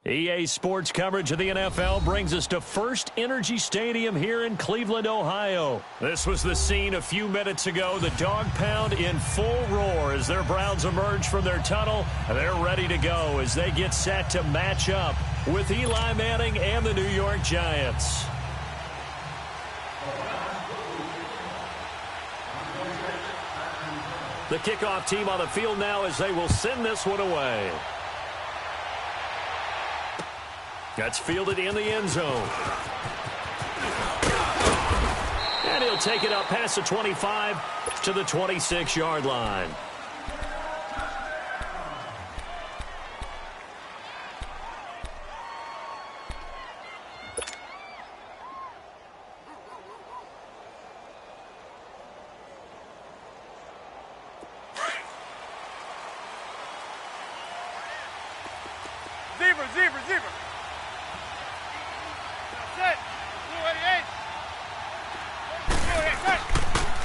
EA Sports coverage of the NFL brings us to First Energy Stadium here in Cleveland, Ohio. This was the scene a few minutes ago. The dog pound in full roar as their Browns emerge from their tunnel. They're ready to go as they get set to match up with Eli Manning and the New York Giants. The kickoff team on the field now as they will send this one away. That's fielded in the end zone. And he'll take it up past the 25 to the 26-yard line. Zebra.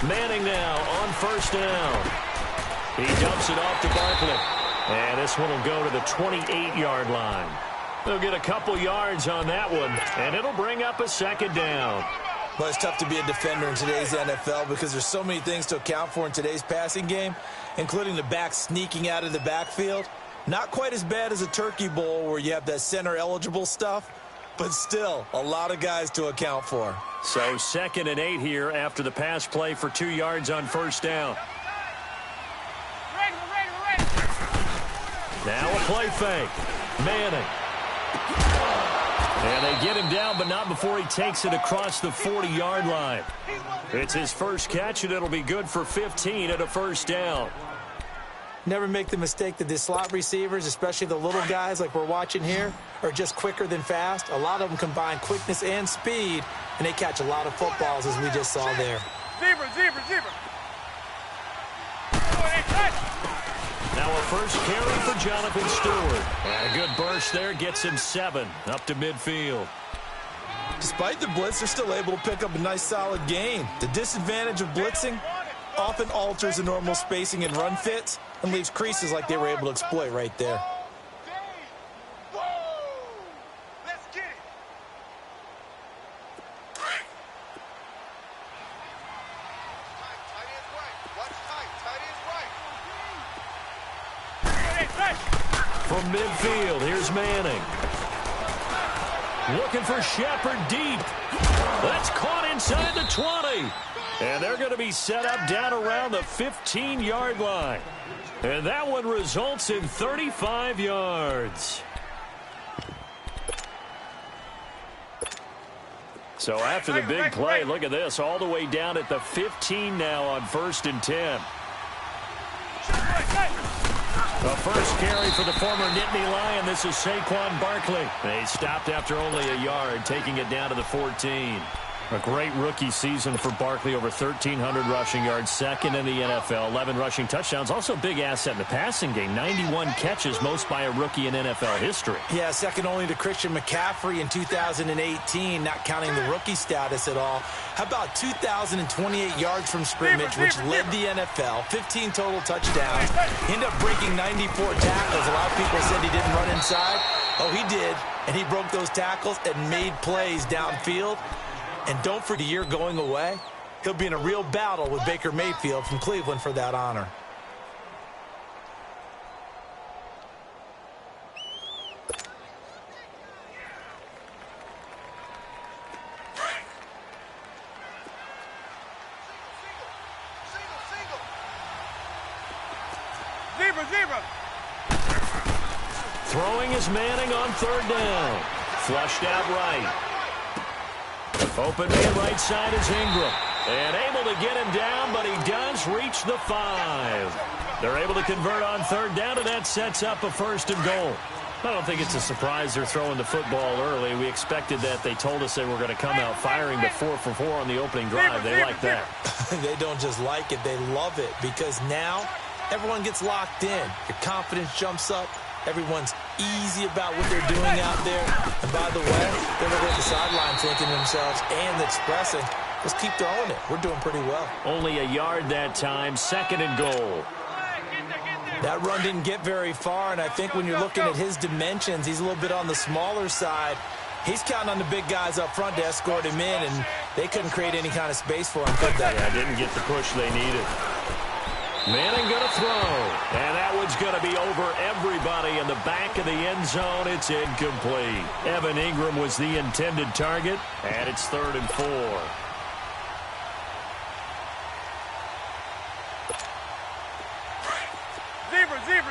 Manning now on first down. He dumps it off to Barkley. And this one will go to the 28-yard line. They'll get a couple yards on that one, and it'll bring up a second down. Well, it's tough to be a defender in today's NFL because there's so many things to account for in today's passing game, including the back sneaking out of the backfield. Not quite as bad as a turkey bowl where you have that center-eligible stuff, but still a lot of guys to account for. So 2nd and 8 here after the pass play for 2 yards on first down. We're ready. Now a play fake. Manning. And they get him down, but not before he takes it across the 40-yard line. It's his first catch, and it'll be good for 15 at a first down. Never make the mistake that the slot receivers, especially the little guys like we're watching here, are just quicker than fast. A lot of them combine quickness and speed, and they catch a lot of footballs, as we just saw there. Zebra. Now a first carry for Jonathan Stewart. And a good burst there gets him 7 up to midfield. Despite the blitz, they're still able to pick up a nice, solid gain. The disadvantage of blitzing often alters the normal spacing and run fits and leaves creases like they were able to exploit right there. Let's get it. Tight end's right. Watch tight end's right. From midfield, here's Manning. Looking for Shepard deep. That's caught inside the 20. And they're going to be set up down around the 15-yard line. And that one results in 35 yards. So after the big play, look at this, all the way down at the 15 now on 1st and 10. The first carry for the former Nittany Lion. This is Saquon Barkley. They stopped after only a yard, taking it down to the 14. A great rookie season for Barkley, over 1,300 rushing yards, 2nd in the NFL, 11 rushing touchdowns. Also a big asset in the passing game, 91 catches, most by a rookie in NFL history. Yeah, second only to Christian McCaffrey in 2018, not counting the rookie status at all. How about 2,028 yards from scrimmage, which led the NFL, 15 total touchdowns. He ended up breaking 94 tackles. A lot of people said he didn't run inside. Oh, he did, and he broke those tackles and made plays downfield. And don't forget, the year going away, he'll be in a real battle with Baker Mayfield from Cleveland for that honor. Zebra. Throwing is Manning on 3rd down. Flushed out right. Open man right side is Ingram. And able to get him down, but he does reach the 5. They're able to convert on 3rd down, and that sets up a 1st and goal. I don't think it's a surprise they're throwing the football early. We expected that. They told us they were going to come out firing, but 4 for 4 on the opening drive. They like that. They don't just like it, they love it, because now everyone gets locked in. Your confidence jumps up. Everyone's easy about what they're doing out there. And by the way, they're looking at the sideline thinking to themselves and expressing, let's keep throwing it. We're doing pretty well. Only a yard that time, 2nd and goal. That run didn't get very far, and I think when you're looking at his dimensions, he's a little bit on the smaller side. He's counting on the big guys up front to escort him in, and they couldn't create any kind of space for him, could they? Yeah, didn't get the push they needed. Manning going to throw, and that one's going to be over everybody in the back of the end zone. It's incomplete. Evan Ingram was the intended target, and it's 3rd and 4. Zebra.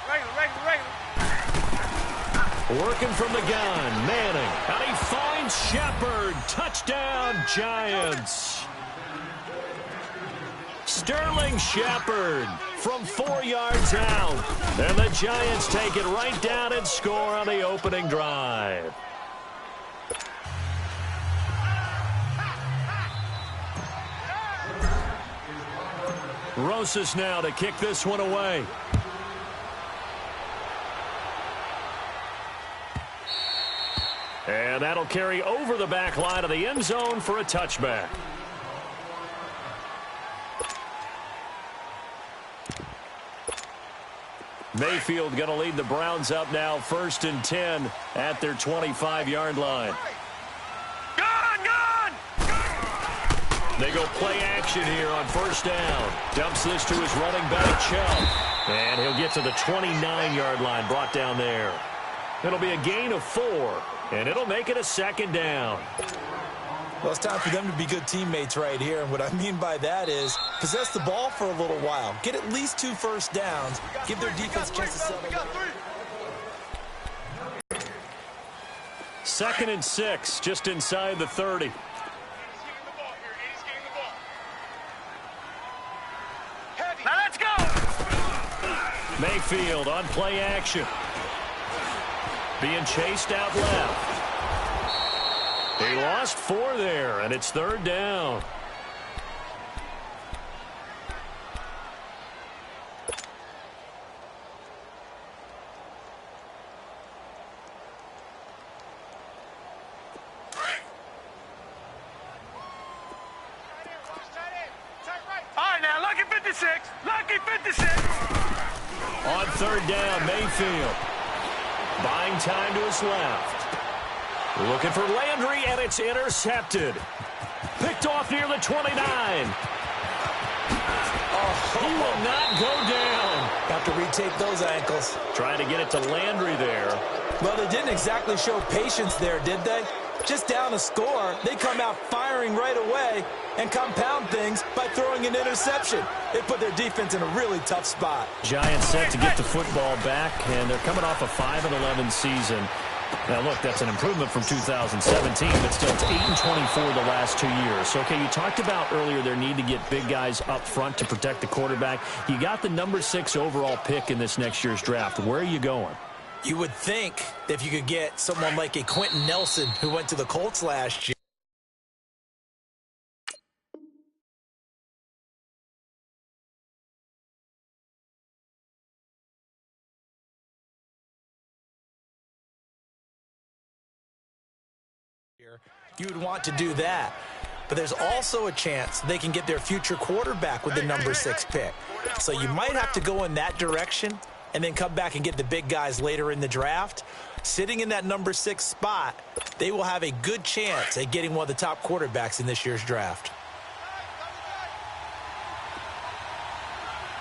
Regular. Working from the gun, Manning. And he finds Shepard. Touchdown, Giants. Sterling Shepard from 4 yards out. And the Giants take it right down and score on the opening drive. Rosas now to kick this one away. And that'll carry over the back line of the end zone for a touchback. Mayfield going to lead the Browns up now, 1st and 10 at their 25-yard line. They go play action here on 1st down. Dumps this to his running back, Chubb. And he'll get to the 29-yard line, brought down there. It'll be a gain of 4, and it'll make it a 2nd down. Well, it's time for them to be good teammates right here. And what I mean by that is possess the ball for a little while. Get at least 2 first downs. Give their defense a chance to settle. 2nd and 6, just inside the 30. Now let's go! Mayfield on play action. Being chased out left. He lost 4 there, and it's 3rd down. All right, now, lucky 56. Lucky 56. On 3rd down, Mayfield. Buying time to his left. Looking for Landry, and it's intercepted. Picked off near the 29. He will not go down. Have to retake those ankles. Trying to get it to Landry there. Well, they didn't exactly show patience there, did they? Just down a score, they come out firing right away and compound things by throwing an interception. They put their defense in a really tough spot. Giants set to get the football back, and they're coming off a 5-11 season. Now, look, that's an improvement from 2017, but still it's 8-24 the last 2 years. So, okay, you talked about earlier their need to get big guys up front to protect the quarterback. You got the number 6 overall pick in this next year's draft. Where are you going? You would think that if you could get someone like a Quentin Nelson who went to the Colts last year. You would want to do that. But there's also a chance they can get their future quarterback with the number 6 pick. So you might have to go in that direction and then come back and get the big guys later in the draft. Sitting in that number 6 spot, they will have a good chance at getting one of the top quarterbacks in this year's draft.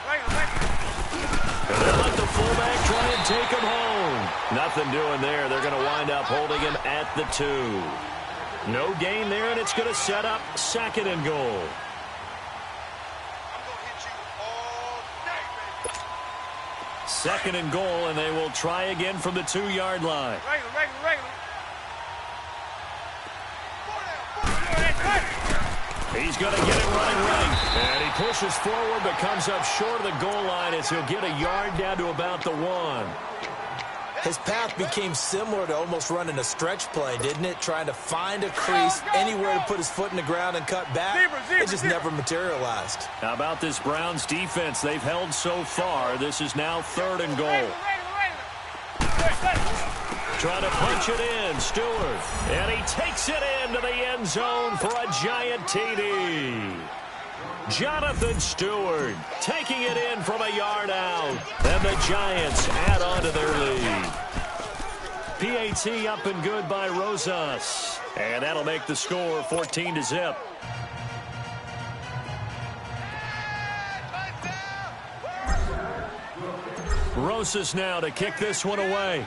And they let the fullback try and take him home. Nothing doing there. They're going to wind up holding him at the 2. No gain there, and it's going to set up 2nd and goal. Second and goal, and they will try again from the 2-yard line. Regular. He's going to get it running right. And he pushes forward but comes up short of the goal line as he'll get a yard down to about the 1. His path became similar to almost running a stretch play, didn't it? Trying to find a crease, anywhere to put his foot in the ground and cut back. It just never materialized. How about this Browns defense? They've held so far. This is now 3rd and goal. Trying to punch it in, Stewart. And he takes it into the end zone for a Giant TD. Jonathan Stewart taking it in from a yard out. And the Giants add on to their lead. PAT up and good by Rosas. And that'll make the score 14-0. Rosas now to kick this one away.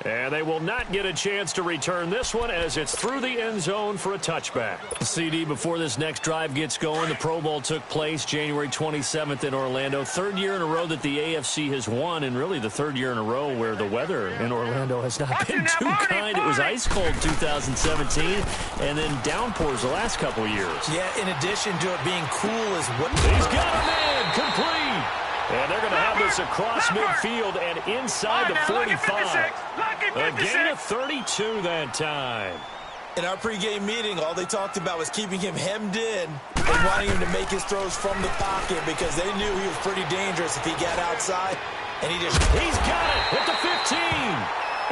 And they will not get a chance to return this one as it's through the end zone for a touchback. CD, before this next drive gets going, the Pro Bowl took place January 27th in Orlando. Third year in a row that the AFC has won, and really the third year in a row where the weather in Orlando has not been too kind. It was ice cold 2017, and then downpours the last couple years. Yeah, in addition to it being cool as well. He's got a man complete. And they're going to have this across midfield and inside the 45. A gain of 32 that time. In our pregame meeting, all they talked about was keeping him hemmed in and wanting him to make his throws from the pocket because they knew he was pretty dangerous if he got outside. And he's got it at the 15.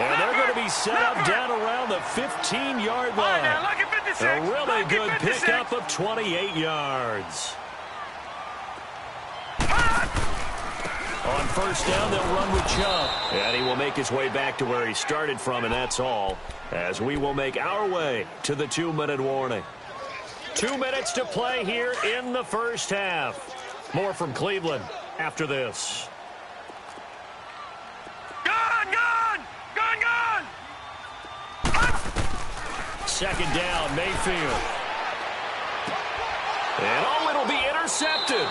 And they're going to be set up down around the 15-yard line. A really good pickup of 28 yards. On first down, they'll run with Chubb. And he will make his way back to where he started from, and that's all, as we will make our way to the 2-minute warning. 2 minutes to play here in the first half. More from Cleveland after this. Gone! Second down, Mayfield. And it'll be intercepted.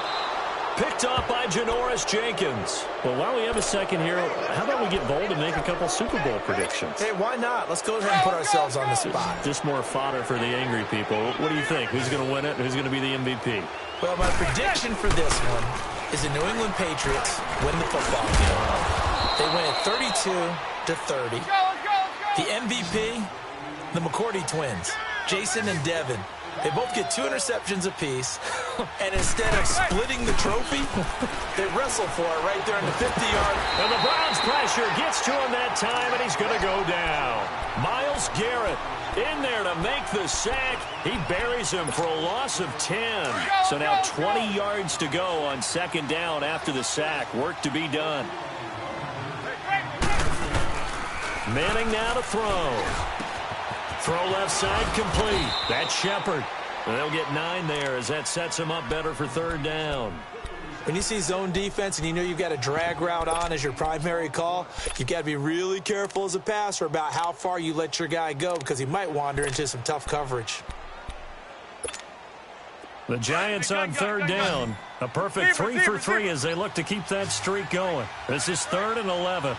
Picked off by Janoris Jenkins. Well, while we have a second here, how about we get bold and make a couple Super Bowl predictions? Hey, why not? Let's go ahead and put ourselves on the spot. Just more fodder for the angry people. What do you think? Who's going to win it? Who's going to be the MVP? Well, my prediction for this one is the New England Patriots win the football game. They win it 32-30. The MVP, the McCourty twins, Jason and Devin. They both get 2 interceptions apiece, and instead of splitting the trophy, they wrestle for it right there in the 50-yard. And the Browns pressure gets to him that time, and he's going to go down. Myles Garrett in there to make the sack. He buries him for a loss of 10. So now 20 yards to go on second down after the sack. Work to be done. Manning now to throw. Throw left side complete. That's Shepard. They'll get 9 there as that sets him up better for third down. When you see zone defense and you know you've got a drag route on as your primary call, you've got to be really careful as a passer about how far you let your guy go because he might wander into some tough coverage. The Giants on third down. A perfect 3 for 3 as they look to keep that streak going. This is 3rd and 11.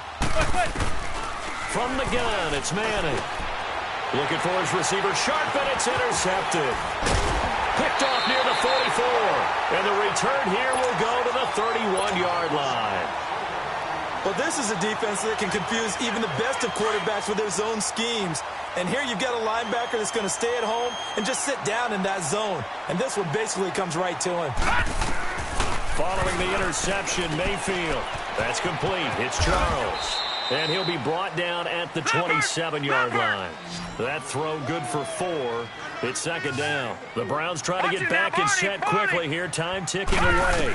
From the gun, it's Manning. Looking for his receiver, sharp, and it's intercepted. Picked off near the 44. And the return here will go to the 31-yard line. Well, this is a defense that can confuse even the best of quarterbacks with their zone schemes. And here you've got a linebacker that's going to stay at home and just sit down in that zone. And this one basically comes right to him. Following the interception, Mayfield. That's complete. It's Charles. And he'll be brought down at the 27-yard line. That throw good for 4. It's second down. The Browns try to get back and set quickly here. Time ticking away.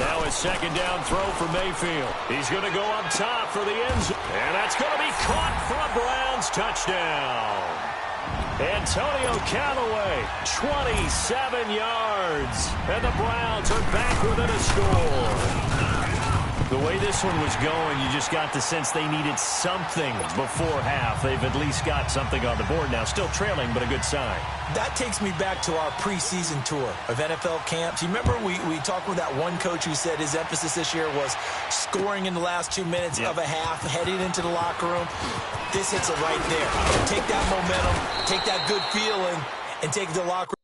Now a second down throw for Mayfield. He's going to go up top for the end zone. And that's going to be caught for a Browns touchdown. Antonio Callaway, 27 yards. And the Browns are back within a score. The way this one was going, you just got the sense they needed something before half. They've at least got something on the board now. Still trailing, but a good sign. That takes me back to our preseason tour of NFL camps. You remember we talked with that one coach who said his emphasis this year was scoring in the last 2 minutes of a half, heading into the locker room. This hits it right there. Take that momentum, take that good feeling, and take the locker room.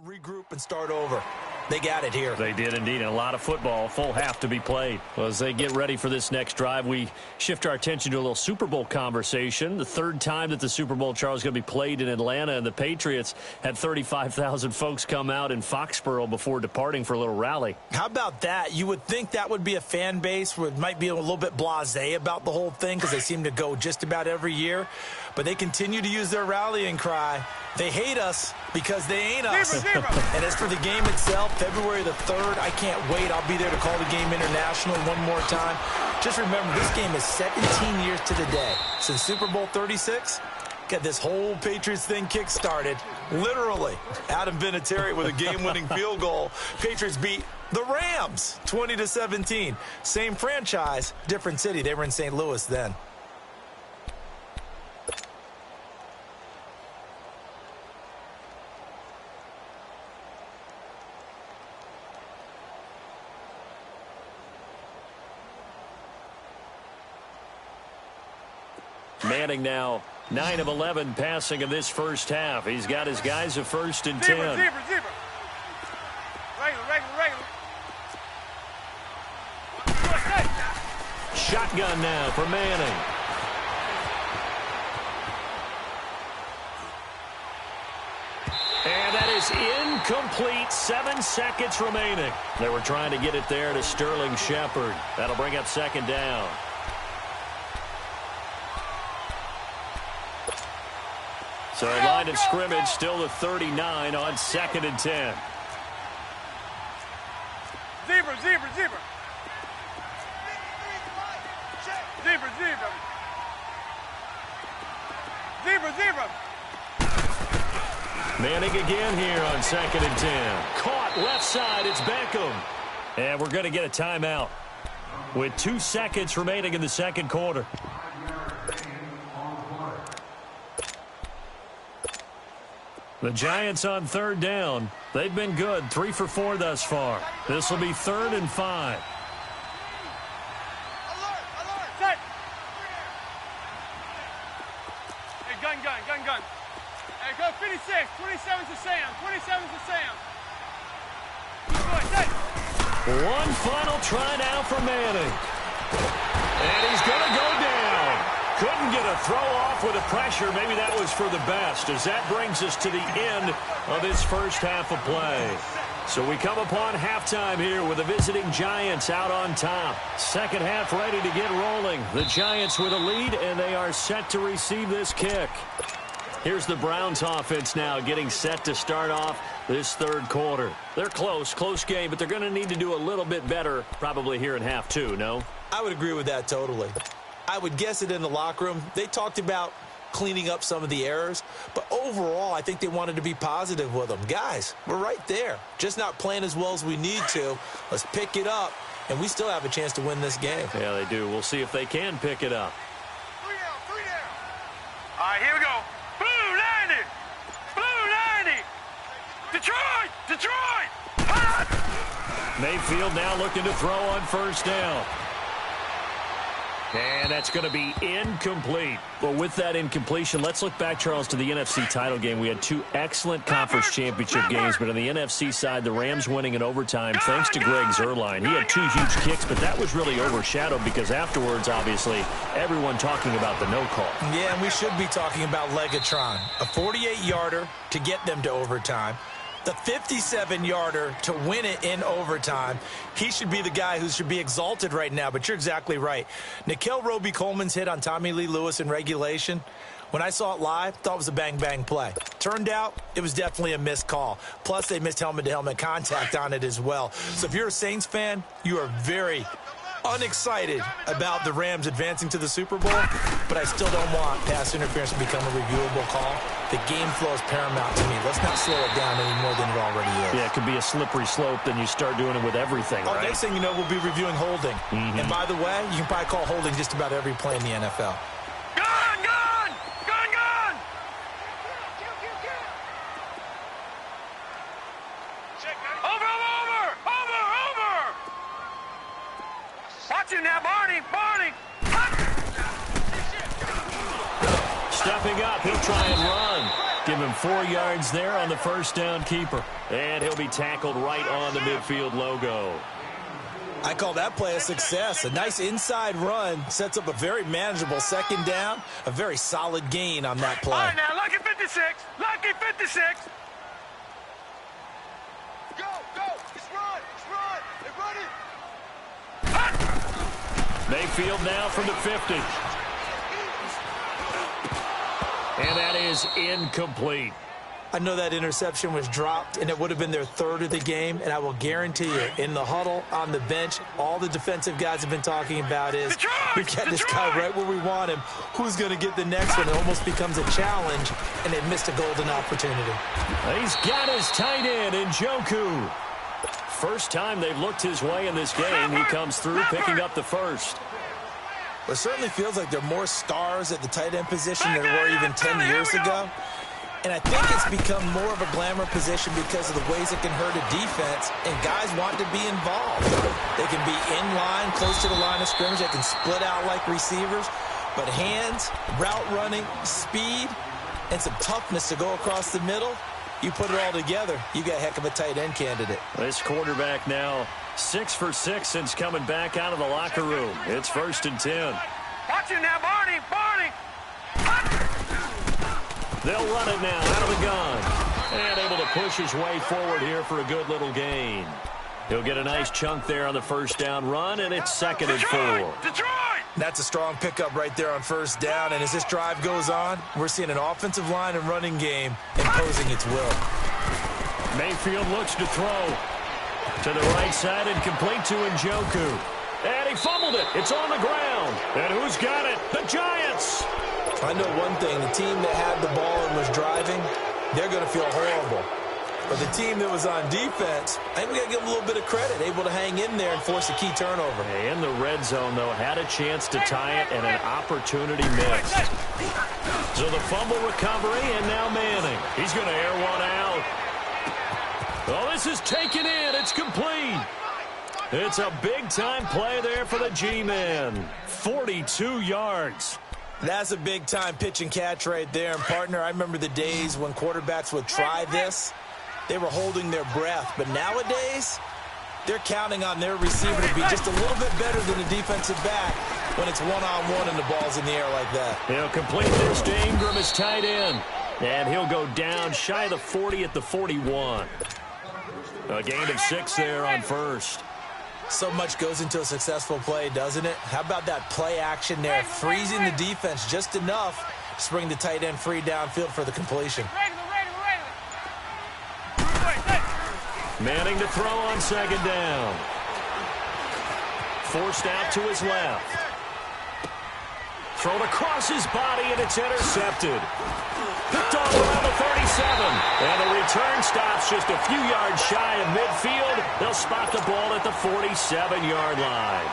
Regroup and start over. They got it here. They did indeed. And a lot of football, full half to be played. Well, as they get ready for this next drive, we shift our attention to a little Super Bowl conversation. The third time that the Super Bowl, Charles, is going to be played in Atlanta, and the Patriots had 35,000 folks come out in Foxborough before departing for a little rally. How about that? You would think that would be a fan base where it might be a little bit blasé about the whole thing because they seem to go just about every year. But they continue to use their rallying cry. They hate us because they ain't us. And as for the game itself, February the 3rd, I can't wait. I'll be there to call the game international one more time. Just remember, this game is 17 years to the day. Since Super Bowl 36, got this whole Patriots thing kick-started. Literally, Adam Vinatieri with a game-winning field goal. Patriots beat the Rams 20-17. Same franchise, different city. They were in St. Louis then. Manning now 9 of 11 passing in this first half. He's got his guys a 1st and 10. Zebra. Regular. Shotgun now for Manning. And that is incomplete. 7 seconds remaining. They were trying to get it there to Sterling Shepard. That'll bring up 2nd down. So line of scrimmage still to 39 on 2nd and 10. Zebra. Manning again here on 2nd and 10. Caught left side. It's Beckham. And we're going to get a timeout with 2 seconds remaining in the second quarter. The Giants on 3rd down. They've been good, 3 for 4 thus far. This will be 3rd and 5. Set. Hey, gun. Hey, go 56. 27's to Sam. Good, set. One final try now for Manning. And he's going to go down. Couldn't get a throw off with the pressure. Maybe that was for the best, as that brings us to the end of this first half of play. So we come upon halftime here with the visiting Giants out on top. Second half ready to get rolling. The Giants with a lead, and they are set to receive this kick. Here's the Browns offense now getting set to start off this third quarter. They're close game, but they're going to need to do a little bit better probably here in half 2, no? I would agree with that totally. I would guess it in the locker room. They talked about cleaning up some of the errors, but overall, I think they wanted to be positive with them. Guys, we're right there. Just not playing as well as we need to. Let's pick it up, and we still have a chance to win this game. Yeah, they do. We'll see if they can pick it up. 3 down. All right, here we go. Blue 90. Detroit. Mayfield now looking to throw on 1st down. And that's going to be incomplete. Well, with that incompletion, let's look back, Charles, to the NFC title game. We had 2 excellent conference championship games, but on the NFC side, the Rams winning in overtime thanks to Greg Zuerlein. He had 2 huge kicks, but that was really overshadowed because afterwards, obviously, everyone talking about the no call. Yeah, and we should be talking about Legatron. A 48-yarder to get them to overtime. The 57-yarder to win it in overtime. He should be the guy who should be exalted right now, but you're exactly right. Nickell Robey-Coleman's hit on Tommy Lee Lewis in regulation, when I saw it live, thought it was a bang-bang play. Turned out, it was definitely a missed call. Plus, they missed helmet-to-helmet contact on it as well. So if you're a Saints fan, you are very unexcited about the Rams advancing to the Super Bowl, but I still don't want pass interference to become a reviewable call. The game flow is paramount to me. Let's not slow it down any more than it already is. Yeah, it could be a slippery slope, then you start doing it with everything, right? Next thing you know, we'll be reviewing holding. And by the way, you can probably call holding just about every play in the NFL. Gun! Over! Watch him now, Barney! Stepping up, he'll try and run. Give him 4 yards there on the first down keeper. And he'll be tackled right on the midfield logo. I call that play a success. A nice inside run sets up a very manageable second down. A very solid gain on that play. All right, now, lucky 56. Lucky 56. Go, go. It's run. It's run. They're running. Mayfield now from the 50. And that is incomplete. I know that interception was dropped, and it would have been their 3rd of the game, and I will guarantee you, in the huddle, on the bench, all the defensive guys have been talking about is, we got this guy right where we want him. Who's going to get the next one? It almost becomes a challenge, and they missed a golden opportunity. He's got his tight end, Njoku. First time they've looked his way in this game, he comes through picking up the first. Well, it certainly feels like there are more stars at the tight end position than there were even 10 years ago. And I think it's become more of a glamour position because of the ways it can hurt a defense, and guys want to be involved. They can be in line, close to the line of scrimmage. They can split out like receivers. But hands, route running, speed, and some toughness to go across the middle, you put it all together, you got a heck of a tight end candidate. This quarterback now 6 for 6 since coming back out of the locker room. It's 1st and 10. Watch him now, Barney. Barney. They'll run it now out of the gun. And able to push his way forward here for a good little gain. He'll get a nice chunk there on the first down run, and it's 2nd and 4. Detroit! That's a strong pickup right there on first down, and as this drive goes on, we're seeing an offensive line and running game imposing its will. Mayfield looks to throw. To the right side and complete to Njoku. And he fumbled it. It's on the ground. And who's got it? The Giants! I know one thing. The team that had the ball and was driving, they're going to feel horrible. But the team that was on defense, I think we got to give them a little bit of credit, able to hang in there and force a key turnover. In the red zone, though, had a chance to tie it and an opportunity missed. So the fumble recovery, and now Manning. He's going to air one out. Oh, this is taken in. It's complete. It's a big-time play there for the G-Men. 42 yards. That's a big-time pitch and catch right there. And, partner, I remember the days when quarterbacks would try this. They were holding their breath. But nowadays, they're counting on their receiver to be just a little bit better than the defensive back when it's one-on-one and the ball's in the air like that. He'll complete this to Ingram, his tight end. And he'll go down shy of the 40 at the 41. A gain of 6 there on first. So much goes into a successful play, doesn't it? How about that play action there, freezing the defense just enough to bring the tight end free downfield for the completion. Manning to throw on 2nd down. Forced out to his left. Thrown across his body, and it's intercepted. Picked off around the 37. And the return stops just a few yards shy of midfield. They'll spot the ball at the 47-yard line.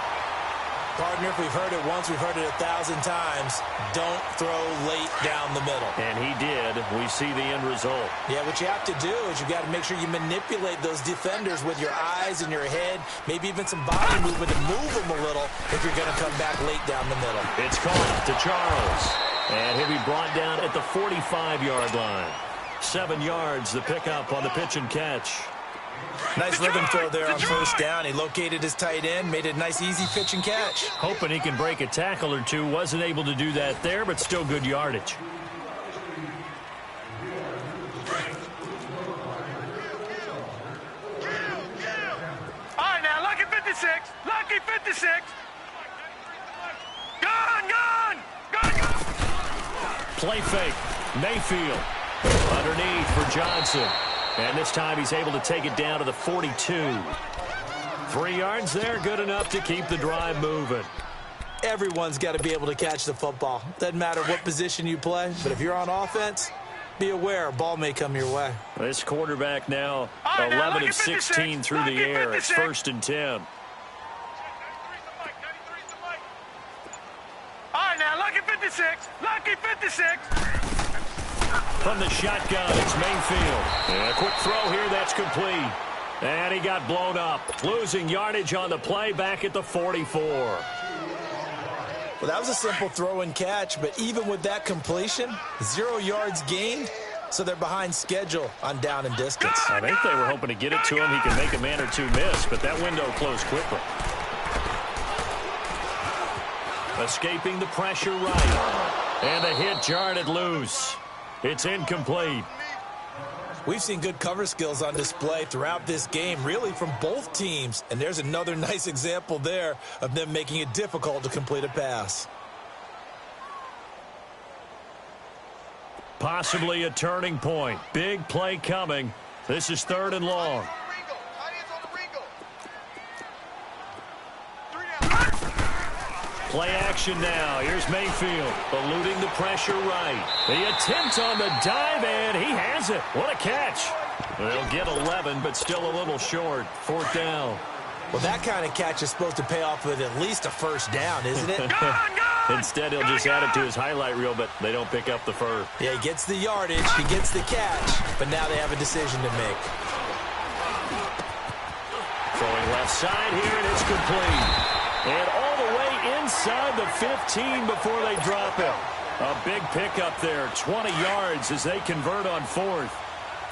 Partner, if we've heard it once, we've heard it 1,000 times. Don't throw late down the middle. And he did. We see the end result. Yeah, what you have to do is you got to make sure you manipulate those defenders with your eyes and your head, maybe even some body movement to move them a little if you're going to come back late down the middle. It's caught to Charles. And he'll be brought down at the 45-yard line. 7 yards, the pickup on the pitch and catch. Nice rhythm throw there on first down. He located his tight end, made it a nice, easy pitch and catch. Hoping he can break a tackle or two. Wasn't able to do that there, but still good yardage. All right, now, lucky 56. Lucky 56. Gone. Play fake. Mayfield underneath for Johnson. And this time he's able to take it down to the 42. 3 yards there, good enough to keep the drive moving. Everyone's got to be able to catch the football. Doesn't matter what position you play, but if you're on offense, be aware, a ball may come your way. This quarterback now 11 of 16 through the air. It's 1st and 10. All right, now, lucky 56. Lucky 56. From the shotgun, it's Mayfield. And a quick throw here, that's complete. And he got blown up. Losing yardage on the play back at the 44. Well, that was a simple throw and catch, but even with that completion, 0 yards gained, so they're behind schedule on down and distance. I think they were hoping to get it to him. He could make a man or two miss, but that window closed quickly. Escaping the pressure right. And the hit jarred it loose. It's incomplete. We've seen good cover skills on display throughout this game, really from both teams. And there's another nice example there of them making it difficult to complete a pass. Possibly a turning point. Big play coming. This is 3rd and long. Play action now. Here's Mayfield, eluding the pressure right. The attempt on the dive, and he has it. What a catch. They'll get 11, but still a little short. 4th down. Well, that kind of catch is supposed to pay off with at least a first down, isn't it? Instead, he'll just add it to his highlight reel, but they don't pick up the first. Yeah, he gets the yardage, he gets the catch, but now they have a decision to make. Throwing left side here, and it's complete. And all the way inside the 15 before they drop it. A big pickup there, 20 yards as they convert on 4th.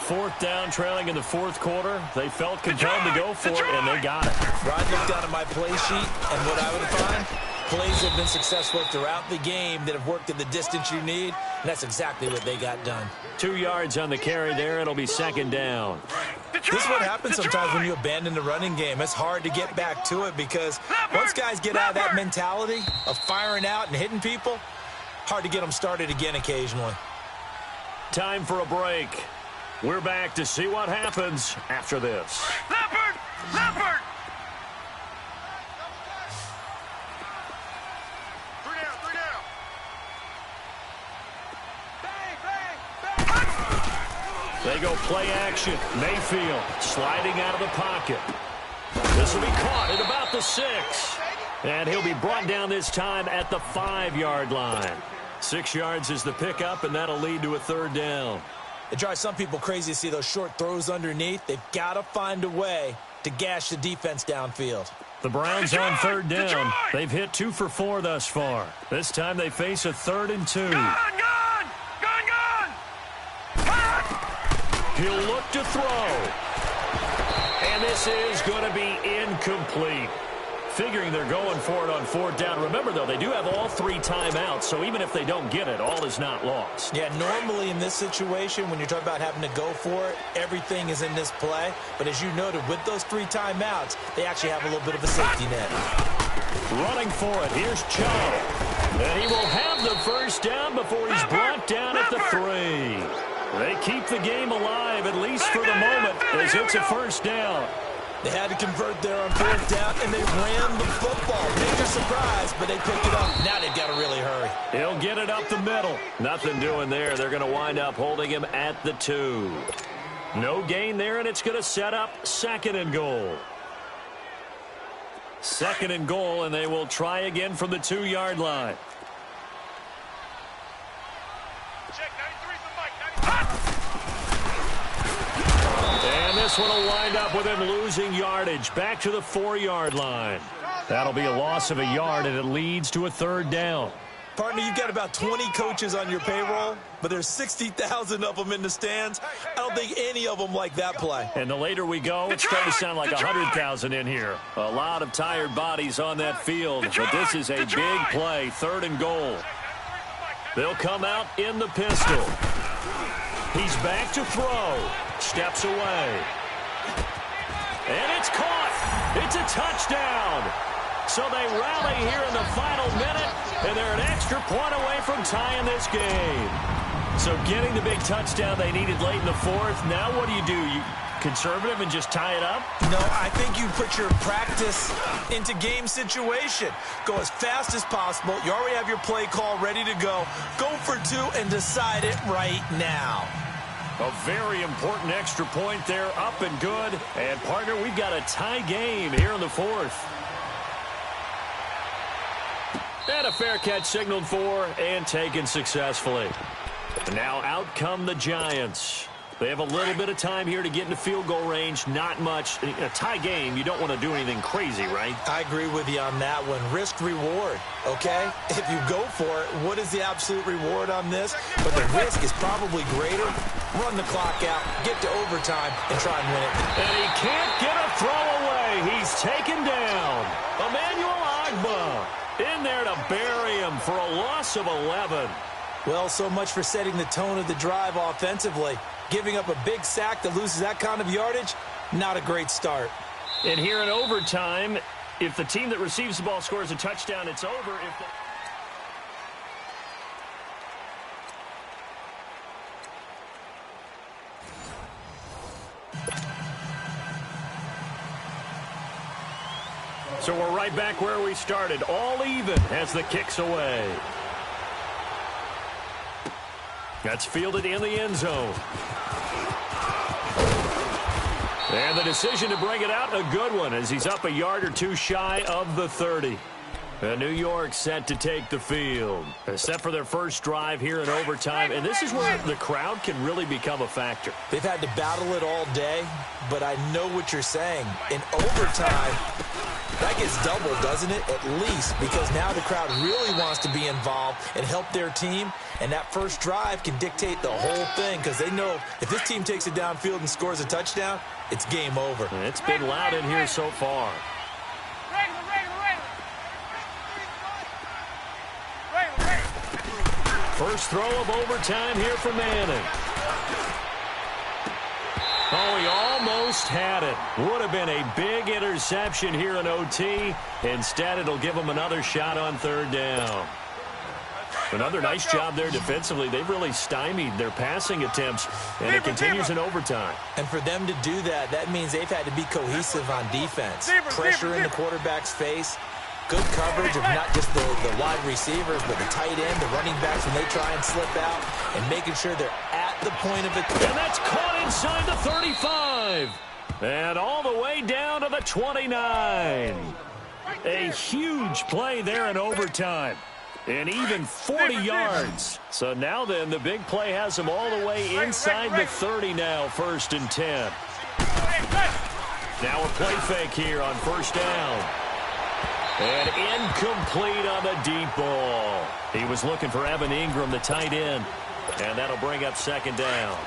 4th down, trailing in the 4th quarter. They felt compelled to go for it, and they got it. Rod looked down at my play sheet, and what I would find, plays have been successful throughout the game that have worked at the distance you need, and that's exactly what they got done. 2 yards on the carry there. It'll be 2nd down. This is what happens sometimes when you abandon the running game. It's hard to get back to it because once guys get out of that mentality of firing out and hitting people, hard to get them started again occasionally. Time for a break. We're back to see what happens after this. Leopard! Leopard! 3 down, 3 down. Bang, bang, bang. They go play action. Mayfield sliding out of the pocket. This will be caught at about the 6. And he'll be brought down this time at the 5-yard line. 6 yards is the pickup, and that'll lead to a 3rd down. It drives some people crazy to see those short throws underneath. They've got to find a way to gash the defense downfield. The Browns on 3rd down. They've hit 2 for 4 thus far. This time they face a 3rd and 2. Gone! He'll look to throw. And this is going to be incomplete. Figuring they're going for it on 4th down. Remember, though, they do have all 3 timeouts, so even if they don't get it, all is not lost. Yeah, normally in this situation, when you're talking about having to go for it, everything is in this play. But as you noted, with those 3 timeouts, they actually have a little bit of a safety net. Running for it, here's Chubb. And he will have the first down before he's brought down at the 3. They keep the game alive, at least for the moment, as it's a first down. They had to convert there on 4th down, and they ran the football. Major surprise, but they picked it up. Now they've got to really hurry. He'll get it up the middle. Nothing doing there. They're going to wind up holding him at the 2. No gain there, and it's going to set up 2nd and goal. 2nd and goal, and they will try again from the 2-yard line. Check 93 for Mike. 93. And this one will wind up with him losing yardage back to the 4-yard line. That'll be a loss of a yard, and it leads to a 3rd down. Partner, you've got about 20 coaches on your payroll, but there's 60,000 of them in the stands. I don't think any of them like that play. And the later we go, it's starting to sound like 100,000 in here. A lot of tired bodies on that field, but this is a big play, 3rd and goal. They'll come out in the pistol. He's back to throw. Steps away. And it's caught. It's a touchdown. So they rally here in the final minute, and they're an extra point away from tying this game. So getting the big touchdown they needed late in the 4th. Now what do? You conservative and just tie it up? No, I think you put your practice into game situation. Go as fast as possible. You already have your play call ready to go. Go for 2 and decide it right now. A very important extra point there, up and good. And, partner, we've got a tie game here in the 4th. And a fair catch signaled for and taken successfully. Now out come the Giants. They have a little bit of time here to get into field goal range. Not much. In a tie game, you don't want to do anything crazy, right? I agree with you on that one. Risk reward, okay? If you go for it, what is the absolute reward on this? But the risk is probably greater. Run the clock out, get to overtime, and try and win it. And he can't get a throw away. He's taken down. Emmanuel Agba in there to bury him for a loss of 11. Well, so much for setting the tone of the drive offensively. Giving up a big sack that loses that kind of yardage, not a great start. And here in overtime, if the team that receives the ball scores a touchdown, it's over. So we're right back where we started, all even as the kick's away. That's fielded in the end zone. And the decision to bring it out, a good one, as he's up a yard or two shy of the 30. New York set to take the field. Set for their first drive here in overtime. And this is where the crowd can really become a factor. They've had to battle it all day, but I know what you're saying. In overtime, that gets doubled, doesn't it? At least, because now the crowd really wants to be involved and help their team. And that first drive can dictate the whole thing, because they know if this team takes it downfield and scores a touchdown, it's game over. And it's been loud in here so far. First throw of overtime here for Manning. Oh, he almost had it. Would have been a big interception here in OT. Instead, it'll give him another shot on third down. Another nice job there defensively. They've really stymied their passing attempts, and it continues in overtime. And for them to do that, that means they've had to be cohesive on defense. Pressure in the quarterback's face. Good coverage of not just the wide receivers, but the tight end, the running backs when they try and slip out, and making sure they're at the point of it. And that's caught inside the 35. And all the way down to the 29. A huge play there in overtime. And even 40 yards. So now then, the big play has them all the way inside the 30 now, 1st and 10. Now a play fake here on first down. And incomplete on the deep ball. He was looking for Evan Ingram, the tight end. And that'll bring up 2nd down.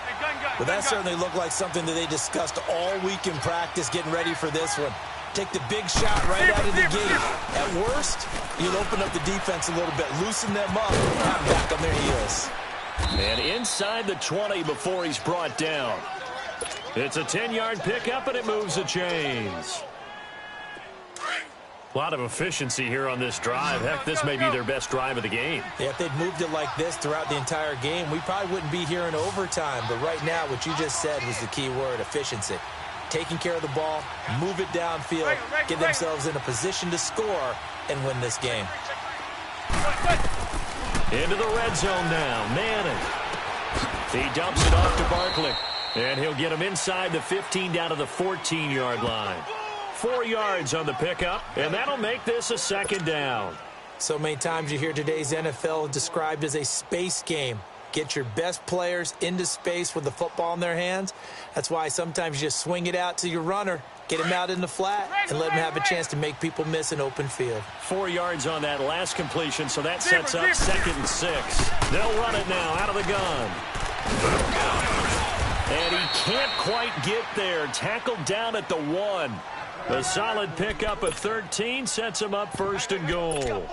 Well, that certainly looked like something that they discussed all week in practice, getting ready for this one. Take the big shot right out of the gate. At worst, you'll open up the defense a little bit, loosen them up, and have them back on their heels. And inside the 20 before he's brought down. It's a 10-yard pickup, and it moves the chains. A lot of efficiency here on this drive. Heck, this may be their best drive of the game. Yeah, if they'd moved it like this throughout the entire game, we probably wouldn't be here in overtime. But right now, what you just said was the key word, efficiency. Taking care of the ball, move it downfield, get themselves in a position to score, and win this game. Into the red zone now, Manning. He dumps it off to Barkley. And he'll get him inside the 15 down to the 14-yard line. 4 yards on the pickup, and that'll make this a 2nd down. So many times you hear today's NFL described as a space game. Get your best players into space with the football in their hands. That's why sometimes you just swing it out to your runner, get him out in the flat, and let him have a chance to make people miss an open field. 4 yards on that last completion, so that sets up 2nd and 6. They'll run it now out of the gun. And he can't quite get there. Tackled down at the 1. A solid pickup of 13 sets him up 1st and goal.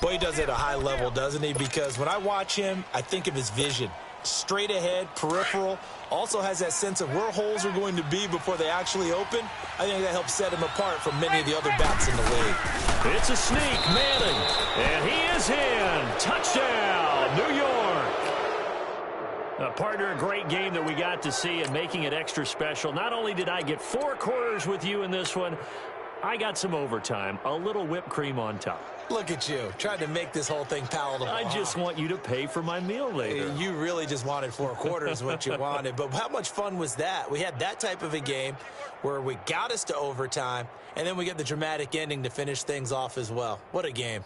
Boy, he does it at a high level, doesn't he? Because when I watch him, I think of his vision. Straight ahead, peripheral. Also has that sense of where holes are going to be before they actually open. I think that helps set him apart from many of the other backs in the league. It's a sneak, Manning. And he is in. Touchdown, New York. Partner, a great game that we got to see and making it extra special. Not only did I get 4 quarters with you in this one, I got some overtime, a little whipped cream on top. Look at you, trying to make this whole thing palatable. I just want you to pay for my meal later. You really just wanted 4 quarters what you wanted. But how much fun was that? We had that type of a game where we got us to overtime, and then we get the dramatic ending to finish things off as well. What a game.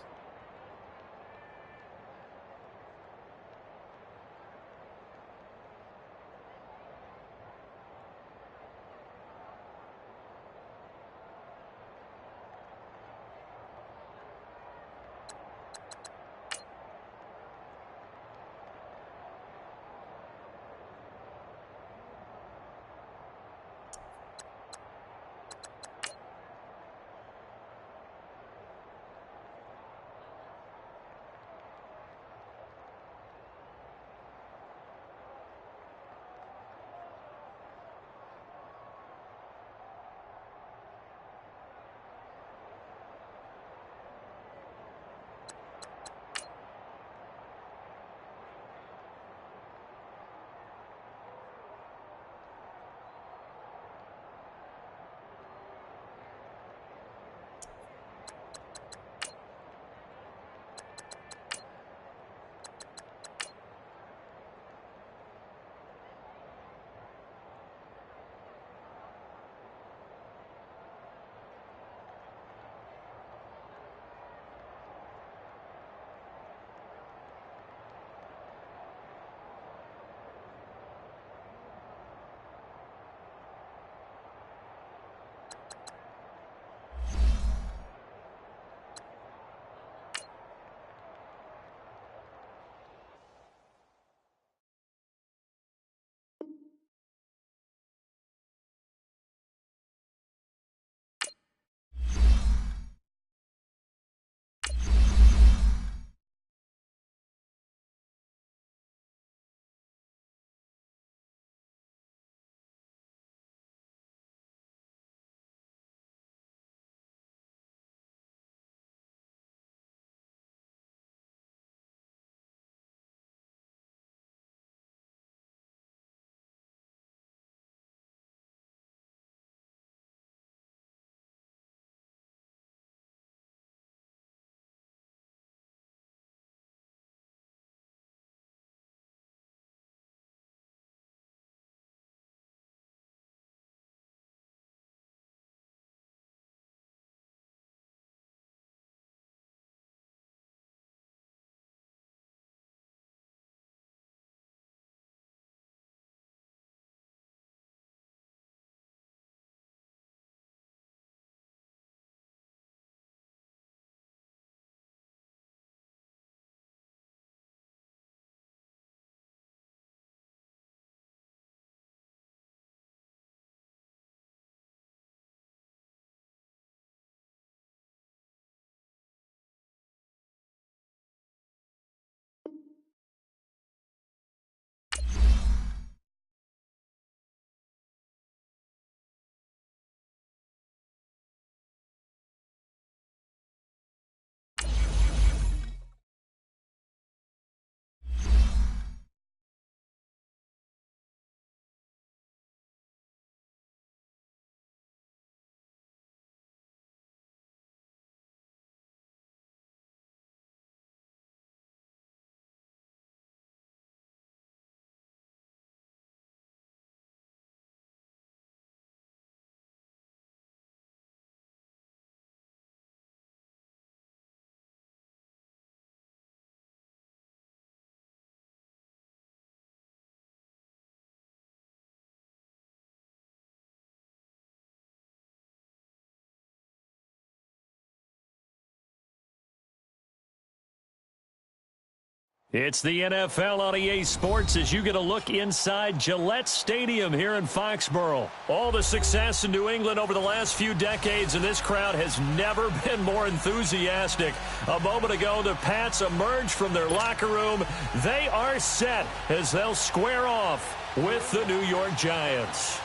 It's the NFL on EA Sports as you get a look inside Gillette Stadium here in Foxborough. All the success in New England over the last few decades, and this crowd has never been more enthusiastic. A moment ago, the Pats emerged from their locker room. They are set as they'll square off with the New York Giants.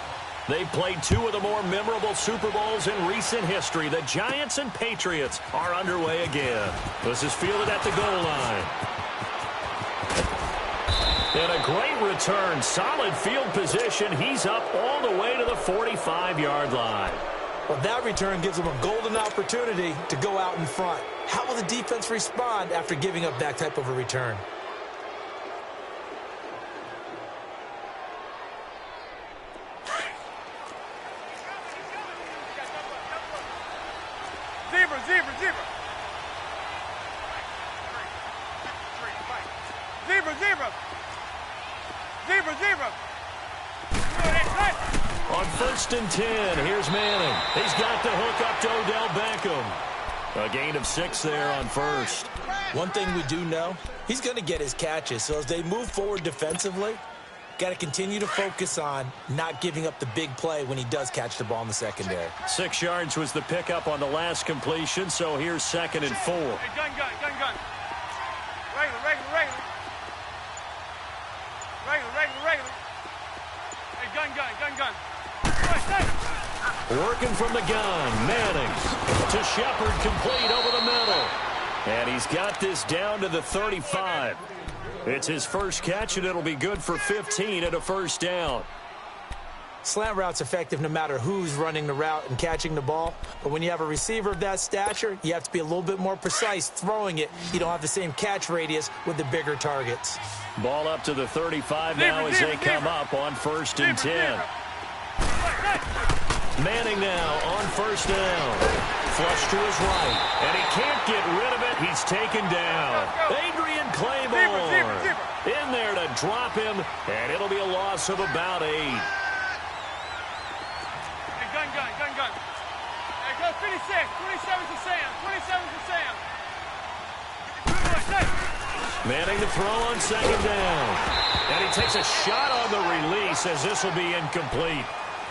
They played two of the more memorable Super Bowls in recent history. The Giants and Patriots are underway again. This is fielded at the goal line. And a great return, solid field position. He's up all the way to the 45-yard line. Well, that return gives them a golden opportunity to go out in front. How will the defense respond after giving up that type of a return? Zebra, zebra, zebra. Zebra, zebra. Zebra, zebra. On 1st and 10, here's Manning. He's got the hook up to Odell Beckham. A gain of 6 there on first. One thing we do know, he's going to get his catches. So as they move forward defensively, got to continue to focus on not giving up the big play when he does catch the ball in the secondary. 6 yards was the pickup on the last completion, so here's 2nd and 4. Hey, gun, gun, gun, gun. Regular, regular, regular. Regular, regular, regular. Hey, gun, gun, gun, gun. Working from the gun, Manning to Shepard, complete over the middle. And he's got this down to the 35. It's his first catch, and it'll be good for 15 and a first down. Slant route's effective no matter who's running the route and catching the ball. But when you have a receiver of that stature, you have to be a little bit more precise throwing it. You don't have the same catch radius with the bigger targets. Ball up to the 35 now as they come up on 1st and 10. Manning now on 1st down. Flush to his right, and he can't get rid of it. He's taken down. Adrian Claymore in there to drop him, and it'll be a loss of about 8. Hey, gun, gun, gun, gun. Hey, go 56. 27 to Sam. 27 to Sam. Manning to throw on 2nd down. And he takes a shot on the release as this will be incomplete.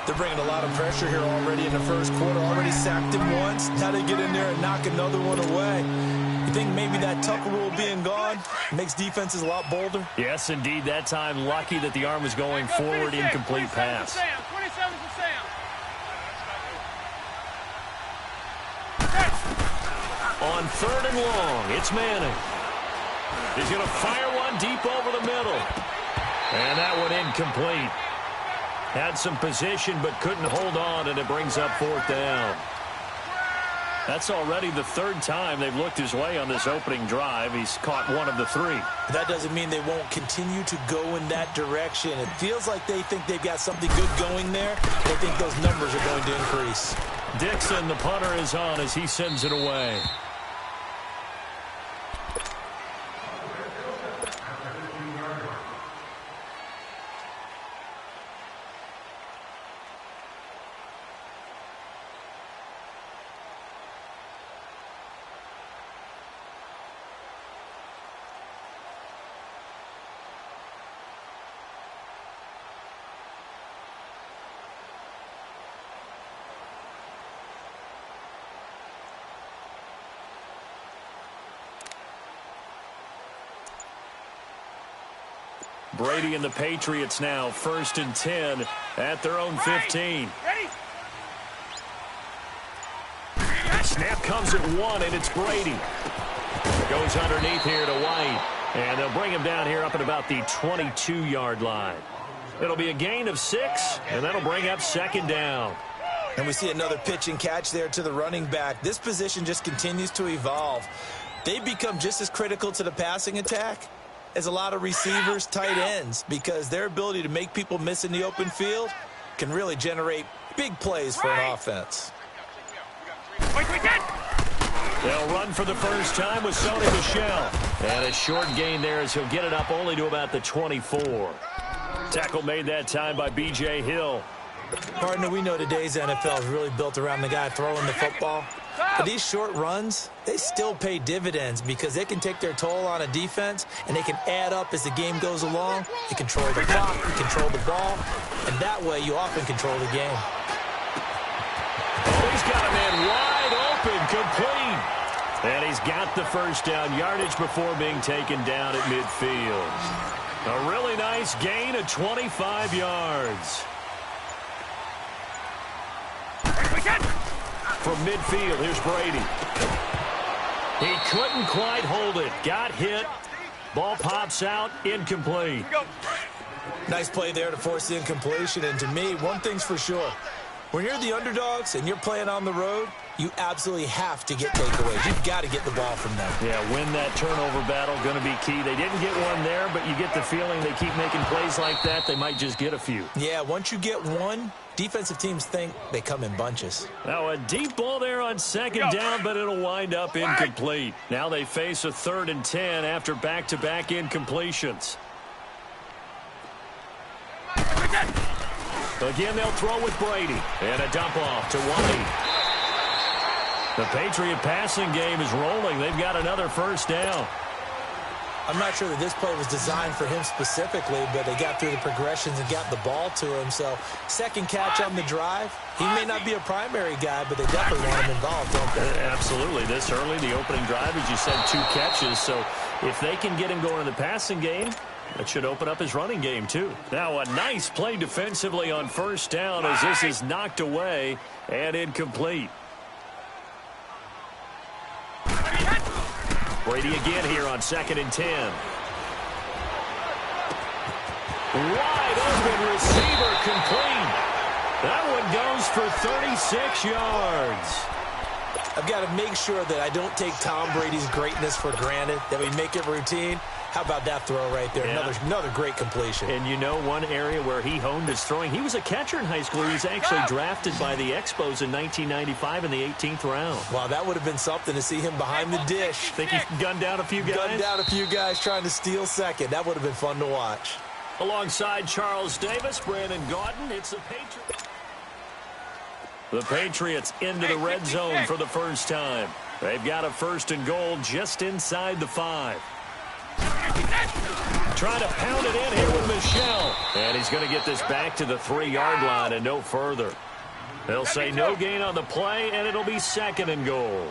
They're bringing a lot of pressure here already in the first quarter. Already sacked him once. Now they get in there and knock another one away. You think maybe that Tucker rule being gone makes defenses a lot bolder? Yes, indeed. That time lucky that the arm was going forward. Incomplete pass. 27 to Sam. On 3rd and long, it's Manning. He's going to fire one deep over the middle. And that one incomplete. Had some position but couldn't hold on, and it brings up 4th down. That's already the 3rd time they've looked his way on this opening drive. He's caught 1 of the 3. That doesn't mean they won't continue to go in that direction. It feels like they think they've got something good going there. They think those numbers are going to increase. Dixon, the punter, is on as he sends it away. Brady and the Patriots now 1st and 10 at their own 15. Ready? Snap comes at 1, and it's Brady. Goes underneath here to White. And they'll bring him down here up at about the 22-yard line. It'll be a gain of 6, and that'll bring up 2nd down. And we see another pitch and catch there to the running back. This position just continues to evolve. They become just as critical to the passing attack as a lot of receivers, tight ends, because their ability to make people miss in the open field can really generate big plays for an offense. They'll run for the first time with Sony Michel. And a short gain there as he'll get it up only to about the 24. Tackle made that time by B.J. Hill. Partner, we know today's NFL is really built around the guy throwing the football. But these short runs, they still pay dividends because they can take their toll on a defense, and they can add up as the game goes along. You control the clock, you control the ball, and that way you often control the game. Oh, he's got a man wide open, complete. And he's got the first down yardage before being taken down at midfield. A really nice gain of 25 yards. From midfield, here's Brady. He couldn't quite hold it. Got hit. Ball pops out, incomplete. Nice play there to force the incompletion. And to me, one thing's for sure. When you're the underdogs and you're playing on the road, you absolutely have to get takeaways. You've got to get the ball from them. Yeah, win that turnover battle, going to be key. They didn't get one there, but you get the feeling they keep making plays like that, they might just get a few. Yeah, once you get one, defensive teams think they come in bunches. Now a deep ball there on second down, but it'll wind up incomplete. Now they face a 3rd and 10 after back-to-back incompletions. Again, they'll throw with Brady. And a dump off to White. The Patriot passing game is rolling. They've got another first down. I'm not sure that this play was designed for him specifically, but they got through the progressions and got the ball to him. So, second catch on the drive. He may not be a primary guy, but they definitely want him involved, don't they? Absolutely. This early, the opening drive, as you said, 2 catches. So, if they can get him going in the passing game, that should open up his running game, too. Now, a nice play defensively on first down as this is knocked away and incomplete. Brady again here on 2nd and 10. Wide open receiver complete. That one goes for 36 yards. I've got to make sure that I don't take Tom Brady's greatness for granted, that we make it routine. How about that throw right there? Yeah. Another great completion. And you know one area where he honed his throwing? He was a catcher in high school. He was actually drafted by the Expos in 1995 in the 18th round. Wow, that would have been something to see him behind the dish. Think he gunned down a few guys? Gunned down a few guys trying to steal second. That would have been fun to watch. Alongside Charles Davis, Brandon Gaudin, it's the Patriots. The Patriots into the red zone for the first time. They've got a 1st and goal just inside the 5. Trying to pound it in here with Michel. And he's going to get this back to the 3-yard line and no further. They'll say no gain on the play, and it'll be 2nd and goal.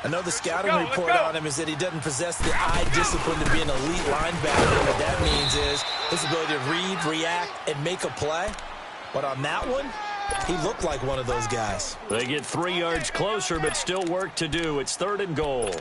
I know the scouting report on him is that he doesn't possess the eye discipline to be an elite linebacker. What that means is his ability to read, react, and make a play. But on that one, he looked like one of those guys. They get 3 yards closer, but still work to do. It's 3rd and goal.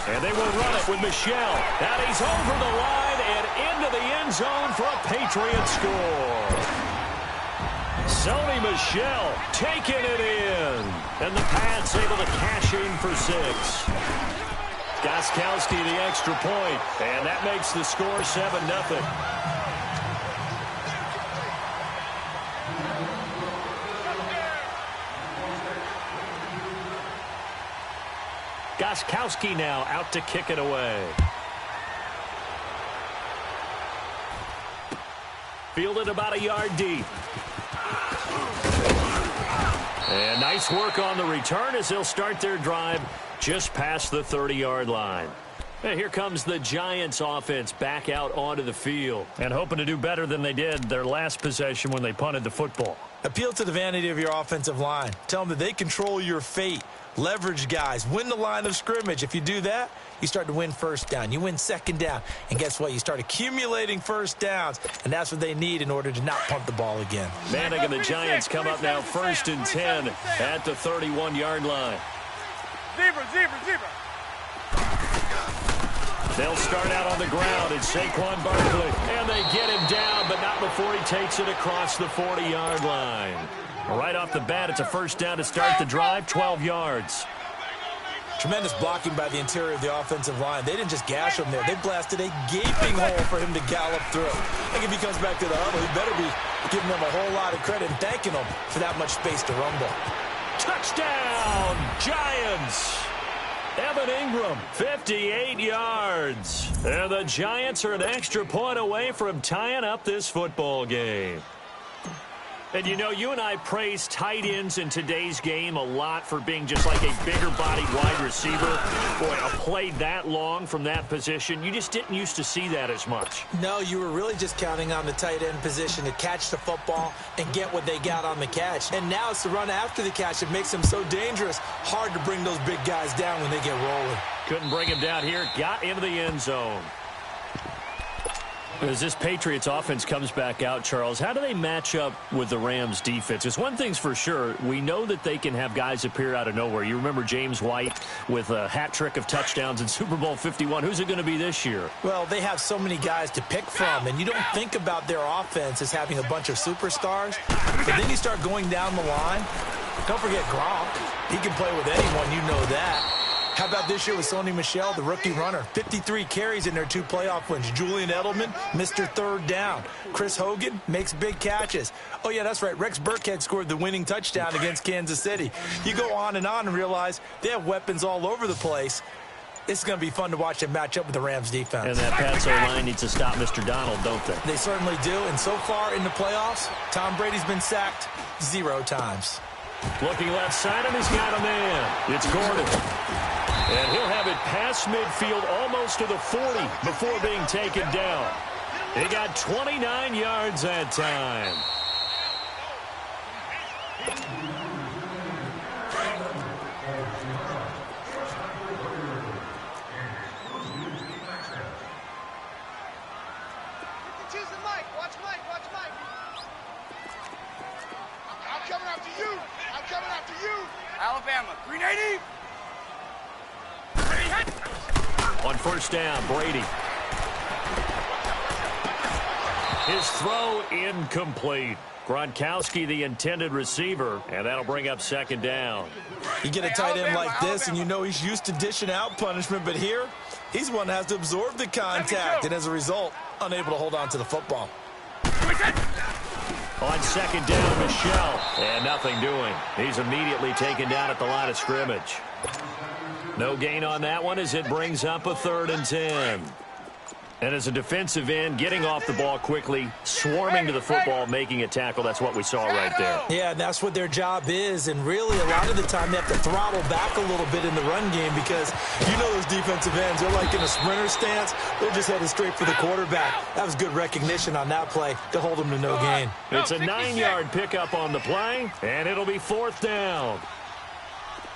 And they will run it with Michel. And he's over the line and into the end zone for a Patriot score. Sony Michel taking it in. And the Pats able to cash in for 6. Gostkowski the extra point. And that makes the score 7-0. Gostkowski now out to kick it away. Fielded about a yard deep. And nice work on the return as they'll start their drive just past the 30-yard line. And here comes the Giants offense back out onto the field and hoping to do better than they did their last possession when they punted the football. Appeal to the vanity of your offensive line. Tell them that they control your fate. Leverage guys. Win the line of scrimmage. If you do that, you start to win first down. You win second down. And guess what? You start accumulating first downs. And that's what they need in order to not punt the ball again. Manning and the Giants come up now 1st and 10 at the 31-yard line. Zebra. They'll start out on the ground. It's Saquon Barkley. And they get him down, but not before he takes it across the 40-yard line. Right off the bat, it's a first down to start the drive, 12 yards. Tremendous blocking by the interior of the offensive line. They didn't just gash him there. They blasted a gaping hole for him to gallop through. I think if he comes back to the huddle, he better be giving them a whole lot of credit and thanking them for that much space to rumble. Touchdown, Giants! Evan Ingram, 58 yards. And the Giants are an extra point away from tying up this football game. And, you know, you and I praise tight ends in today's game a lot for being just like a bigger-bodied wide receiver. Boy, a play that long from that position, you just didn't used to see that as much. No, you were really just counting on the tight end position to catch the football and get what they got on the catch. And now it's the run after the catch that makes them so dangerous. Hard to bring those big guys down when they get rolling. Couldn't bring him down here. Got into the end zone. As this Patriots offense comes back out, Charles, how do they match up with the Rams defense? Because one thing's for sure, we know that they can have guys appear out of nowhere. You remember James White with a hat trick of touchdowns in Super Bowl 51. Who's it going to be this year? Well, they have so many guys to pick from, and you don't think about their offense as having a bunch of superstars. But then you start going down the line. Don't forget Gronk. He can play with anyone, you know that. How about this year with Sony Michel, the rookie runner? 53 carries in their 2 playoff wins. Julian Edelman, Mr. Third Down. Chris Hogan makes big catches. Oh, yeah, that's right. Rex Burkhead scored the winning touchdown against Kansas City. You go on and realize they have weapons all over the place. It's going to be fun to watch them match up with the Rams defense. And that Pats O-line needs to stop Mr. Donald, don't they? They certainly do. And so far in the playoffs, Tom Brady's been sacked 0 times. Looking left side, and he's got a man. It's Gordon. And he'll have it past midfield almost to the 40 before being taken down. He got 29 yards that time. Choose the mic. Watch Mike. Watch Mike. I'm coming after you. I'm coming after you. Alabama. 380. On first down, Brady. His throw incomplete. Gronkowski, the intended receiver, and that'll bring up second down. You get a tight end like this, and you know he's used to dishing out punishment, but here, he's one that has to absorb the contact, and as a result, unable to hold on to the football. On second down, Michel, and nothing doing. He's immediately taken down at the line of scrimmage. No gain on that one as it brings up a 3rd and 10. And as a defensive end, getting off the ball quickly, swarming to the football, making a tackle, that's what we saw right there. Yeah, and that's what their job is, and really a lot of the time they have to throttle back a little bit in the run game because you know those defensive ends, they're like in a sprinter stance, they're just headed straight for the quarterback. That was good recognition on that play to hold them to no gain. It's a 9-yard pickup on the play, and it'll be 4th down.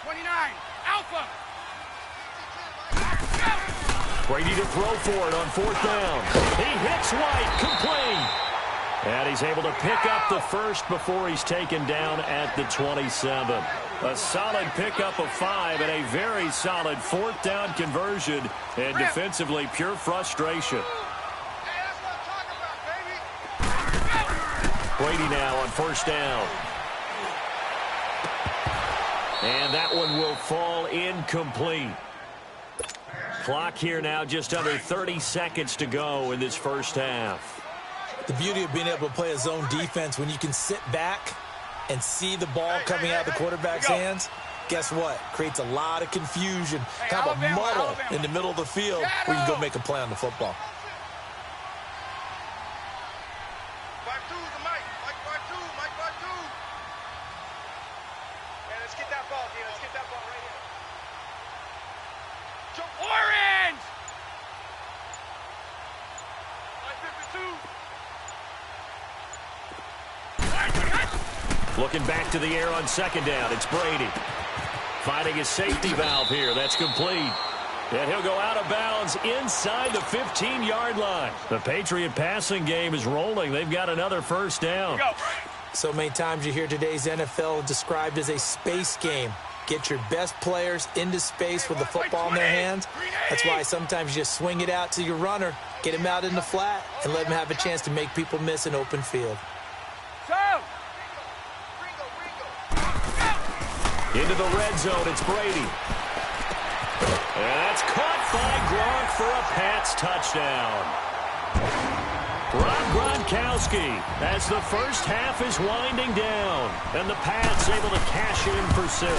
29. Alpha. Brady to throw for it on 4th down. He hits White, complete. And he's able to pick up the first before he's taken down at the 27. A solid pickup of 5 and a very solid 4th down conversion. And defensively, pure frustration. Hey, that's what I'm talking about, baby. Brady now on first down. And that one will fall incomplete. Clock here now, just under 30 seconds to go in this first half. The beauty of being able to play a zone defense when you can sit back and see the ball coming out of the quarterback's hands, guess what? Creates a lot of confusion, kind of a muddle in the middle of the field where you can go make a play on the football. Mike 2 the mic. Mike 2. Mike 2. Yeah, let's get that ball, dude. Let's get that ball right here. Jump orange! Looking back to the air on second down. It's Brady. Finding his safety valve here. That's complete. And he'll go out of bounds inside the 15-yard line. The Patriot passing game is rolling. They've got another first down. So many times you hear today's NFL described as a space game. Get your best players into space with the football in their hands. That's why sometimes you just swing it out to your runner, get him out in the flat, and let him have a chance to make people miss an open field. Into the red zone, it's Brady. And that's caught by Gronk for a Pats touchdown. Rob Gronkowski as the first half is winding down. And the Pats able to cash in for 6.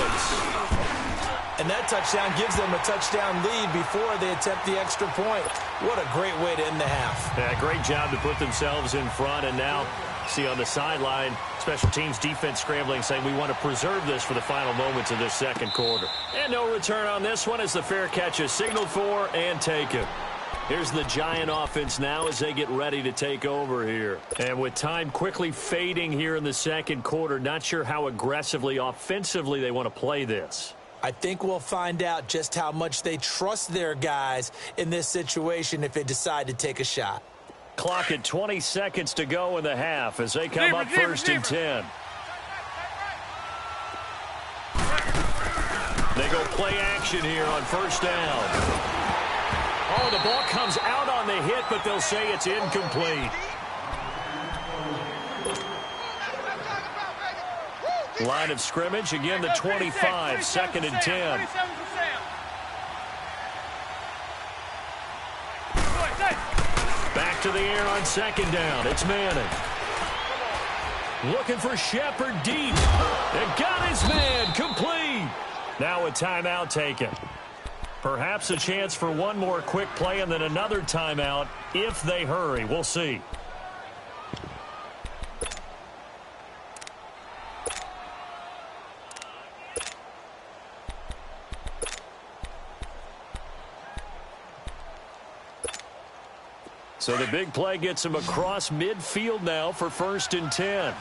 And that touchdown gives them a touchdown lead before they attempt the extra point. What a great way to end the half. Yeah, great job to put themselves in front. And now, see on the sideline, special teams defense scrambling, saying we want to preserve this for the final moments of this second quarter. And no return on this one as the fair catch is signaled for and taken. Here's the Giant offense now as they get ready to take over here. And with time quickly fading here in the second quarter, not sure how aggressively, offensively they want to play this. I think we'll find out just how much they trust their guys in this situation if they decide to take a shot. Clock at 20 seconds to go in the half as they come up first and 10. They go play action here on first down. Oh, the ball comes out on the hit, but they'll say it's incomplete. Line of scrimmage, again the 25, second and 10. Back to the air on second down. It's Manning. Looking for Shepard deep. And got his man complete. Now a timeout taken. Perhaps a chance for one more quick play and then another timeout if they hurry. We'll see. So the big play gets him across midfield now for first and 10. There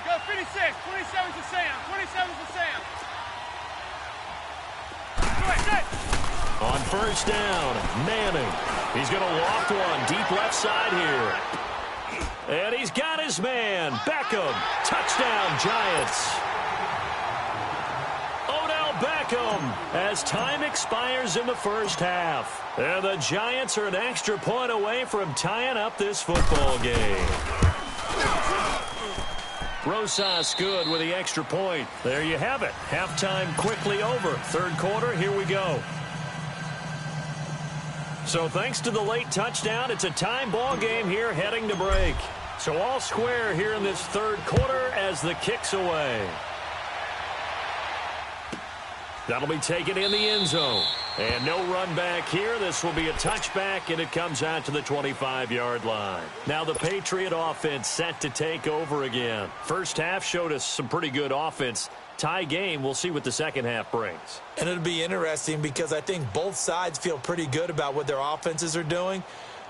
go 56. 27 to Sam. 27 to Sam. On first down, Manning. He's going to loft one deep left side here. And he's got his man, Beckham. Touchdown, Giants. Odell Beckham as time expires in the first half. And the Giants are an extra point away from tying up this football game. Rosas good with the extra point. There you have it. Halftime quickly over. Third quarter, here we go. So thanks to the late touchdown, it's a time ball game here heading to break. So all square here in this third quarter as the kick's away. That'll be taken in the end zone. And no run back here. This will be a touchback, and it comes out to the 25-yard line. Now the Patriot offense set to take over again. First half showed us some pretty good offense. Tie game, we'll see what the second half brings. And it'll be interesting because I think both sides feel pretty good about what their offenses are doing.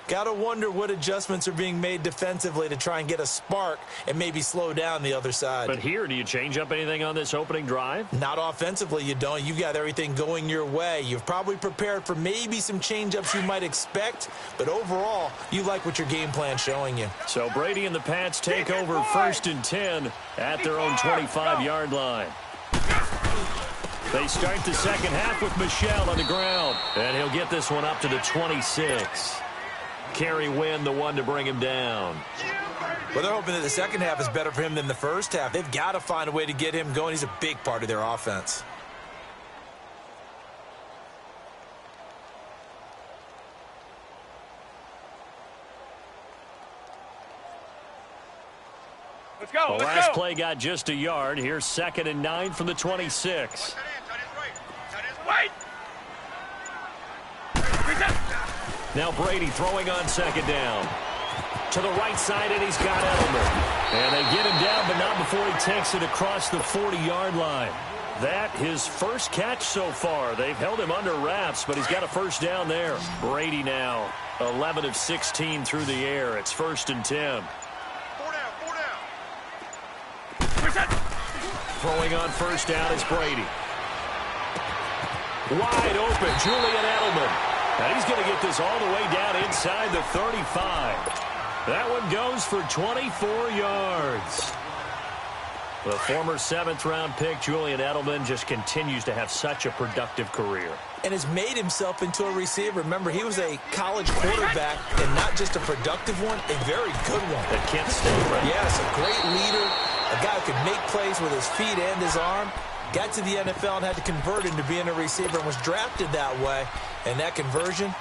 Got to wonder what adjustments are being made defensively to try and get a spark and maybe slow down the other side. But here, do you change up anything on this opening drive? Not offensively, you don't. You've got everything going your way. You've probably prepared for maybe some change-ups you might expect, but overall, you like what your game plan's showing you. So Brady and the Pats take over first and 10 at their own 25-yard line. They start the second half with Michel on the ground, and he'll get this one up to the 26. Kerry Wynn, the one to bring him down. Well, they're hoping that the second half is better for him than the first half. They've got to find a way to get him going. He's a big part of their offense. Let's go. The last play got just a yard. Here's second and 9 from the 26. Wait. Now Brady throwing on second down. To the right side, and he's got Edelman. And they get him down, but not before he takes it across the 40-yard line. That his first catch so far. They've held him under wraps, but he's got a first down there. Brady now 11 of 16 through the air. It's first and 10. Throwing on first down is Brady. Wide open, Julian Edelman. And he's going to get this all the way down inside the 35. That one goes for 24 yards. The former 7th-round pick, Julian Edelman, just continues to have such a productive career. And has made himself into a receiver. Remember, he was a college quarterback, and not just a productive one, a very good one. At Kent State, right? Yes, a great leader, a guy who could make plays with his feet and his arm. got to the NFL and had to convert into being a receiver and was drafted that way. And that conversion,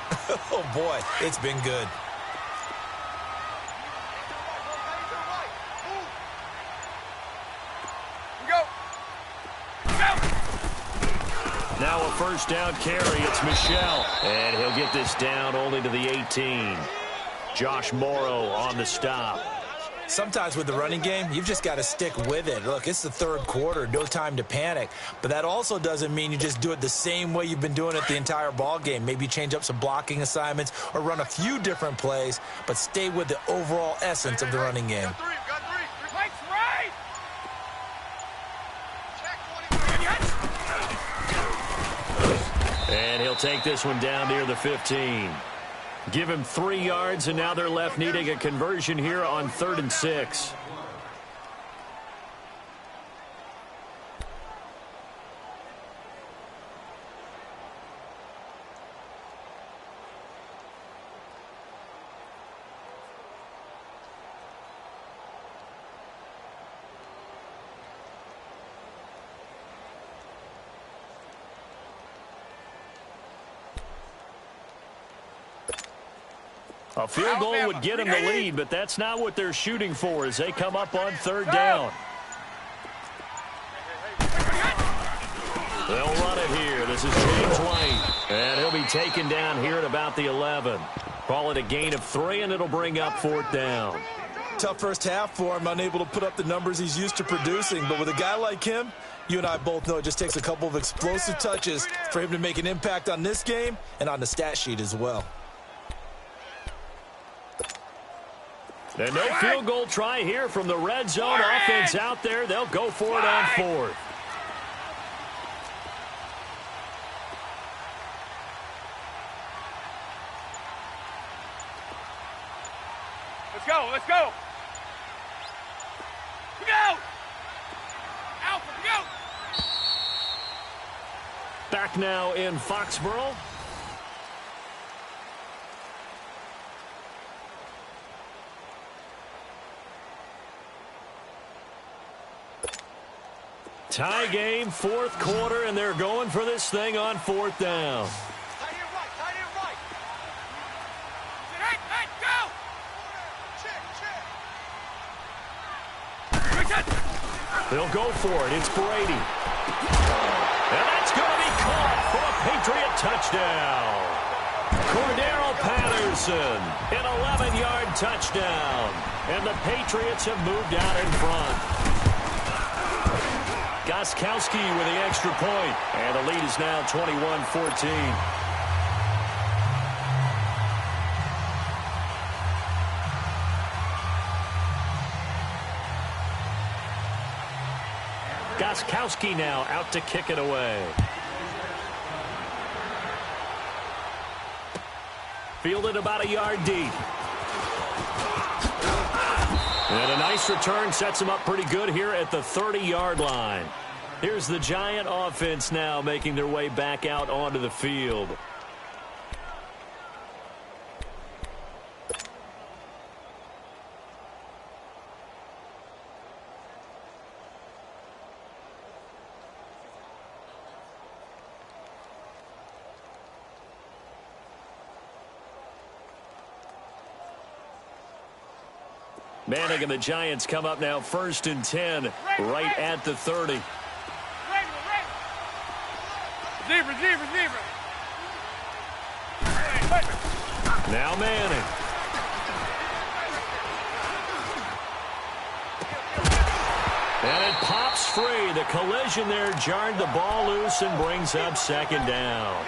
oh boy, it's been good. Now a first down carry. It's Michel. And he'll get this down only to the 18. Josh Morrow on the stop. Sometimes with the running game, you've just got to stick with it. Look, it's the third quarter, no time to panic. But that also doesn't mean you just do it the same way you've been doing it the entire ball game. Maybe change up some blocking assignments or run a few different plays, but stay with the overall essence of the running game. And he'll take this one down near the 15. Give him 3 yards, and now they're left needing a conversion here on 3rd and 6. A field goal would get them the lead, but that's not what they're shooting for as they come up on 3rd down. They'll run it here. This is James White, and he'll be taken down here at about the 11. Call it a gain of 3, and it'll bring up 4th down. Tough first half for him, unable to put up the numbers he's used to producing. But with a guy like him, you and I both know it just takes a couple of explosive touches for him to make an impact on this game and on the stat sheet as well. And no field goal try here from the red zone offense out there. They'll go for it on 4th. Let's go, let's go. We go. Alpha, we go. Back now in Foxborough. Tie game, 4th quarter, and they're going for this thing on 4th down. Tight end right, tight end right. Hey, go! Check. They'll go for it. It's Brady. And that's going to be caught for a Patriot touchdown. Cordero Patterson, an 11-yard touchdown. And the Patriots have moved out in front. Gostkowski with the extra point, and the lead is now 21-14. Gostkowski now out to kick it away. Fielded about a yard deep. And a nice return sets him up pretty good here at the 30-yard line. Here's the Giant offense now making their way back out onto the field. Manning and the Giants come up now 1st and 10 right at the 30. Zebra. Now Manning. And it pops free. The collision there jarred the ball loose and brings up 2nd down.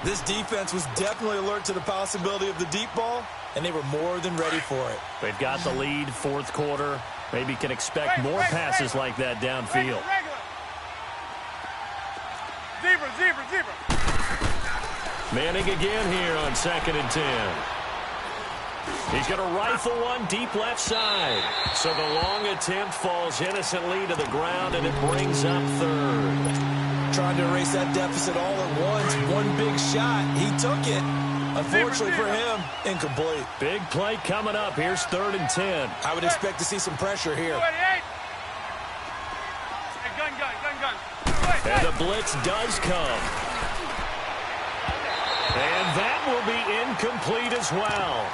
This defense was definitely alert to the possibility of the deep ball, and they were more than ready for it. They've got the lead, 4th quarter. Maybe can expect more passes like that downfield. Zebra. Manning again here on 2nd and 10. He's going to rifle one deep left side. So the long attempt falls innocently to the ground, and it brings up 3rd. Trying to erase that deficit all at once. One big shot. He took it. Unfortunately for him, incomplete. Big play coming up. Here's 3rd and 10. I would expect to see some pressure here. Hey, gun. blitz does come. And that will be incomplete as well.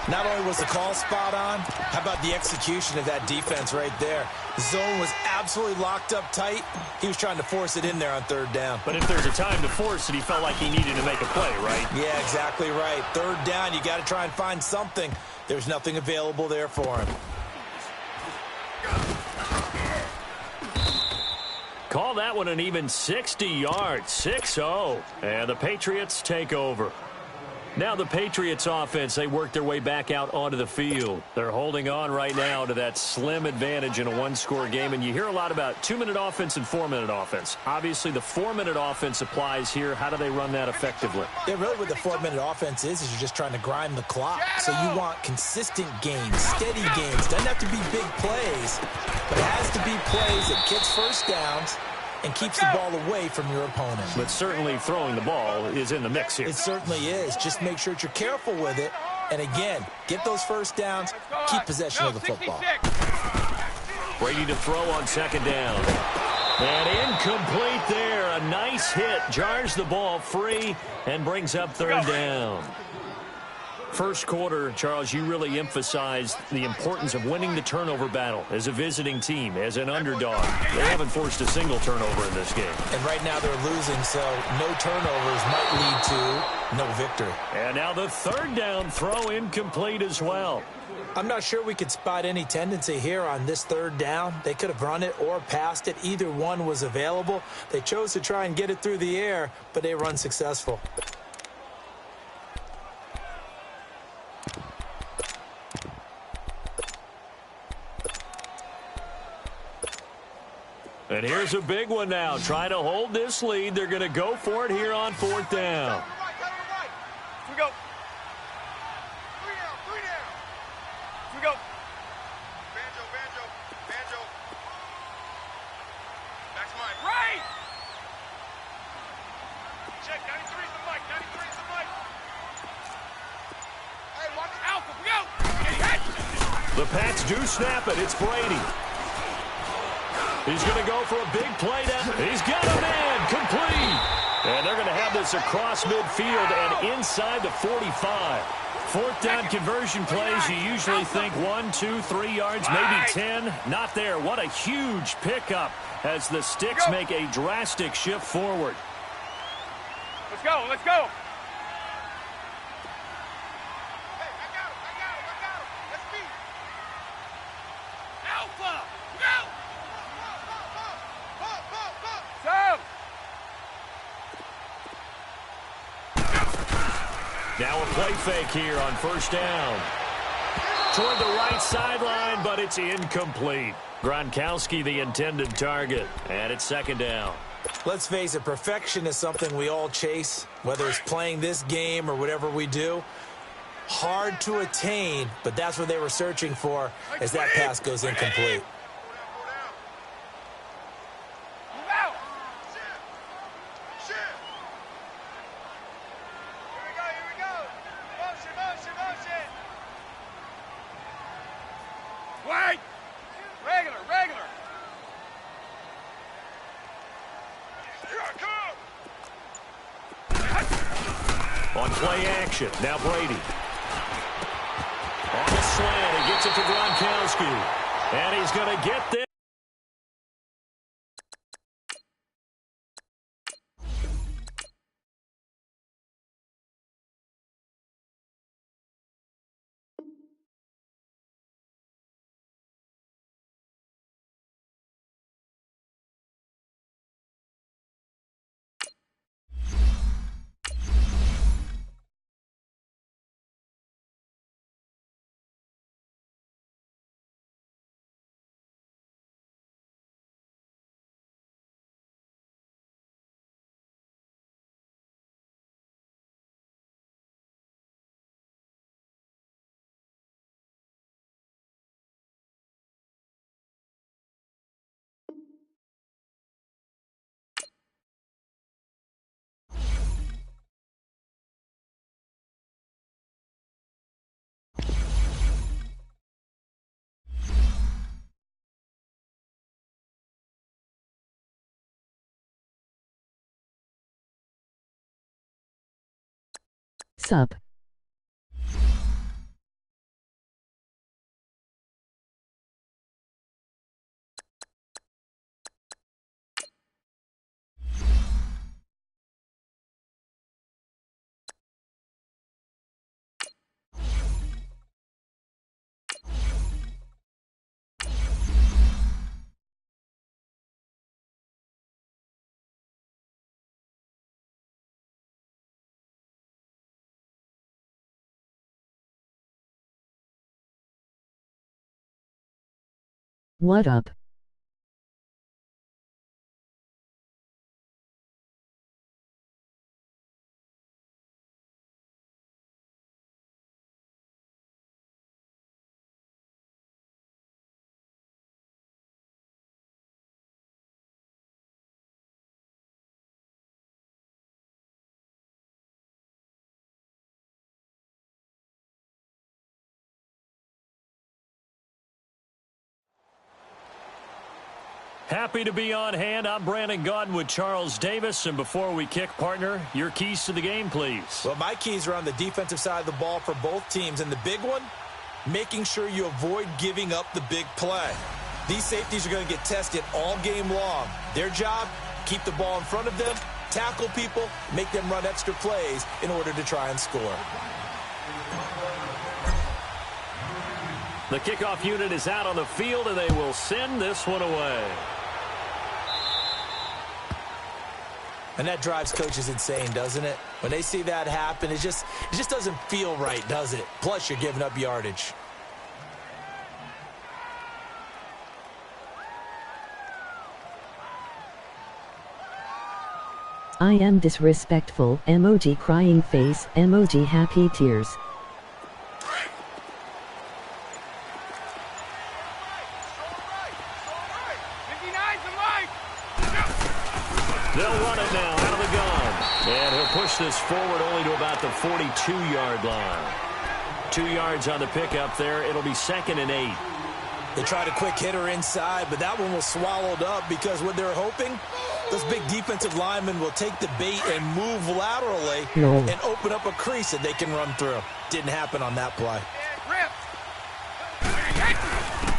Not only was the call spot on, how about the execution of that defense right there? The zone was absolutely locked up tight. He was trying to force it in there on third down. But if there's a time to force it, he felt like he needed to make a play, right? Yeah, exactly right. Third down, you got to try and find something. There's nothing available there for him. Call that one an even 60 yards, 6-0. And the Patriots take over. Now the Patriots offense, they work their way back out onto the field. They're holding on right now to that slim advantage in a one-score game. And you hear a lot about 2-minute offense and 4-minute offense. Obviously, the 4-minute offense applies here. How do they run that effectively? Yeah, really what the 4-minute offense is you're just trying to grind the clock. So you want consistent gains, steady gains. Doesn't have to be big plays, but it has to be plays that gets first downs and keeps the ball away from your opponent. But certainly throwing the ball is in the mix here. It certainly is. Just make sure that you're careful with it. And again, get those first downs, keep possession of the football. Brady to throw on second down. And incomplete there. A nice hit. Jars the ball free and brings up third down. First quarter, Charles, you really emphasized the importance of winning the turnover battle as a visiting team, as an underdog. They haven't forced a single turnover in this game. And right now they're losing, so no turnovers might lead to no victory. And now the third down throw incomplete as well. I'm not sure we could spot any tendency here on this third down. They could have run it or passed it. Either one was available. They chose to try and get it through the air, but they were unsuccessful. And here's a big one now. Trying to hold this lead. They're going to go for it here on fourth down. Here we go. 3 down, 3 down. Here we go. Banjo, banjo, banjo. That's mine. Right! Check, 93's the mic, 93's the mic. Hey, watch Alpha, we go! The Pats do snap it. It's Brady. He's going to go for a big play down. He's got a man complete. And they're going to have this across midfield and inside the 45. Fourth down conversion plays, you usually think 1, 2, 3 yards, maybe 10. Not there. What a huge pickup as the sticks make a drastic shift forward. Let's go, let's go. Now a play fake here on first down. Toward the right sideline, but it's incomplete. Gronkowski the intended target, and it's second down. Let's face it, perfection is something we all chase, whether it's playing this game or whatever we do. Hard to attain, but that's what they were searching for as that pass goes incomplete. Wait! Regular, regular. Here I come! On play action, now Brady. On the slant, he gets it to Gronkowski. And he's going to get this. Sup. What up? Happy to be on hand. I'm Brandon Gaudin with Charles Davis. And before we kick, partner, your keys to the game, please. Well, my keys are on the defensive side of the ball for both teams. And the big one, making sure you avoid giving up the big play. These safeties are going to get tested all game long. Their job, keep the ball in front of them, tackle people, make them run extra plays in order to try and score. The kickoff unit is out on the field, and they will send this one away. And that drives coaches insane, doesn't it? When they see that happen, it just doesn't feel right, does it? Plus, you're giving up yardage. I am disrespectful, emoji crying face, emoji happy tears. They'll run it now out of the gun. And he'll push this forward only to about the 42-yard line. 2 yards on the pickup there. It'll be 2nd and 8. They tried a quick hitter inside, but that one was swallowed up because what they're hoping, those big defensive linemen will take the bait and move laterally and open up a crease that they can run through. Didn't happen on that play.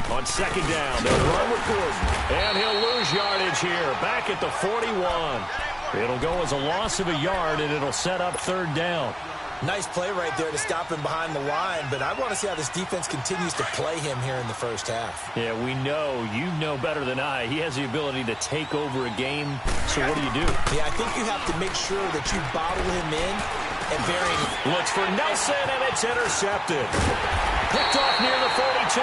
On 2nd down, they'll run with Gordon. And he'll lose yardage here, back at the 41. It'll go as a loss of a yard, and it'll set up 3rd down. Nice play right there to stop him behind the line, but I want to see how this defense continues to play him here in the first half. Yeah, we know. You know better than I. He has the ability to take over a game, so what do? Yeah, I think you have to make sure that you bottle him in and varying. Looks for Nelson, and it's intercepted. Picked off near the 42,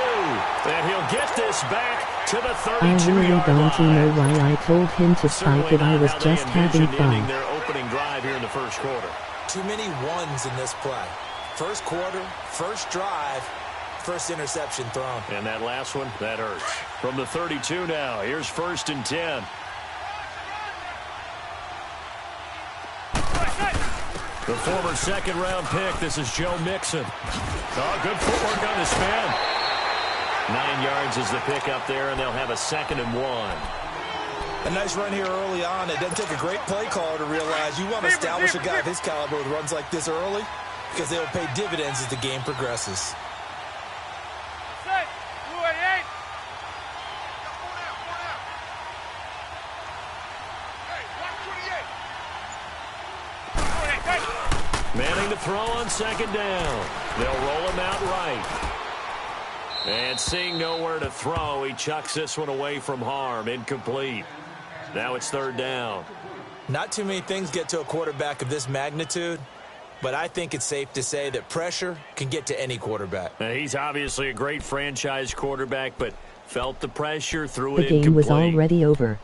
and he'll get this back to the 32-yard line. I really don't know why I told him to spike it. I was just having fun. Their opening drive here in the first quarter. Too many ones in this play. First quarter, first drive, first interception thrown. And that last one, that hurts. From the 32 now, here's 1st and 10. The former 2nd-round pick, this is Joe Mixon. Oh, good footwork on the spin. 9 yards is the pick up there, and they'll have a 2nd and 1. A nice run here early on. It doesn't take a great play caller to realize you want to establish a guy of his caliber with runs like this early because they'll pay dividends as the game progresses. Manning to throw on 2nd down. They'll roll him out right. And seeing nowhere to throw, he chucks this one away from harm. Incomplete. Now it's 3rd down. Not too many things get to a quarterback of this magnitude, but I think it's safe to say that pressure can get to any quarterback. Now, he's obviously a great franchise quarterback, but felt the pressure, threw it incomplete. The game was already over.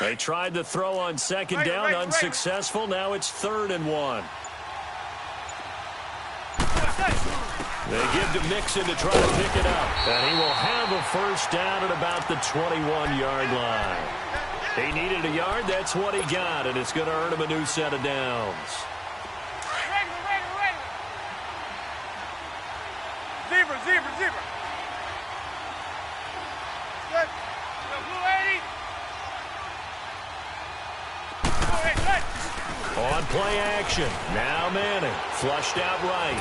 They tried to throw on 2nd down, unsuccessful. Now it's 3rd and 1. They give to Mixon to try to pick it up. And he will have a 1st down at about the 21-yard line. He needed a yard. That's what he got, and it's going to earn him a new set of downs. Zebra. Good. On play action. Now Manning, flushed out right.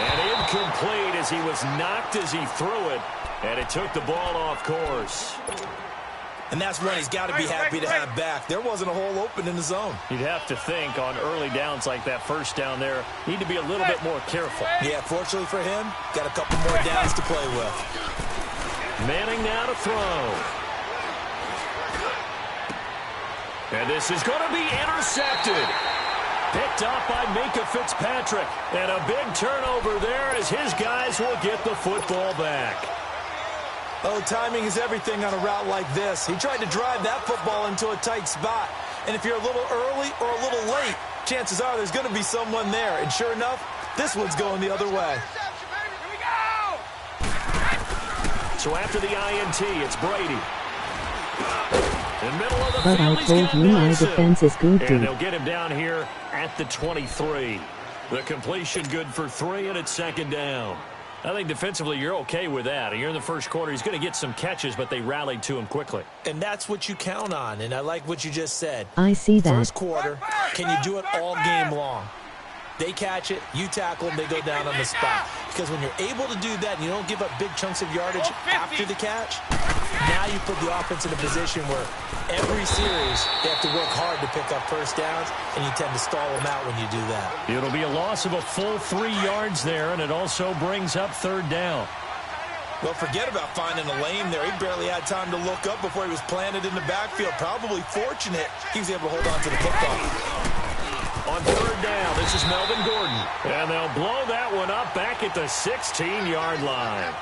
And incomplete as he was knocked as he threw it. And it took the ball off course. And that's one he's got to be happy to have back. There wasn't a hole open in the zone. You'd have to think on early downs like that first down there, need to be a little bit more careful. Yeah, fortunately for him, got a couple more downs to play with. Manning now to throw. And this is going to be intercepted. Picked up by Minka Fitzpatrick. And a big turnover there as his guys will get the football back. Oh, timing is everything on a route like this. He tried to drive that football into a tight spot. And if you're a little early or a little late, chances are there's going to be someone there. And sure enough, this one's going the other way. So after the INT, it's Brady. In the middle of the But field, I told you my defense is good and too. they'll get him down here at the 23. The completion good for 3, and it's second down. I think defensively you're okay with that. You're in the first quarter. He's going to get some catches, but they rallied to him quickly. And that's what you count on, and I like what you just said. I see that. First quarter, can you do it all game long? They catch it, you tackle them, they go down on the spot. Because when you're able to do that and you don't give up big chunks of yardage after the catch, now you put the offense in a position where every series they have to work hard to pick up first downs, and you tend to stall them out when you do that. It'll be a loss of a full 3 yards there, and it also brings up third down. Well, forget about finding a lane there. He barely had time to look up before he was planted in the backfield. Probably fortunate he was able to hold on to the football. On third down, this is Melvin Gordon. And they'll blow that one up back at the 16-yard line.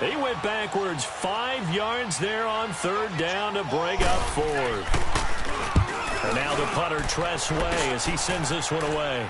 He went backwards 5 yards there on third down to bring up fourth. And now the punter, Tress Way, as he sends this one away.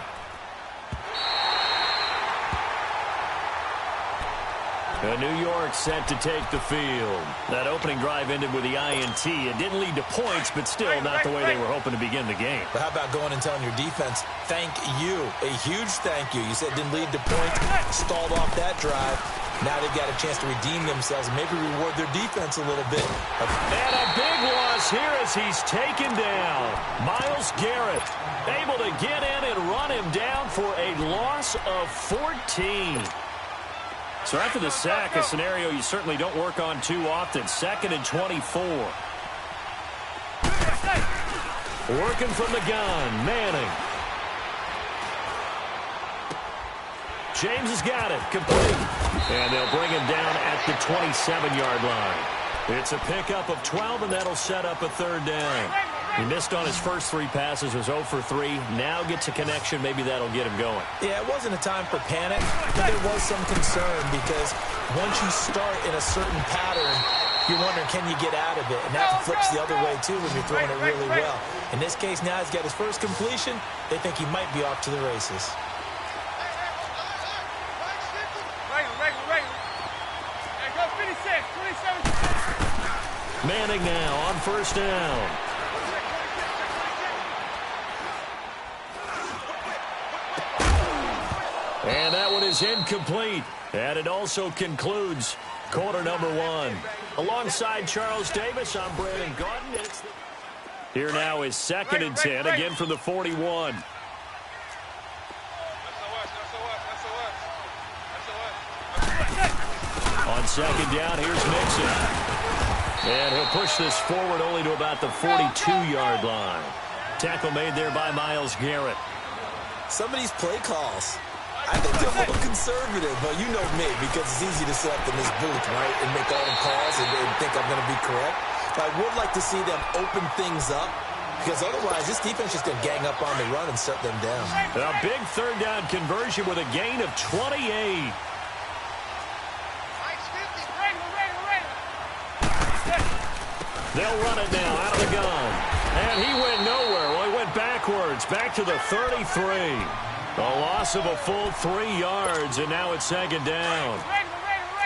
And New York set to take the field. That opening drive ended with the INT. It didn't lead to points, but still not the way they were hoping to begin the game. But how about going and telling your defense, thank you, a huge thank you. You said it didn't lead to points, stalled off that drive. Now they've got a chance to redeem themselves and maybe reward their defense a little bit. And a big loss here as he's taken down. Myles Garrett able to get in and run him down for a loss of 14. So after the sack, a scenario you certainly don't work on too often. 2nd and 24. Working from the gun, Manning. James has got it, complete. And they'll bring him down at the 27-yard line. It's a pickup of 12, and that'll set up a third down. He missed on his first 3 passes, was 0 for 3. Now gets a connection. Maybe that'll get him going. Yeah, it wasn't a time for panic, but there was some concern because once you start in a certain pattern, you're wondering, can you get out of it? And that flips the other way, too, when you're throwing it really well. In this case, now he's got his first completion. They think he might be off to the races. Manning now on first down. And that one is incomplete. And it also concludes quarter number 1. Alongside Charles Davis, I'm Brandon Gaudin. Here now is 2nd and 10, again from the 41. On second down, here's Mixon. And he'll push this forward only to about the 42-yard line. Tackle made there by Myles Garrett. Some of these play calls, I think they're a little conservative, but you know me, because it's easy to sit up in this booth, right, and make all the calls and think I'm going to be correct. But I would like to see them open things up, because otherwise this defense is going to gang up on the run and shut them down. A big third down conversion with a gain of 28. They'll run it now out of the gun. And he went nowhere. Well, he went backwards, back to the 33. A loss of a full 3 yards, and now it's second down.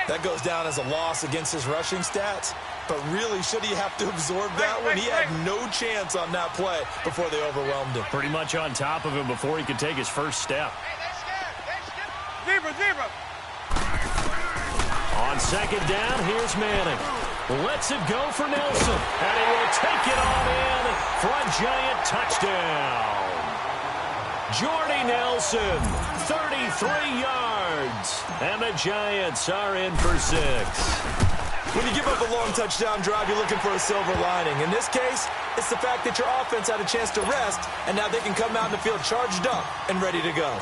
That goes down as a loss against his rushing stats. But really, should he have to absorb that one? He had no chance on that play before they overwhelmed him. Pretty much on top of him before he could take his first step. On second down, here's Manning. Lets it go for Nelson. And he will take it on in for a giant touchdown. Jordy Nelson, 33 yards. And the Giants are in for 6. When you give up a long touchdown drive, you're looking for a silver lining. In this case, it's the fact that your offense had a chance to rest, and now they can come out in the field charged up and ready to go.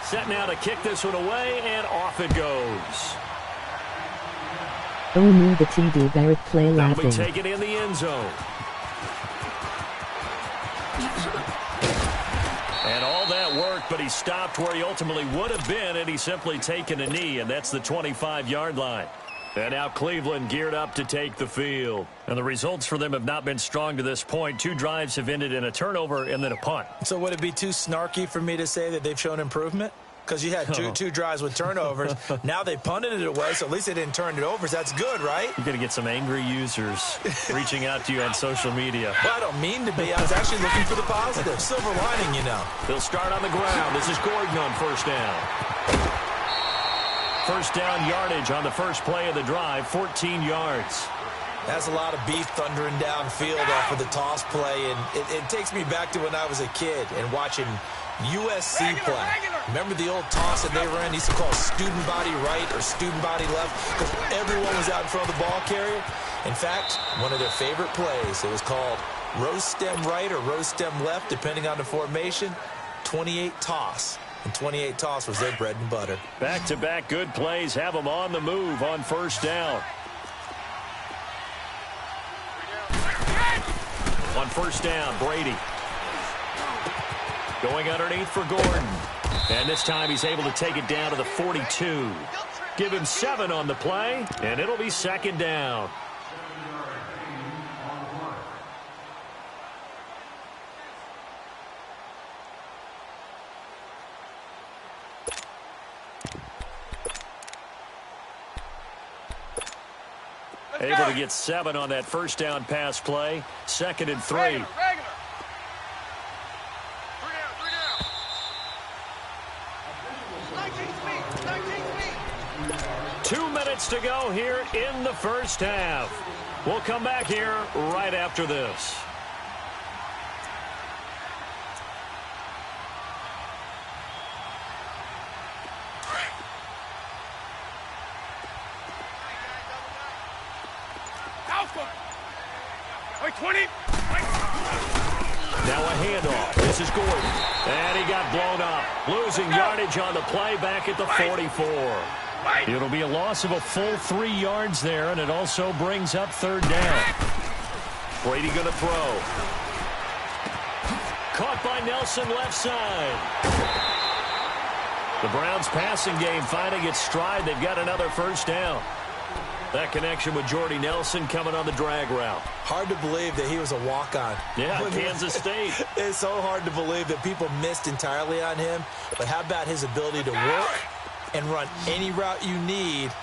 Set now to kick this one away, and off it goes. Oh no, the TD Barrett play That'll be laughing. taken in the end zone. And all that worked, but he stopped where he ultimately would have been, and he's simply taken a knee, and that's the 25-yard line. And now Cleveland geared up to take the field. And the results for them have not been strong to this point. 2 drives have ended in a turnover and then a punt. So would it be too snarky for me to say that they've shown improvement? Because you had two drives with turnovers. Now they punted it away, so at least they didn't turn it over. So that's good, right? You're going to get some angry users reaching out to you on social media. Well, I don't mean to be. I was actually looking for the positive. Silver lining, you know. They'll start on the ground. This is Gordon on first down. First down yardage on the first play of the drive, 14 yards. That's a lot of beef thundering downfield off of the toss play, and it takes me back to when I was a kid and watching USC play. Remember the old toss that they ran? They used to call student body right or student body left because everyone was out in front of the ball carrier. In fact, one of their favorite plays, it was called rose stem right or rose stem left, depending on the formation, 28 toss. And 28 toss was their bread and butter. Back-to-back good plays have them on the move on first down. On first down, Brady. Going underneath for Gordon. And this time he's able to take it down to the 42. Give him 7 on the play, and it'll be second down. Able to get 7 on that first down pass play. 2nd and 3. Regular. 2 minutes to go here in the first half. We'll come back here right after this. Now a handoff. This is Gordon. And he got blown up. Losing yardage on the play back at the 44. It'll be a loss of a full 3 yards there, and it also brings up third down. Brady going to throw. Caught by Nelson left side. The Browns passing game finding its stride. They've got another first down. That connection with Jordy Nelson coming on the drag route. Hard to believe that he was a walk-on. Yeah, Kansas State. It's so hard to believe that people missed entirely on him. But how about his ability to work and run any route you need?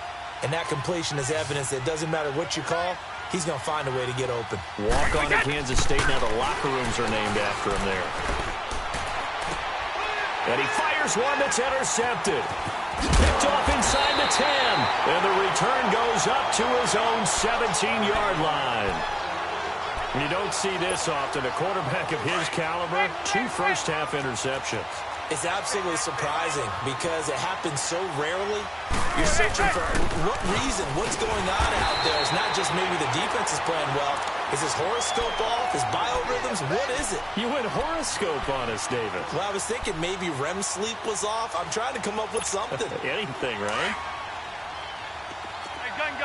And that completion is evidence that it doesn't matter what you call, he's going to find a way to get open. Walk on to Kansas State. Now the locker rooms are named after him there. And he fires one that's intercepted. Picked off inside the 10. And the return goes up to his own 17-yard line. You don't see this often. A quarterback of his caliber, 2 first-half interceptions. It's absolutely surprising because it happens so rarely. You're searching for what reason, what's going on out there. It's not just maybe the defense is playing well. Is his horoscope off? His biorhythms? What is it? You went horoscope on us, David. Well, I was thinking maybe REM sleep was off. I'm trying to come up with something. Anything, right? Hey, gun.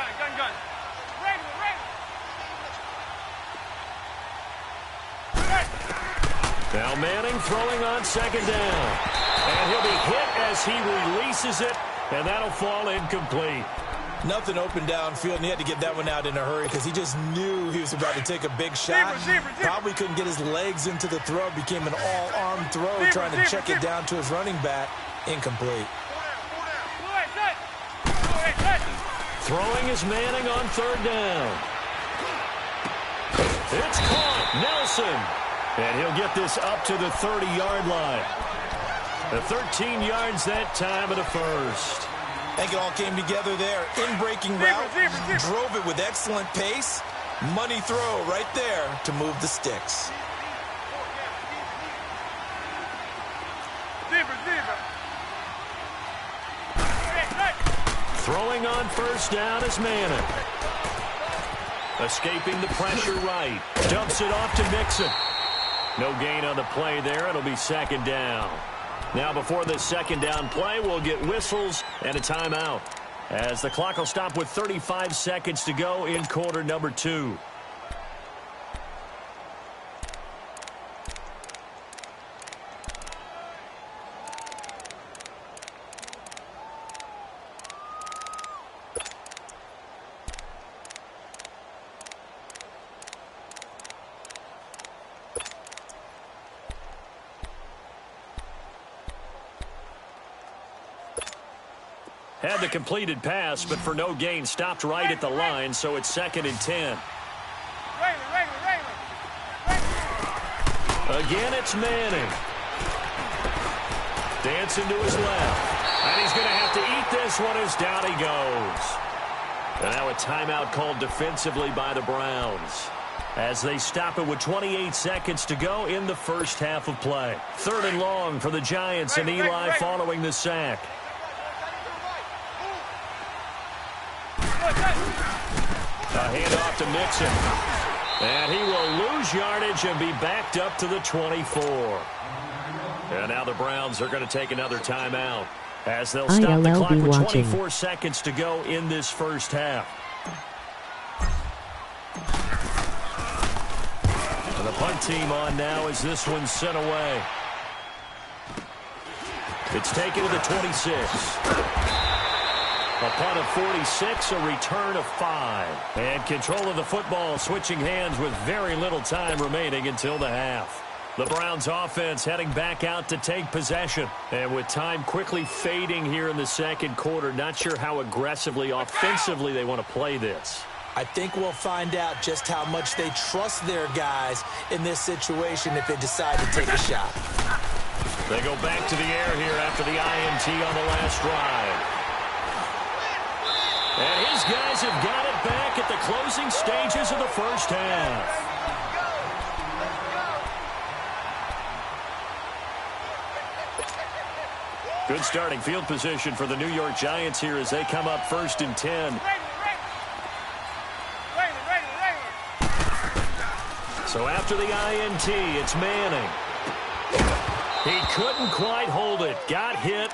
Now Manning throwing on second down. And he'll be hit as he releases it, and that'll fall incomplete. Nothing open downfield, and he had to get that one out in a hurry because he just knew he was about to take a big shot. Probably couldn't get his legs into the throw. Became an all-arm throw, trying to check it down to his running back. Incomplete. Throwing is Manning on third down. It's caught. Nelson. And he'll get this up to the 30-yard line. The 13 yards that time of the first. I think it all came together there. In-breaking route, drove it with excellent pace. Money throw right there to move the sticks. Throwing on first down is Manning. Escaping the pressure right. Dumps it off to Mixon. No gain on the play there. It'll be second down. Now before this second down play, we'll get whistles and a timeout, as the clock will stop with 35 seconds to go in quarter number 2. Had the completed pass, but for no gain, stopped right at the line, so it's 2nd and 10. Again, it's Manning. Dancing to his left. And he's going to have to eat this one as down he goes. And now a timeout called defensively by the Browns, as they stop it with 28 seconds to go in the first half of play. 3rd and long for the Giants, and Eli following the sack. A handoff to Mixon. And he will lose yardage and be backed up to the 24. And now the Browns are going to take another timeout, as they'll stop the clock with 24 seconds to go in this first half. And the punt team on now as this one's sent away. It's taken to the 26. A punt of 46, a return of 5. And control of the football switching hands with very little time remaining until the half. The Browns offense heading back out to take possession. And with time quickly fading here in the second quarter, not sure how aggressively, offensively they want to play this. I think we'll find out just how much they trust their guys in this situation if they decide to take a shot. They go back to the air here after the INT on the last drive. And his guys have got it back at the closing stages of the first half. Good starting field position for the New York Giants here as they come up 1st and 10. So after the INT, it's Manning. He couldn't quite hold it. Got hit.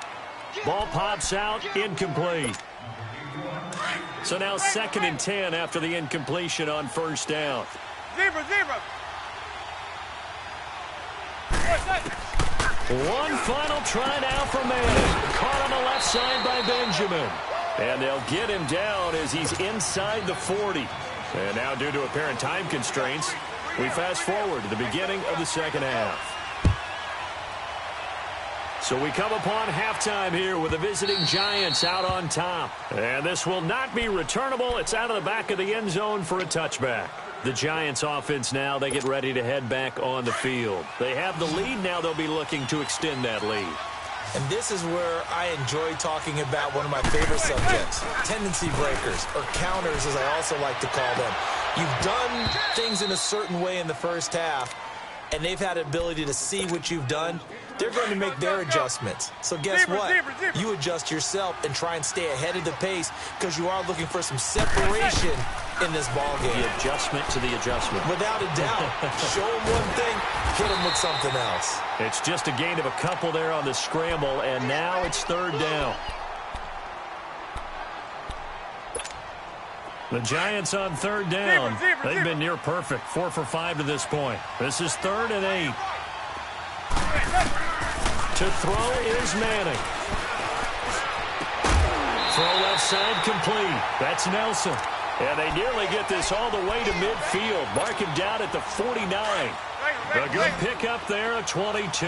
Ball pops out. Incomplete. So now 2nd and 10 after the incompletion on first down. Zebra. One final try now for Manning. Caught on the left side by Benjamin. And they'll get him down as he's inside the 40. And now due to apparent time constraints, we fast forward to the beginning of the second half. So we come upon halftime here with the visiting Giants out on top. And this will not be returnable. It's out of the back of the end zone for a touchback. The Giants offense now, they get ready to head back on the field. They have the lead. Now they'll be looking to extend that lead. And this is where I enjoy talking about one of my favorite subjects, tendency breakers, or counters as I also like to call them. You've done things in a certain way in the first half, and they've had the ability to see what you've done. They're going to make their adjustments. So guess what? You adjust yourself and try and stay ahead of the pace because you are looking for some separation in this ball game. The adjustment to the adjustment. Without a doubt. Show them one thing, hit them with something else. It's just a gain of a couple there on the scramble, and now it's 3rd down. The Giants on 3rd down. They've been near perfect. 4 for 5 to this point. This is 3rd and 8. To throw is Manning. Throw left side complete. That's Nelson. And they nearly get this all the way to midfield. Mark him down at the 49. A good pickup there, a 22.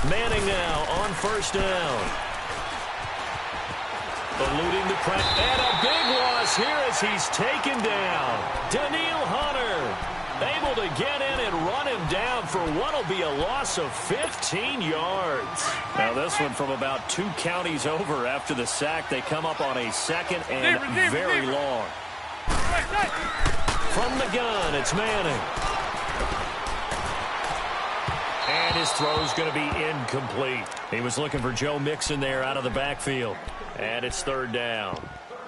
Manning now on 1st down. Eluding the press. And a big loss here as he's taken down. Daniil Hunter able to get in and run him down for what will be a loss of 15 yards. Now this one from about 2 counties over after the sack. They come up on a 2nd and very long. From the gun, it's Manning. And his throw's going to be incomplete. He was looking for Joe Mixon there out of the backfield. And it's third down.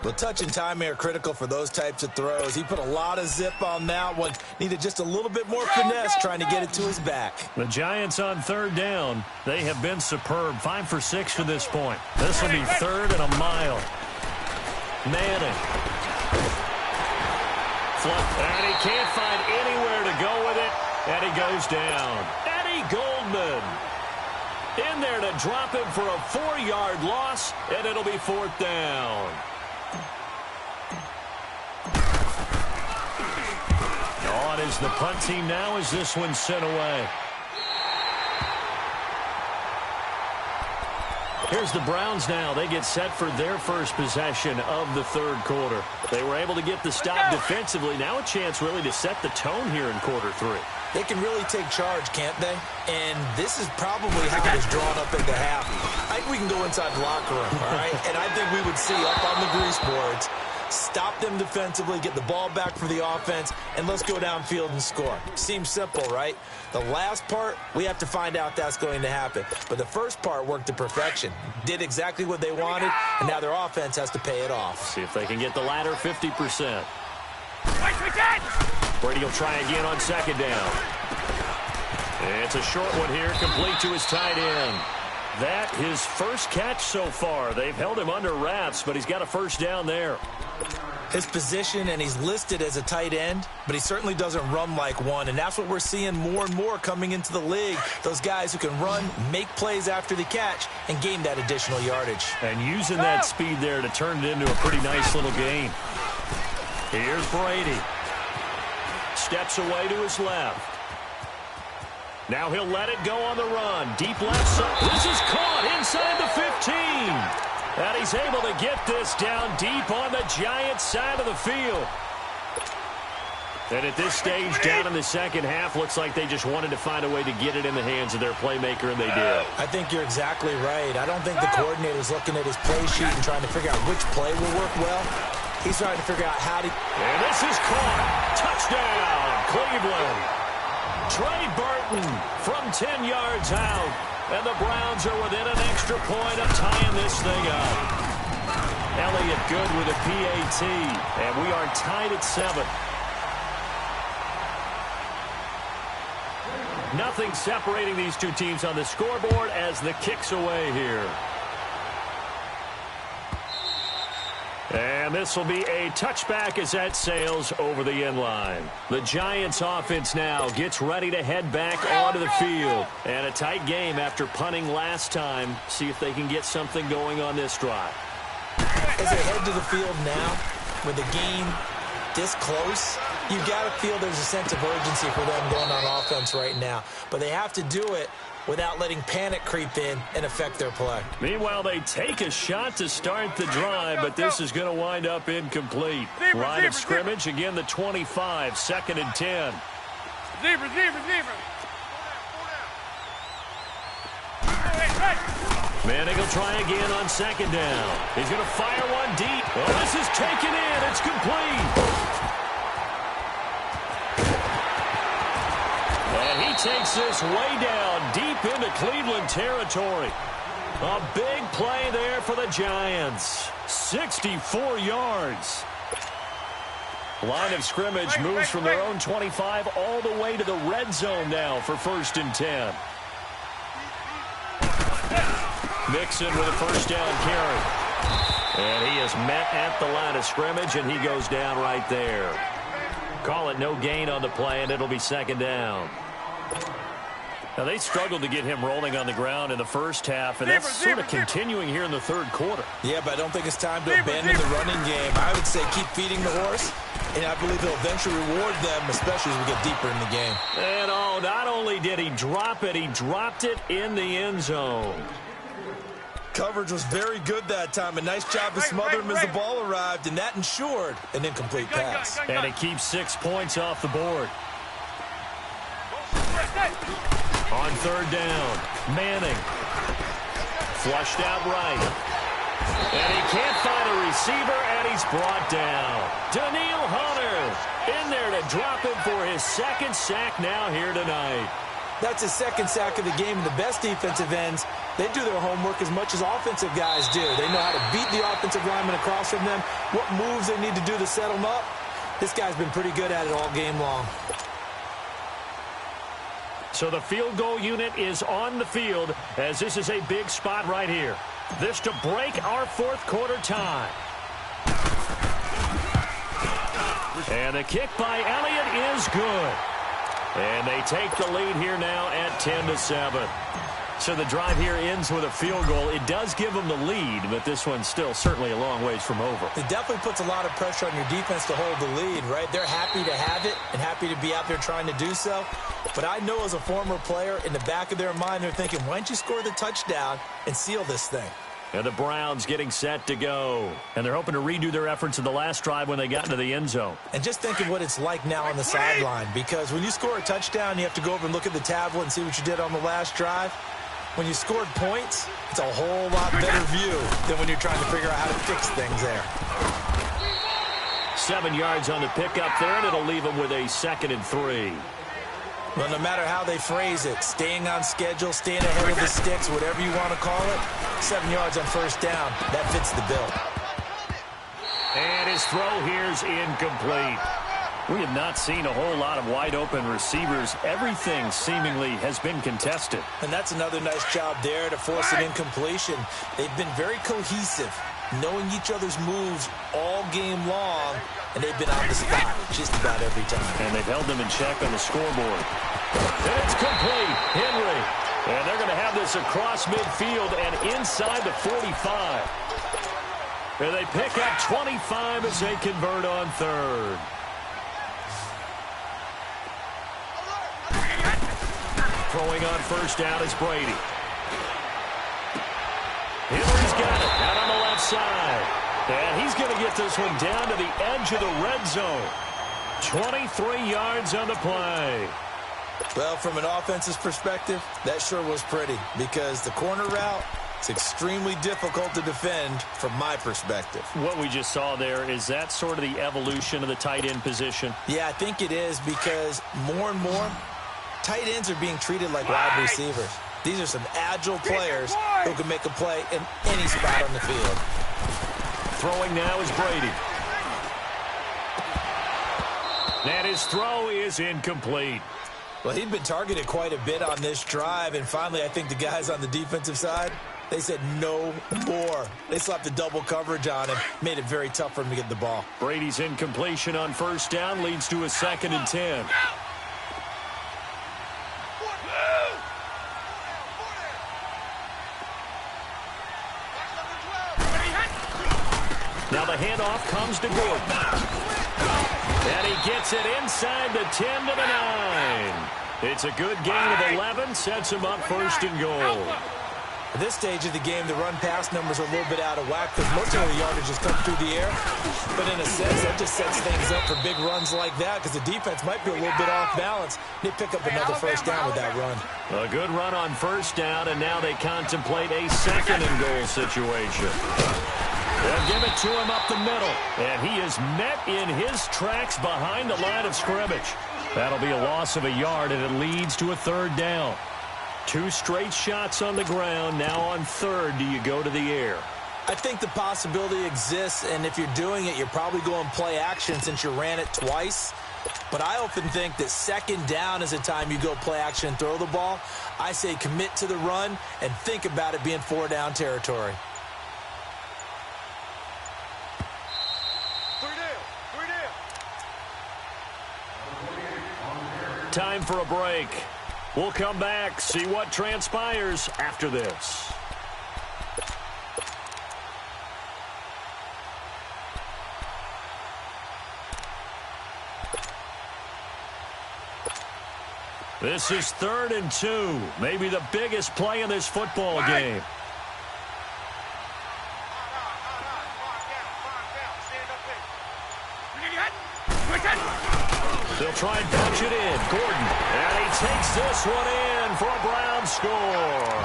Well, touch and timing are critical for those types of throws. He put a lot of zip on that one. Needed just a little bit more finesse trying to get it to his back. The Giants on third down. They have been superb. 5 for 6 to this point. This will be third and a mile. Manning. And he can't find anywhere to go with it. And he goes down. Eddie Goldman in there to drop him for a 4-yard loss. And it'll be fourth down. On is the punt team now as this one's sent away. Here's the Browns now. They get set for their first possession of the third quarter. They were able to get the stop defensively. Now a chance really to set the tone here in quarter 3. They can really take charge, can't they? And this is probably how it was drawn up at the half. I think we can go inside the locker room, all right? And I think we would see up on the grease boards, stop them defensively, get the ball back for the offense, and let's go downfield and score. Seems simple, right? The last part, we have to find out that's going to happen. But the first part worked to perfection. Did exactly what they wanted, and now their offense has to pay it off. See if they can get the latter 50%. Brady will try again on second down. It's a short one here, complete to his tight end. That his first catch so far. They've held him under wraps, but he's got a first down there. His position, and he's listed as a tight end, but he certainly doesn't run like one, and that's what we're seeing more and more coming into the league. Those guys who can run, make plays after the catch, and gain that additional yardage. And using that speed there to turn it into a pretty nice little gain. Here's Brady. Steps away to his left. Now he'll let it go on the run. Deep left side. This is caught inside the 15. And he's able to get this down deep on the Giants side of the field. And at this stage, down in the second half, looks like they just wanted to find a way to get it in the hands of their playmaker, and they did. I think you're exactly right. I don't think the coordinator's looking at his play sheet and trying to figure out which play will work well. He's trying to figure out how to... And this is caught. Touchdown, Cleveland. Trey Burton from 10 yards out. And the Browns are within an extra point of tying this thing up. Elliott good with a PAT. And we are tied at 7. Nothing separating these two teams on the scoreboard as the kick's away here. And this will be a touchback as that sails over the end line. The Giants offense now gets ready to head back onto the field. And a tight game after punting last time. See if they can get something going on this drive. As they head to the field now, with the game this close, you got to feel there's a sense of urgency for them going on offense right now. But they have to do it without letting panic creep in and affect their play. Meanwhile, they take a shot to start the drive, but this is going to wind up incomplete. Line of scrimmage, again the 25, 2nd and 10. Manning will try again on second down. He's going to fire one deep. Well, this is taken in. It's complete. And he takes this way down deep into Cleveland territory. A big play there for the Giants. 64 yards. Line of scrimmage moves from their own 25 all the way to the red zone now for 1st and 10. Mixon with a first down carry. And he is met at the line of scrimmage, and he goes down right there. Call it no gain on the play, and it'll be 2nd down. Now, they struggled to get him rolling on the ground in the first half, and that's sort of continuing here in the third quarter. Yeah, but I don't think it's time to abandon the running game. I would say keep feeding the horse, and I believe he'll eventually reward them, especially as we get deeper in the game. And, oh, not only did he drop it, he dropped it in the end zone. Coverage was very good that time. A nice job to smother him as the ball arrived, and that ensured an incomplete pass. And it keeps 6 points off the board. On third down, Manning. Flushed out right. And he can't find a receiver, and he's brought down. Daniil Hunter in there to drop him for his 2nd sack now here tonight. That's his second sack of the game, and the best defensive ends, they do their homework as much as offensive guys do. They know how to beat the offensive lineman across from them, what moves they need to do to set them up. This guy's been pretty good at it all game long. So the field goal unit is on the field as this is a big spot right here. This to break our fourth quarter tie. And the kick by Elliott is good. And they take the lead here now at 10-7. So the drive here ends with a field goal. It does give them the lead, but this one's still certainly a long ways from over. It definitely puts a lot of pressure on your defense to hold the lead, right? They're happy to have it and happy to be out there trying to do so. But I know as a former player, in the back of their mind, they're thinking, why don't you score the touchdown and seal this thing? And the Browns getting set to go. And they're hoping to redo their efforts in the last drive when they got into the end zone. And just think of what it's like now on the sideline, because when you score a touchdown, you have to go over and look at the tablet and see what you did on the last drive. When you scored points, it's a whole lot better view than when you're trying to figure out how to fix things there. 7 yards on the pickup there, and it'll leave them with a 2nd and 3. Well, no matter how they phrase it, staying on schedule, staying ahead of the sticks, whatever you want to call it, 7 yards on first down, that fits the bill. And his throw here's incomplete. We have not seen a whole lot of wide-open receivers. Everything seemingly has been contested. And that's another nice job there to force an incompletion. They've been very cohesive, knowing each other's moves all game long, and they've been on the spot just about every time. And they've held them in check on the scoreboard. And it's complete. Henry. And they're going to have this across midfield and inside the 45. And they pick up 25 as they convert on third. Throwing on first down is Brady. Henry's got it out on the left side. And he's going to get this one down to the edge of the red zone. 23 yards on the play. Well, from an offensive perspective, that sure was pretty, because the corner route is extremely difficult to defend from my perspective. What we just saw there, is that sort of the evolution of the tight end position? Yeah, I think it is, because more and more, tight ends are being treated like wide receivers. These are some agile players who can make a play in any spot on the field. Throwing now is Brady. And his throw is incomplete. Well, he'd been targeted quite a bit on this drive, and finally I think the guys on the defensive side, they said no more. They slapped the double coverage on him, made it very tough for him to get the ball. Brady's incompletion on first down leads to a 2nd and 10. Now the handoff comes to Gordon. And he gets it inside the 10 to the 9. It's a good gain of 11, sets him up 1st and goal. At this stage of the game, the run-pass numbers are a little bit out of whack because most of the yardage has come through the air. But in a sense, that just sets things up for big runs like that because the defense might be a little bit off balance. They pick up another first down with that run. A good run on first down, and now they contemplate a 2nd and goal situation. They'll give it to him up the middle, and he is met in his tracks behind the line of scrimmage. That'll be a loss of a yard, and it leads to a 3rd down. 2 straight shots on the ground. Now on 3rd, do you go to the air? I think the possibility exists, and if you're doing it, you're probably going play action since you ran it twice. But I often think that 2nd down is the time you go play action and throw the ball. I say commit to the run and think about it being 4-down territory. Time for a break. We'll come back, see what transpires after this. This is 3rd and 2. Maybe the biggest play in this football game. They'll try and punch it in. Gordon. And he takes this one in for a Brown score.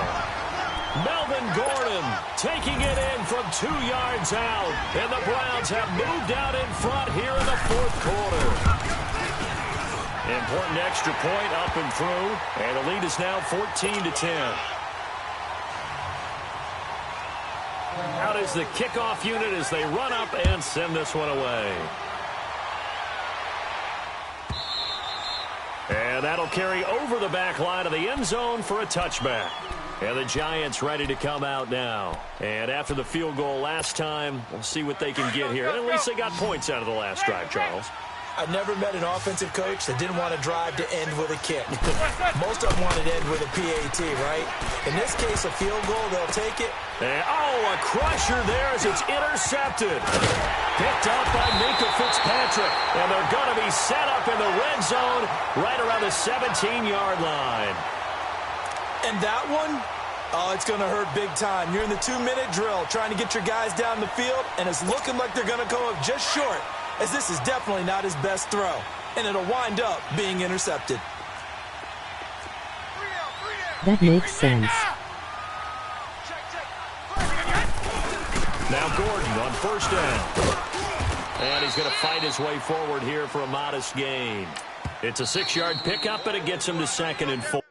Melvin Gordon taking it in from 2 yards out. And the Browns have moved out in front here in the 4th quarter. Important extra point up and through, and the lead is now 14-10. Out is the kickoff unit as they run up and send this one away. And that'll carry over the back line of the end zone for a touchback. And the Giants ready to come out now. And after the field goal last time, we'll see what they can get here. And at least they got points out of the last drive, Charles. I've never met an offensive coach that didn't want to drive to end with a kick. Most of them wanted to end with a PAT, right? In this case, a field goal, they'll take it. And, a crusher there as it's intercepted. Picked up by Minkah Fitzpatrick. And they're going to be set up in the red zone right around the 17-yard line. And that one, it's going to hurt big time. You're in the 2-minute drill trying to get your guys down the field, and it's looking like they're going to come up just short, as this is definitely not his best throw, and it'll wind up being intercepted. That makes sense. Now Gordon on first down. And he's going to fight his way forward here for a modest gain. It's a 6-yard pickup, and it gets him to 2nd and 4.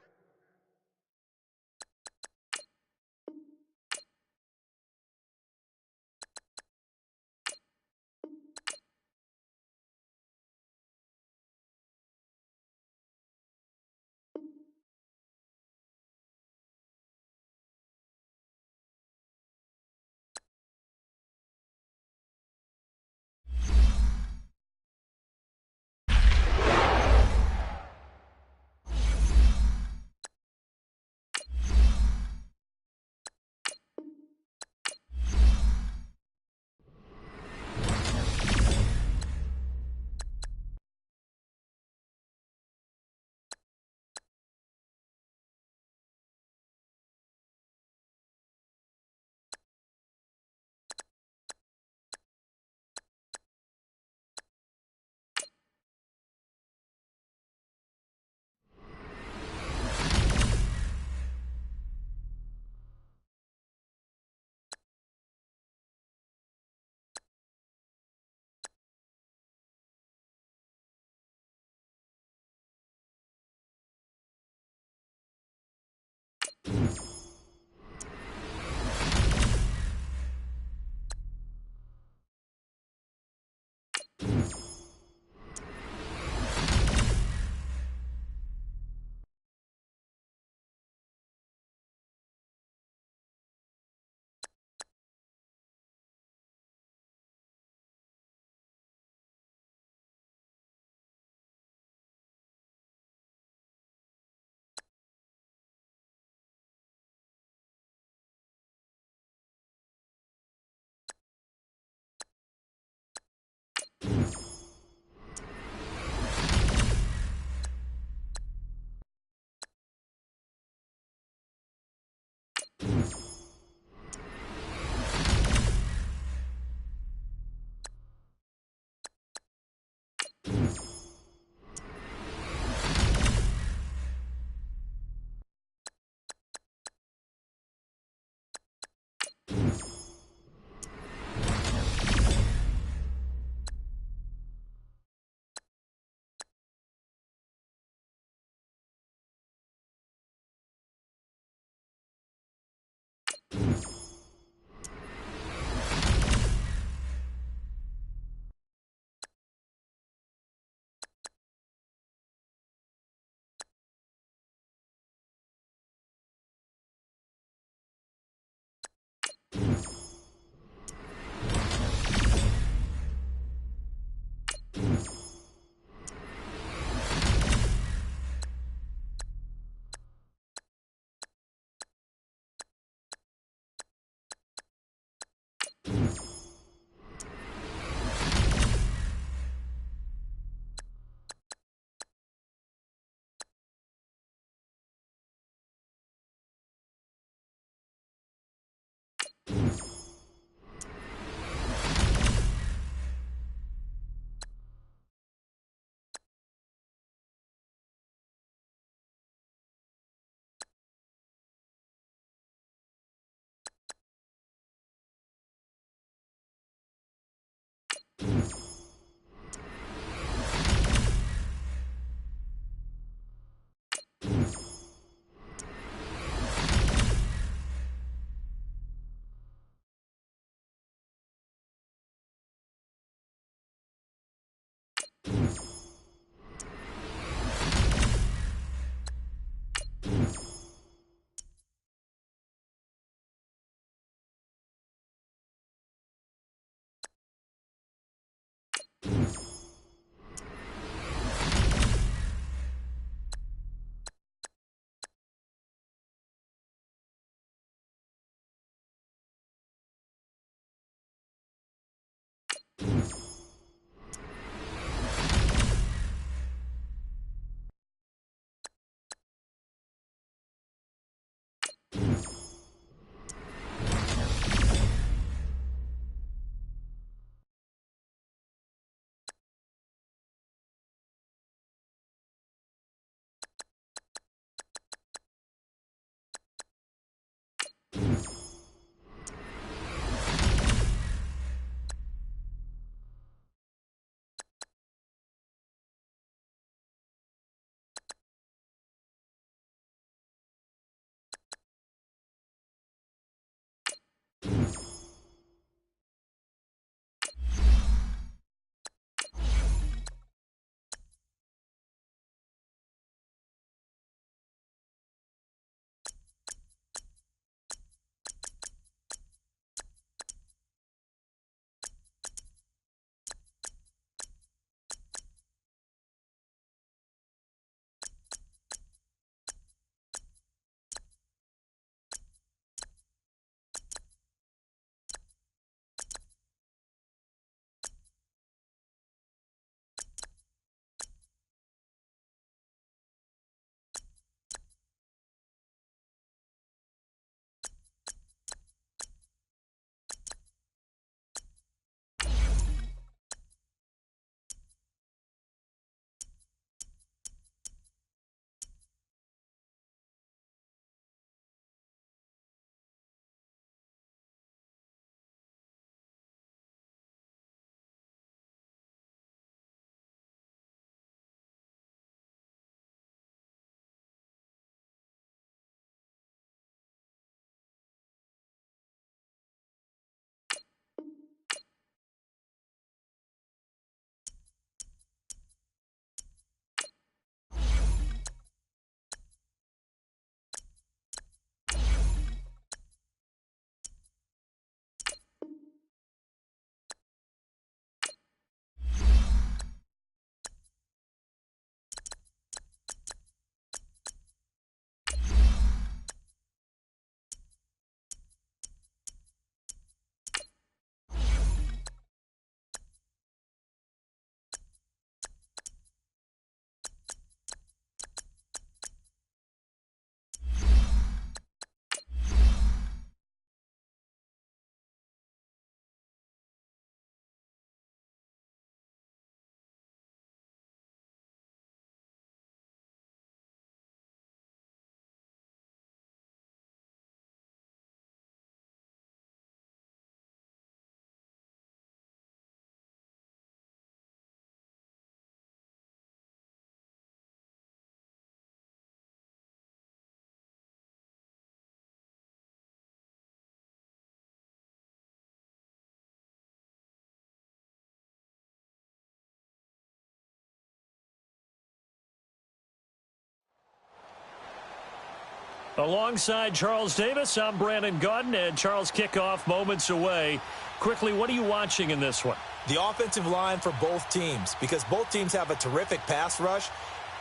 Alongside Charles Davis, I'm Brandon Gaudin, and Charles, kickoff moments away. Quickly, what are you watching in this one? The offensive line for both teams, because both teams have a terrific pass rush.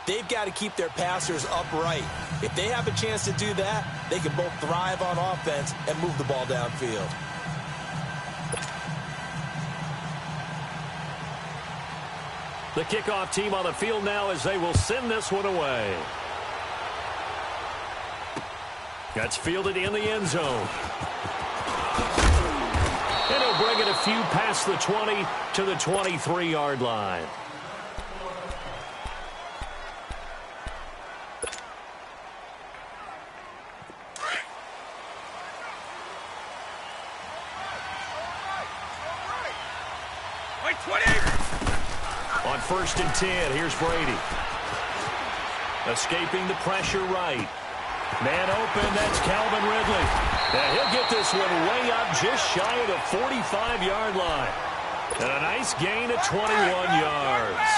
They've got to keep their passers upright. If they have a chance to do that, they can both thrive on offense and move the ball downfield. The kickoff team on the field now as they will send this one away. That's fielded in the end zone. And he'll bring it a few past the 20 to the 23-yard line. On 1st and 10, here's Brady. Escaping the pressure right. Man open, that's Calvin Ridley. And he'll get this one way up just shy of the 45-yard line. And a nice gain of 21 yards.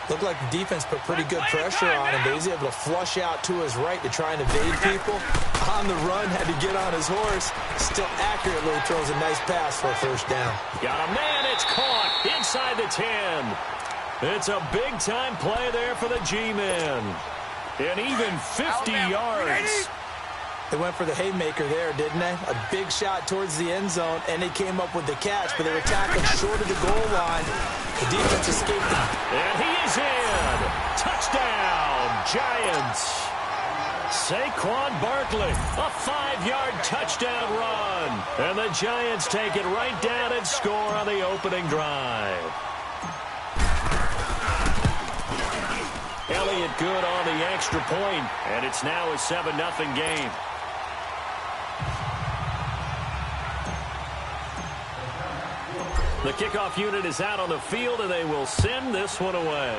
Looked like the defense put pretty good pressure on him, but he's able to flush out to his right to try and evade people. On the run, had to get on his horse. Still accurately throws a nice pass for a first down. Got a man, it's caught inside the 10. It's a big-time play there for the G-men. And even 50 yards. They went for the haymaker there, didn't they? A big shot towards the end zone, and they came up with the catch, but they were tackled short of the goal line. The defense escaped them. And he is in. Touchdown, Giants. Saquon Barkley, a 5-yard touchdown run. And the Giants take it right down and score on the opening drive. Elliott good on the extra point, and it's now a 7-0 game. The kickoff unit is out on the field, and they will send this one away.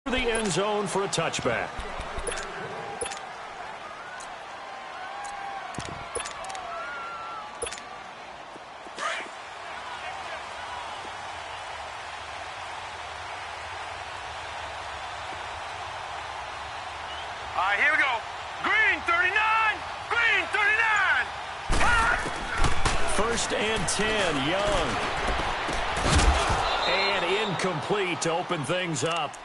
The end zone for a touchback. All right, here we go. Green 39. Green 39. First and 10, Young. And incomplete to open things up.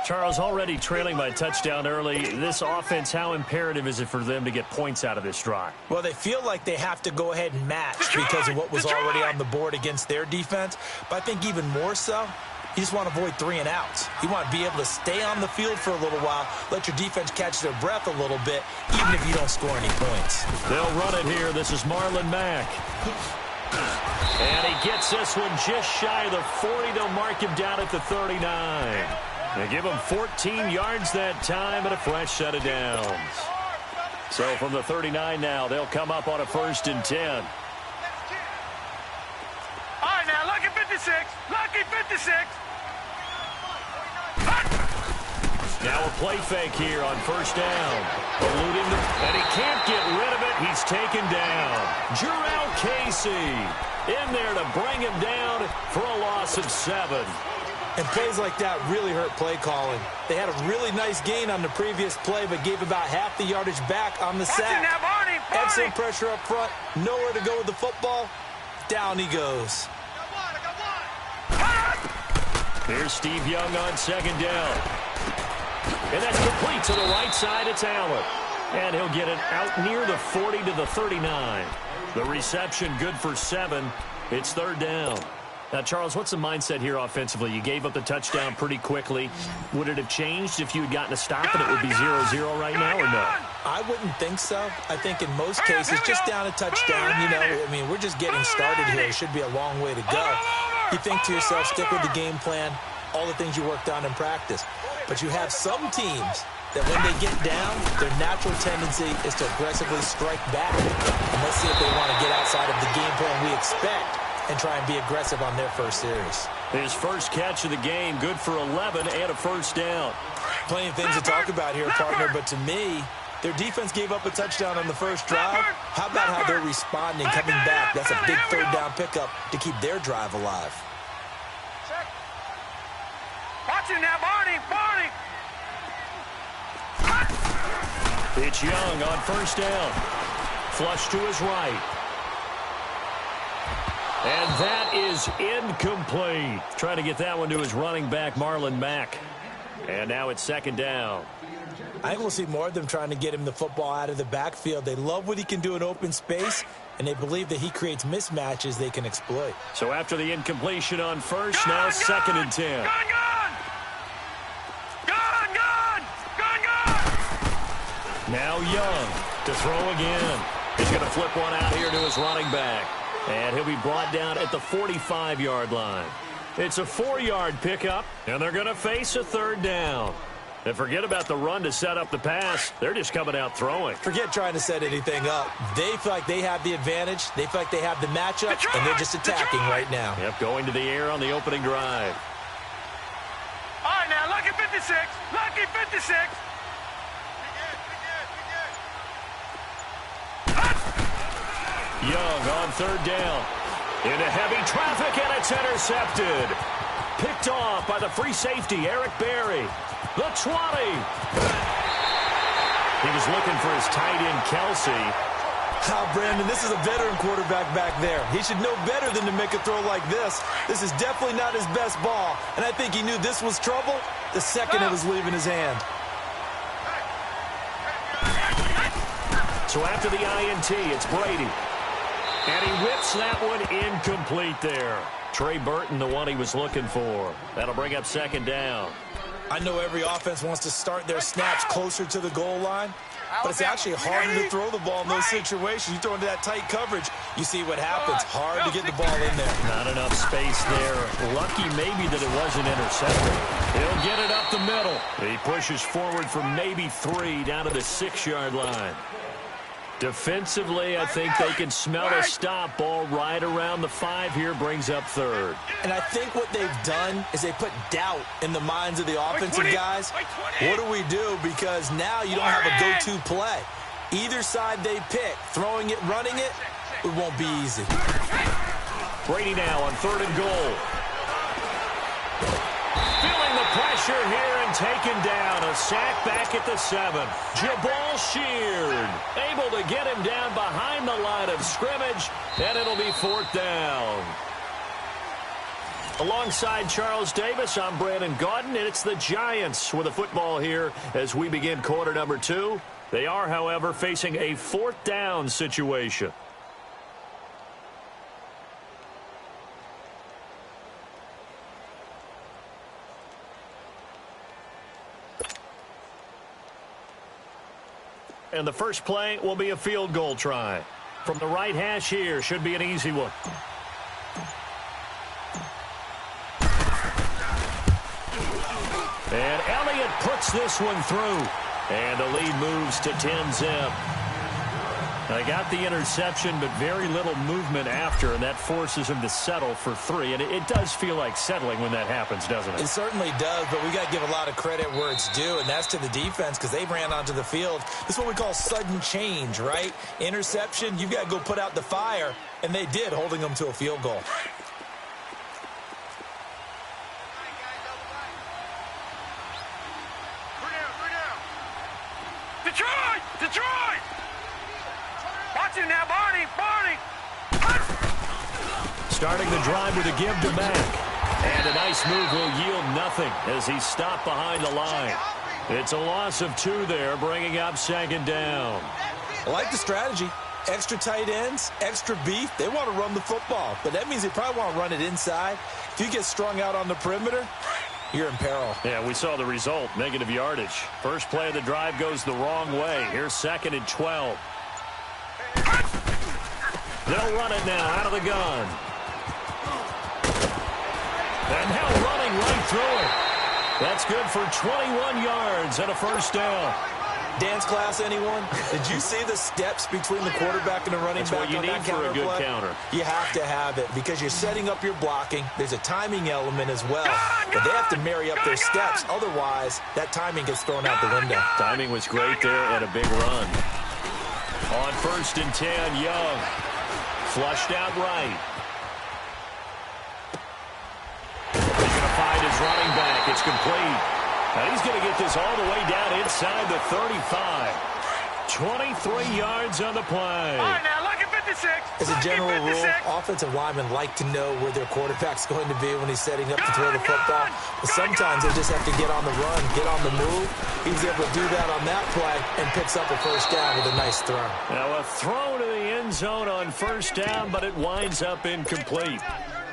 Charles, already trailing by touchdown early. This offense, how imperative is it for them to get points out of this drive? Well, they feel like they have to go ahead and match because of what was already on the board against their defense. But I think even more so, you just want to avoid 3 and outs. You want to be able to stay on the field for a little while, let your defense catch their breath a little bit, even if you don't score any points. They'll run it here. This is Marlon Mack. And he gets this one just shy of the 40. They'll mark him down at the 39. They give him 14 yards that time and a fresh set of downs. So from the 39 now, they'll come up on a 1st and 10. All right, now, lucky 56. Lucky 56. Now a play fake here on 1st down. Eluding the, and he can't get rid of it. He's taken down. Jarrell Casey in there to bring him down for a loss of 7. And plays like that really hurt play calling. They had a really nice gain on the previous play, but gave about half the yardage back on the sack. Excellent pressure up front. Nowhere to go with the football. Down he goes. Here's Steve Young on 2nd down. And that's complete to the right side. It's Allen. And he'll get it out near the 40 to the 39. The reception good for 7. It's 3rd down. Now, Charles, what's the mindset here offensively? You gave up the touchdown pretty quickly. Would it have changed if you had gotten a stop and it would be 0-0 right now or no? I wouldn't think so. I think in most cases, just down a touchdown, you know, I mean, we're just getting started here. It should be a long way to go. You think to yourself, stick with the game plan, all the things you worked on in practice. But you have some teams that when they get down, their natural tendency is to aggressively strike back. And let's see if they want to get outside of the game plan we expect and try and be aggressive on their first series. His first catch of the game, good for 11 and a 1st down. Plenty of things to talk about here, partner, but to me, their defense gave up a touchdown on the first drive. How about how they're responding, coming back? That's a big 3rd down pickup to keep their drive alive. Watch it now, Barney. It's Young on 1st down. Flush to his right. And that is incomplete. Trying to get that one to his running back, Marlon Mack. And now it's 2nd down. I think we'll see more of them trying to get him the football out of the backfield. They love what he can do in open space, and they believe that he creates mismatches they can exploit. So after the incompletion on 1st, now 2nd and 10. Now Young to throw again. He's going to flip one out here to his running back. And he'll be brought down at the 45-yard line. It's a 4-yard pickup, and they're going to face a 3rd down. And forget about the run to set up the pass. They're just coming out throwing. Forget trying to set anything up. They feel like they have the advantage. They feel like they have the matchup, and they're just attacking right now. Yep, going to the air on the opening drive. All right, now, lucky 56. Lucky 56. Young on 3rd down. Into heavy traffic, and it's intercepted. Picked off by the free safety, Eric Berry. The 20. He was looking for his tight end, Kelsey. Brandon, this is a veteran quarterback back there. He should know better than to make a throw like this. This is definitely not his best ball, and I think he knew this was trouble the second it was leaving his hand. So after the INT, it's Brady. And he whips that one incomplete there. Trey Burton, the one he was looking for. That'll bring up second down. I know every offense wants to start their snaps closer to the goal line, but it's actually harder to throw the ball in those situations. You throw into that tight coverage, you see what happens. Hard to get the ball in there. Not enough space there. Lucky maybe that it wasn't intercepted. He'll get it up the middle. He pushes forward for maybe 3 down to the 6-yard line. Defensively, I think they can smell a stop. Ball right around the 5 here, brings up third. And I think what they've done is they put doubt in the minds of the offensive guys. What do we do? Because now you don't have a go-to play. Either side they pick, throwing it, running it, it won't be easy. Brady now on 3rd and goal. Feeling the pressure here and taken down. A sack back at the 7. Jabal Sheard able to get him down behind the line of scrimmage, and it'll be 4th down. Alongside Charles Davis, I'm Brandon Gaudin, and it's the Giants with the football here as we begin quarter number 2. They are, however, facing a 4th down situation. And the first play will be a field goal try. From the right hash here, should be an easy one. And Elliott puts this one through. And the lead moves to 10-zip. They got the interception, but very little movement after, and that forces him to settle for 3. And it does feel like settling when that happens, doesn't it? It certainly does, but we got to give a lot of credit where it's due, and that's to the defense because they ran onto the field. This is what we call sudden change, right? Interception, you've got to go put out the fire, and they did, holding them to a field goal. Detroit! Detroit! Watch him now, Barney! Barney! Starting the drive with a give to Mack. And a nice move will yield nothing as he's stopped behind the line. It's a loss of 2 there, bringing up 2nd down. I like the strategy. Extra tight ends, extra beef. They want to run the football, but that means they probably want to run it inside. If you get strung out on the perimeter, you're in peril. Yeah, we saw the result, negative yardage. First play of the drive goes the wrong way. Here's 2nd and 12. They'll run it now out of the gun. And now running right through it. That's good for 21 yards and a 1st down. Dance class, anyone? Did you see the steps between the quarterback and the running back on that counter play? That's what you need for a good counter. You have to have it because you're setting up your blocking. There's a timing element as well. But they have to marry up their steps. Otherwise, that timing gets thrown out the window. Timing was great there and a big run. On 1st and 10, Young. Flushed out right. He's going to find his running back. It's complete. And he's going to get this all the way down inside the 35. 23 yards on the play. All right, now, look at 56. As a general rule, offensive linemen like to know where their quarterback's going to be when he's setting up to throw the football. But sometimes they just have to get on the run, get on the move. He's able to do that on that play and picks up a 1st down with a nice throw. Now a throw to the end zone on 1st down, but it winds up incomplete.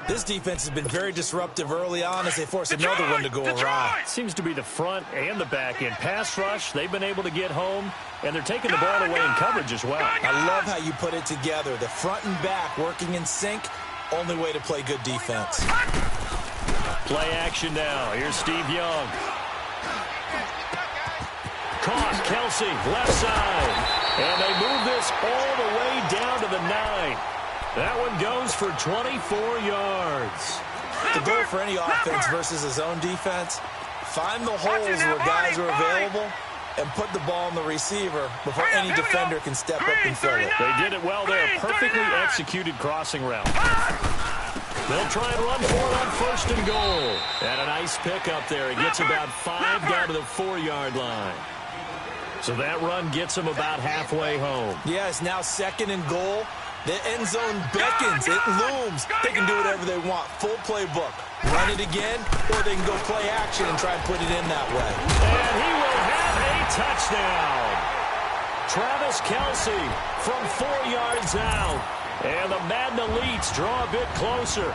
This defense has been very disruptive early on as they force another one to go awry. Seems to be the front and the back end. Pass rush, they've been able to get home, and they're taking the ball away in coverage as well. I love how you put it together. The front and back working in sync, only way to play good defense. Play action now. Here's Steve Young. Caught Kelsey, left side. And they move this all the way down to the 9. That one goes for 24 yards. The goal for any offense versus a zone defense, find the holes where guys are available and put the ball in the receiver before any defender can step up and fill it. They did it well there. Perfectly executed crossing route. They'll try and run for it on 1st and goal. And a nice pickup there. It gets about 5 down to the 4-yard line. So that run gets them about halfway home. Yeah, it's now 2nd and goal. The end zone beckons. It looms. They can do whatever they want. Full playbook. Run it again, or they can go play action and try and put it in that way. And he will have a touchdown. Travis Kelce from 4 yards out. And the Madden elites draw a bit closer.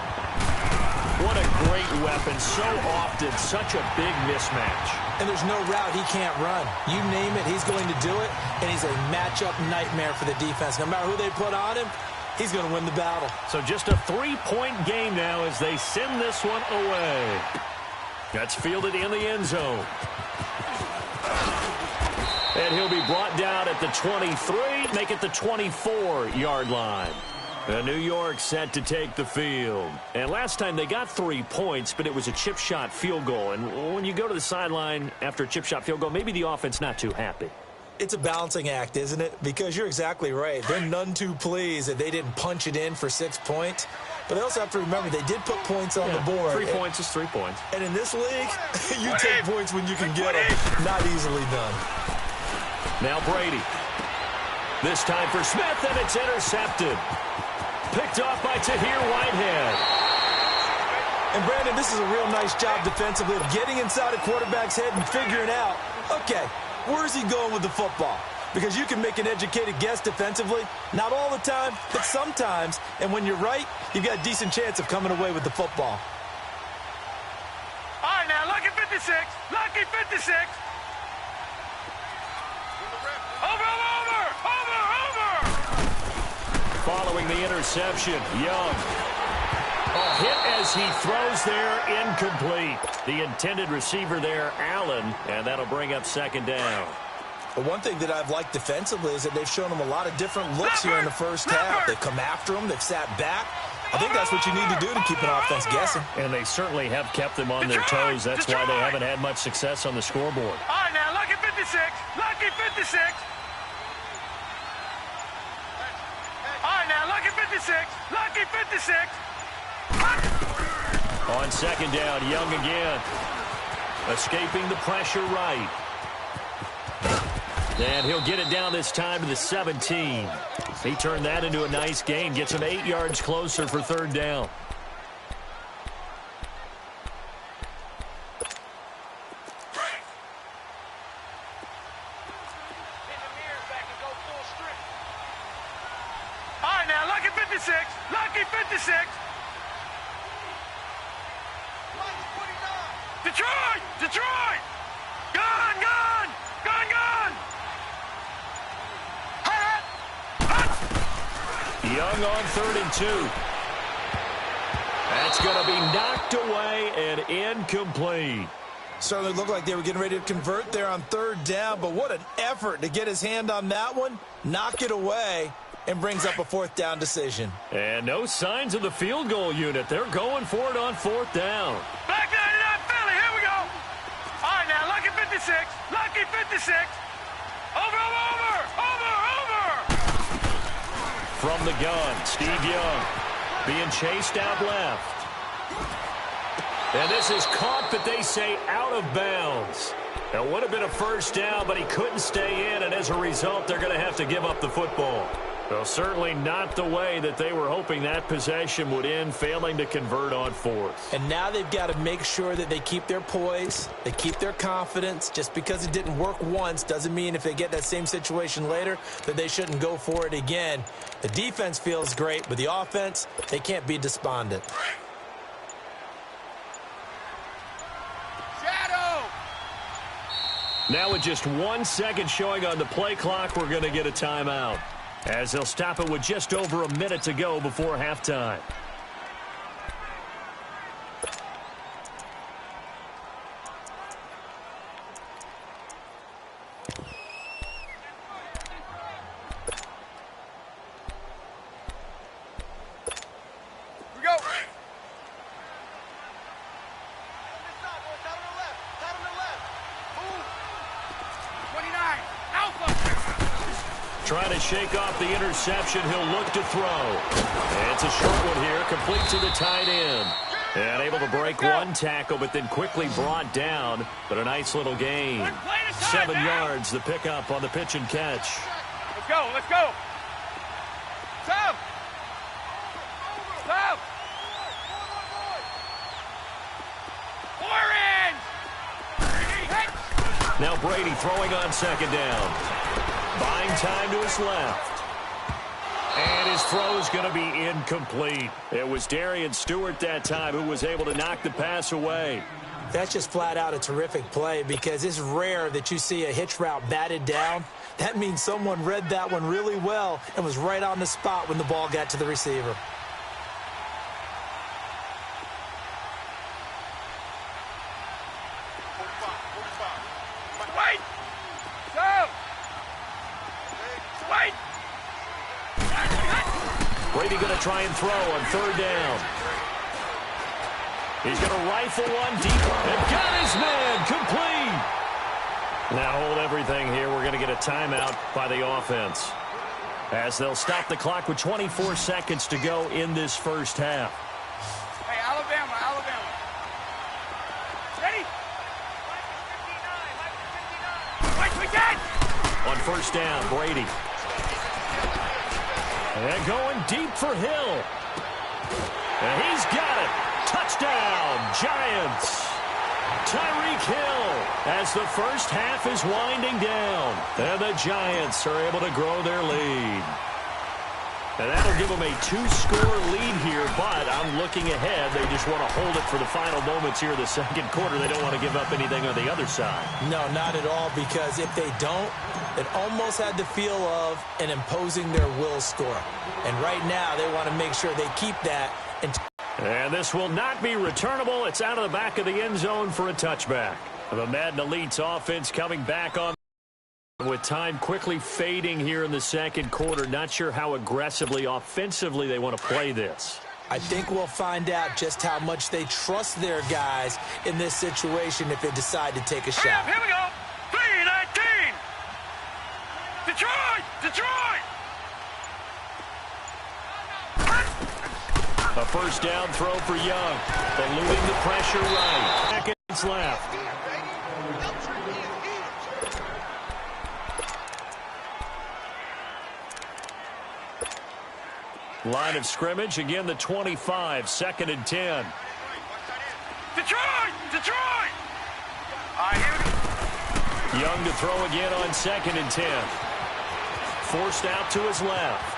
What a great weapon. So often, such a big mismatch. And there's no route he can't run. You name it, he's going to do it, and he's a matchup nightmare for the defense. No matter who they put on him, he's going to win the battle. So just a 3-point game now as they send this one away. That's fielded in the end zone. And he'll be brought down at the 23, make it the 24-yard line. New York set to take the field. And last time they got 3 points, but it was a chip shot field goal. And when you go to the sideline after a chip shot field goal, maybe the offense not too happy. It's a balancing act, isn't it? Because you're exactly right. They're none too pleased that they didn't punch it in for 6 points. But they also have to remember they did put points on the board. 3 points is 3 points. And in this league, you take points when you can get them. Not easily done. Now Brady. This time for Smith, and it's intercepted. Picked off by Tahir Whitehead. And, Brandon, this is a real nice job defensively of getting inside a quarterback's head and figuring out, okay, where's he going with the football? Because you can make an educated guess defensively. Not all the time, but sometimes. And when you're right, you've got a decent chance of coming away with the football. All right, now, lucky 56. Lucky 56. Over. Following the interception, Young. A hit as he throws there, incomplete. The intended receiver there, Allen, and that'll bring up 2nd down. But one thing that I've liked defensively is that they've shown them a lot of different looks here in the first half. They've come after them. They've sat back. I think that's what you need to do to keep an offense guessing. And they certainly have kept them on their toes. That's why they haven't had much success on the scoreboard. All right, now, lucky 56. Lucky 56. All right, now, lucky 56. Lucky 56. On 2nd down, Young again. Escaping the pressure right. And he'll get it down this time to the 17. He turned that into a nice gain. Gets him 8 yards closer for 3rd down. All right, now, lucky 56. Lucky 56. Detroit! Gone! Young on 3rd and 2. That's going to be knocked away and incomplete. Certainly looked like they were getting ready to convert there on 3rd down, but what an effort to get his hand on that one, knock it away, and brings up a 4th down decision. And no signs of the field goal unit. They're going for it on 4th down. Back 99 Philly, here we go. All right, now, lucky 56. Lucky 56. Over. From the gun, Steve Young being chased out left. And this is caught, but they say out of bounds. It would have been a 1st down, but he couldn't stay in, and as a result, they're going to have to give up the football. Well, certainly not the way that they were hoping that possession would end, failing to convert on 4th. And now they've got to make sure that they keep their poise, they keep their confidence. Just because it didn't work once doesn't mean if they get that same situation later that they shouldn't go for it again. The defense feels great, but the offense, they can't be despondent. Now with just 1 second showing on the play clock, we're going to get a timeout, as they'll stop it with just over a minute to go before halftime. We go. Trying to shake off the interception. He'll look to throw. And it's a short one here, complete to the tight end. And able to break one tackle, but then quickly brought down. But a nice little gain. 7 yards, the pickup on the pitch and catch. Let's go, let's go. Stop. Stop. Now Brady throwing on second down. Buying time to his left. And his throw is going to be incomplete. It was Darian Stewart that time who was able to knock the pass away. That's just flat out a terrific play because it's rare that you see a hitch route batted down. That means someone read that one really well and was right on the spot when the ball got to the receiver. Wait! Stop! Wait! Brady going to try and throw on third down. He's going to rifle one deep and got his man complete. Now hold everything here. We're going to get a timeout by the offense as they'll stop the clock with 24 seconds to go in this first half. Hey, Alabama. Ready? Wait, we dead! On first down, Brady. And going deep for Hill. And he's got it. Touchdown, Giants. Tyreek Hill as the first half is winding down. And the Giants are able to grow their lead. And that'll give them a 2-score lead here, but I'm looking ahead. They just want to hold it for the final moments here of the second quarter. They don't want to give up anything on the other side. No, not at all, because if they don't, it almost had the feel of an imposing their will score. And right now, they want to make sure they keep that. And this will not be returnable. It's out of the back of the end zone for a touchback. The Madden Elite's offense coming back on with time quickly fading here in the second quarter. Not sure how aggressively, offensively they want to play this. I think we'll find out just how much they trust their guys in this situation if they decide to take a shot. Here we go. 3-19. Detroit! A first down throw for Young. Eluding the pressure right. Seconds left. Line of scrimmage, again the 25, 2nd and 10. Detroit! All right, here we go. Young to throw again on 2nd and 10. Forced out to his left.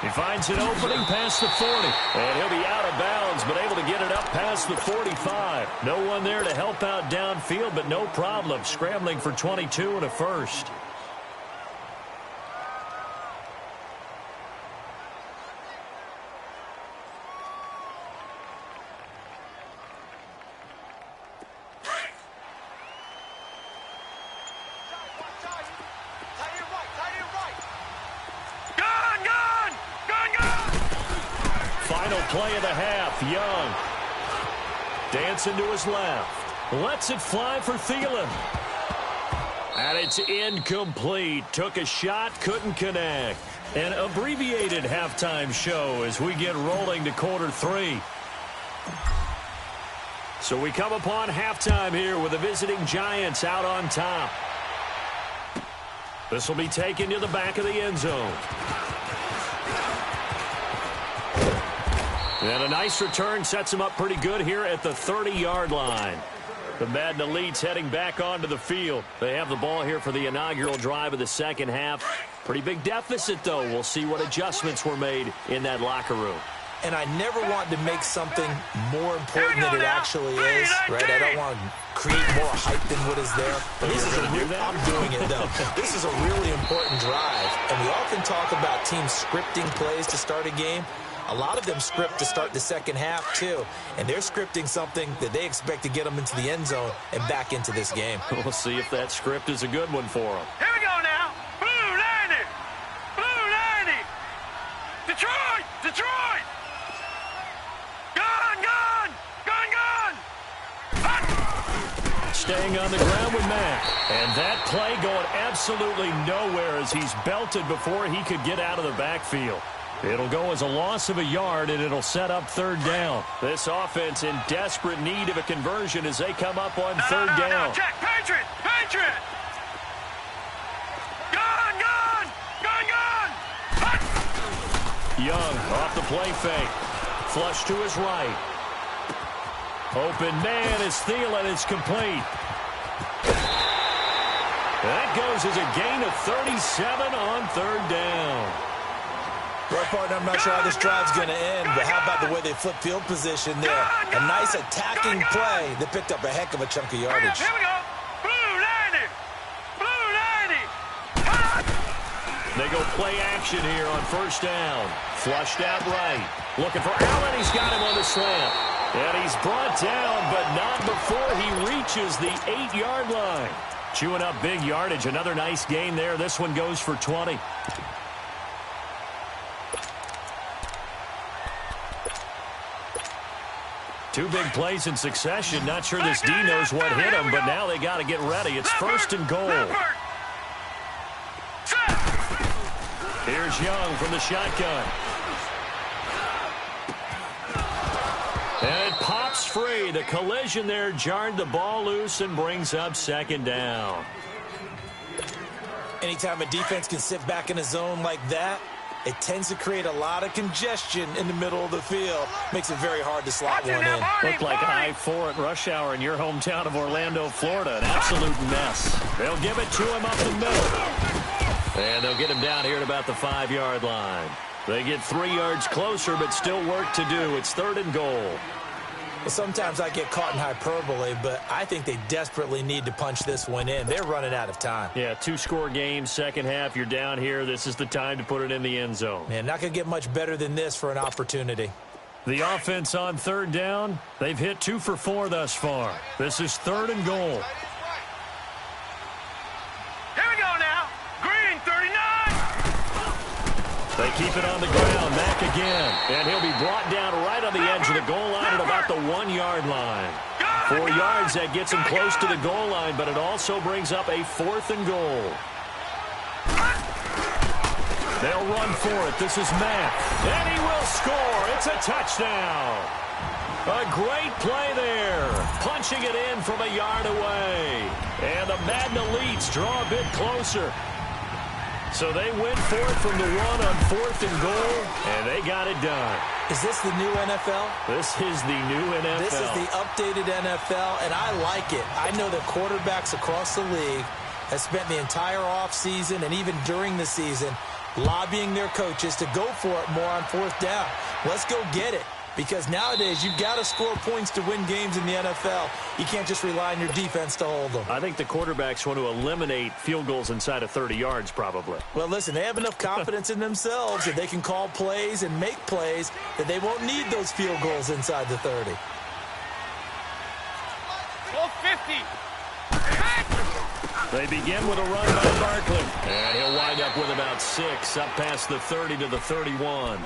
He finds an opening past the 40. And he'll be out of bounds, but able to get it up past the 45. No one there to help out downfield, but no problem. Scrambling for 22 and a first. Play of the half, Young. Dancing to his left. Lets it fly for Thielen. And it's incomplete. Took a shot, couldn't connect. An abbreviated halftime show as we get rolling to quarter 3. So we come upon halftime here with the visiting Giants out on top. This will be taken to the back of the end zone. And a nice return sets him up pretty good here at the 30-yard line. The Madden Elite's heading back onto the field. They have the ball here for the inaugural drive of the second half. Pretty big deficit, though. We'll see what adjustments were made in that locker room. And I never want to make something more important than it actually is, right? I don't want to create more hype than what is there. But this is I'm doing it, though. This is a really important drive. And we often talk about teams scripting plays to start a game. A lot of them script to start the second half, too. And they're scripting something that they expect to get them into the end zone and back into this game. We'll see if that script is a good one for them. Here we go now. Blue 90. Blue 90. Detroit! Detroit! Gone! Staying on the ground with Mack. And that play going absolutely nowhere as he's belted before he could get out of the backfield. It'll go as a loss of a yard, and it'll set up third down. This offense in desperate need of a conversion as they come up on third down. Check, Patriot! Patriot! Gone! Young off the play fake. Flush to his right. Open man is Thielen. It's complete. That goes as a gain of 37 on third down. Well, partner, I'm not sure how this drive's going to end, but how about the way they flip field position there? A nice attacking play that picked up a heck of a chunk of yardage. Here we go. Blue 90. Blue 90. They go play action here on first down. Flushed out right. Looking for Allen. He's got him on the slant. And he's brought down, but not before he reaches the 8-yard line. Chewing up big yardage. Another nice gain there. This one goes for 20. Two big plays in succession. Not sure this D knows what hit him, but now they got to get ready. It's first and goal. Here's Young from the shotgun. And it pops free. The collision there jarred the ball loose and brings up second down. Anytime a defense can sit back in a zone like that, it tends to create a lot of congestion in the middle of the field. Makes it very hard to slot one in. Looked like I-4 at rush hour in your hometown of Orlando, Florida. An absolute mess. They'll give it to him up the middle. And they'll get him down here at about the 5-yard line. They get 3 yards closer, but still work to do. It's third and goal. Well, sometimes I get caught in hyperbole, but I think they desperately need to punch this one in. They're running out of time. Yeah, 2-score game, second half. You're down here. This is the time to put it in the end zone. Man, not going to get much better than this for an opportunity. The offense on third down, they've hit 2 for 4 thus far. This is third and goal. Here we go now. Green 39. They keep it on the ground. Mack again. And he'll be brought down right on the edge of the goal line at about the 1-yard line. 4 yards, that gets him close to the goal line, but it also brings up a fourth and goal. They'll run for it. This is Mack. And he will score. It's a touchdown. A great play there. Punching it in from a yard away. And the Madden Elites draw a bit closer. So they went for it from the 1 on fourth and goal, and they got it done. Is this the new NFL? This is the new NFL. This is the updated NFL, and I like it. I know that quarterbacks across the league have spent the entire offseason and even during the season lobbying their coaches to go for it more on fourth down. Let's go get it. Because nowadays, you've got to score points to win games in the NFL. You can't just rely on your defense to hold them. I think the quarterbacks want to eliminate field goals inside of 30 yards, probably. Well, listen, they have enough confidence in themselves that they can call plays and make plays that they won't need those field goals inside the 30. 50. They begin with a run by Barkley. And he'll wind up with about 6, up past the 30 to the 31.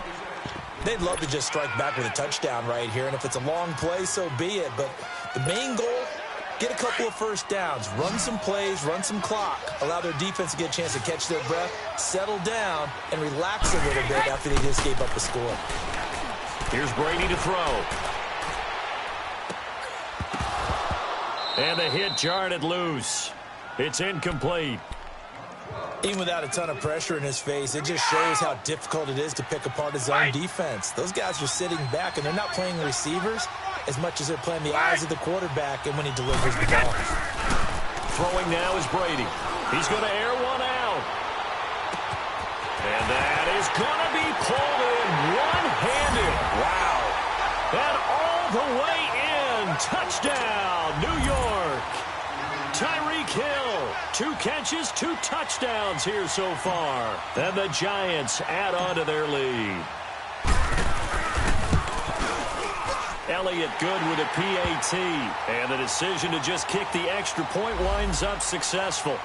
They'd love to just strike back with a touchdown right here, and if it's a long play, so be it. But the main goal, get a couple of first downs, run some plays, run some clock, allow their defense to get a chance to catch their breath, settle down, and relax a little bit after they just gave up a score. Here's Brady to throw. And the hit jarred it loose. It's incomplete. Even without a ton of pressure in his face, it just shows how difficult it is to pick apart his own defense. Those guys are sitting back, and they're not playing receivers as much as they're playing the eyes of the quarterback and when he delivers the ball. Throwing now is Brady. He's going to air one out. And that is going to be pulled in one-handed. Wow. And all the way in. Touchdown, New York. Tyreek Hill, 2 catches, 2 touchdowns here so far. And the Giants add on to their lead. Elliott good with a PAT. And the decision to just kick the extra point winds up successful.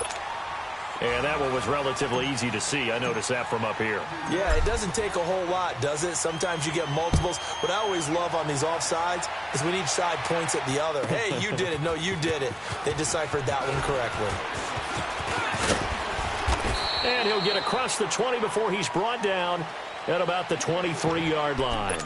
And that one was relatively easy to see. I noticed that from up here. Yeah, it doesn't take a whole lot, does it? Sometimes you get multiples. What I always love on these offsides is when each side points at the other. Hey, you did it. No, you did it. They deciphered that one correctly. And he'll get across the 20 before he's brought down at about the 23-yard line.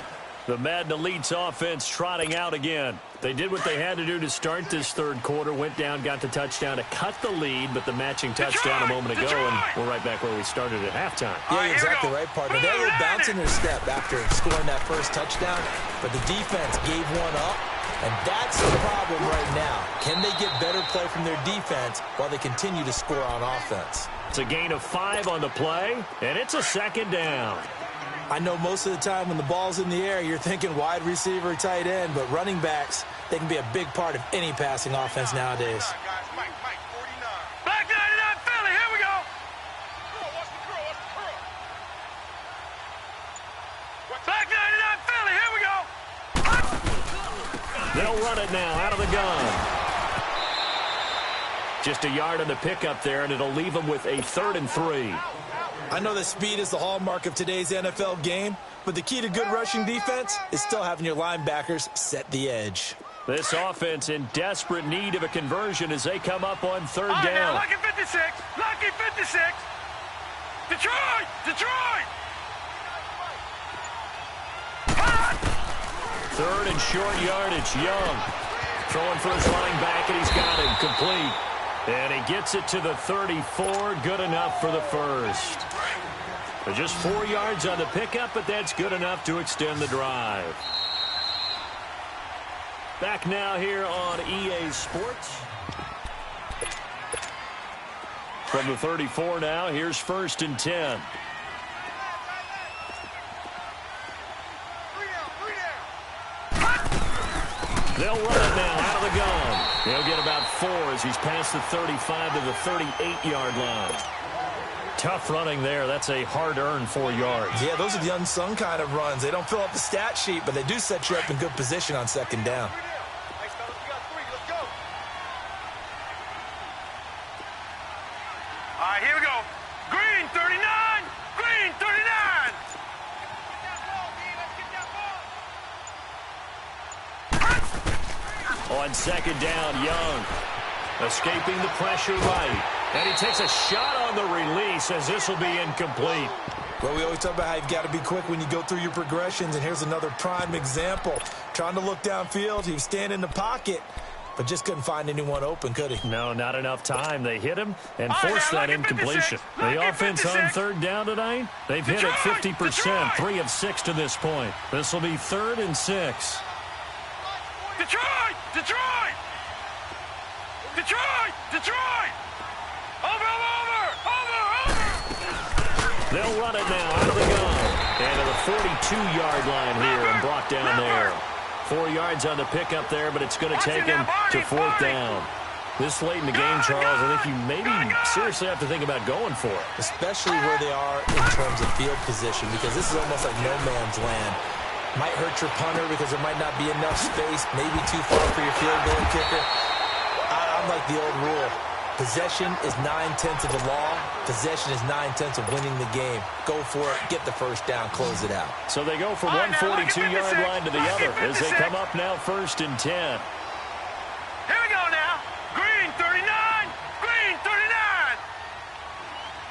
The Madden Elite's offense trotting out again. They did what they had to do to start this third quarter, went down, got the touchdown to cut the lead, but the matching touchdown a moment ago, and we're right back where we started at halftime. Yeah, you're exactly right, partner. They were bouncing their step after scoring that first touchdown, but the defense gave one up, and that's the problem right now. Can they get better play from their defense while they continue to score on offense? It's a gain of 5 on the play, and it's a second down. I know most of the time when the ball's in the air, you're thinking wide receiver, tight end, but running backs, they can be a big part of any passing offense nowadays. Mike, 49. Back 99 Philly, here we go. Watch the curl. Back 99 Philly, here we go. They'll run it now out of the gun. Just a yard on the pickup there, and it'll leave them with a 3rd and 3. I know that speed is the hallmark of today's NFL game, but the key to good rushing defense is still having your linebackers set the edge. This offense in desperate need of a conversion as they come up on 3rd Now, down. lucky 56. Lucky 56. Detroit. 3rd and short yardage. Young throwing for his running back, and he's got it complete. And he gets it to the 34. Good enough for the first. Just 4 yards on the pickup, but that's good enough to extend the drive. Back now here on EA Sports. From the 34 now, here's 1st and 10. They'll run it now out of the gun. He'll get about 4 as he's past the 35 to the 38-yard line. Tough running there. That's a hard-earned 4 yards. Yeah, those are the unsung kind of runs. They don't fill up the stat sheet, but they do set you up in good position on 2nd down. Nice, fellas. We got 3. Let's go. All right, here we go. Green 39. Green 39. On 2nd down, Young escaping the pressure right. And he takes a shot on the release as this will be incomplete. Well, we always talk about how you've got to be quick when you go through your progressions, and here's another prime example. Trying to look downfield, he was standing in the pocket, but just couldn't find anyone open, could he? No, not enough time. They hit him and forced that incompletion. The offense on 3rd down tonight, they've hit it 50%, 3 of 6 to this point. This will be 3rd and 6. Detroit. Over. They'll run it now out of the gun. And to the 42-yard line here and brought down there. 4 yards on the pickup there, but it's going to take him to 4th down. This late in the game, Charles, I think you maybe seriously have to think about going for it. Especially where they are in terms of field position, because this is almost like no man's land. Might hurt your punter because there might not be enough space, maybe too far for your field goal kicker. I'm like the old rule. Possession is 9/10 of the law. Possession is 9/10 of winning the game. Go for it, get the first down, close it out. So they go from one 42-yard line to the other as they come up now 1st and 10. Here we go now. Green 39. Green 39.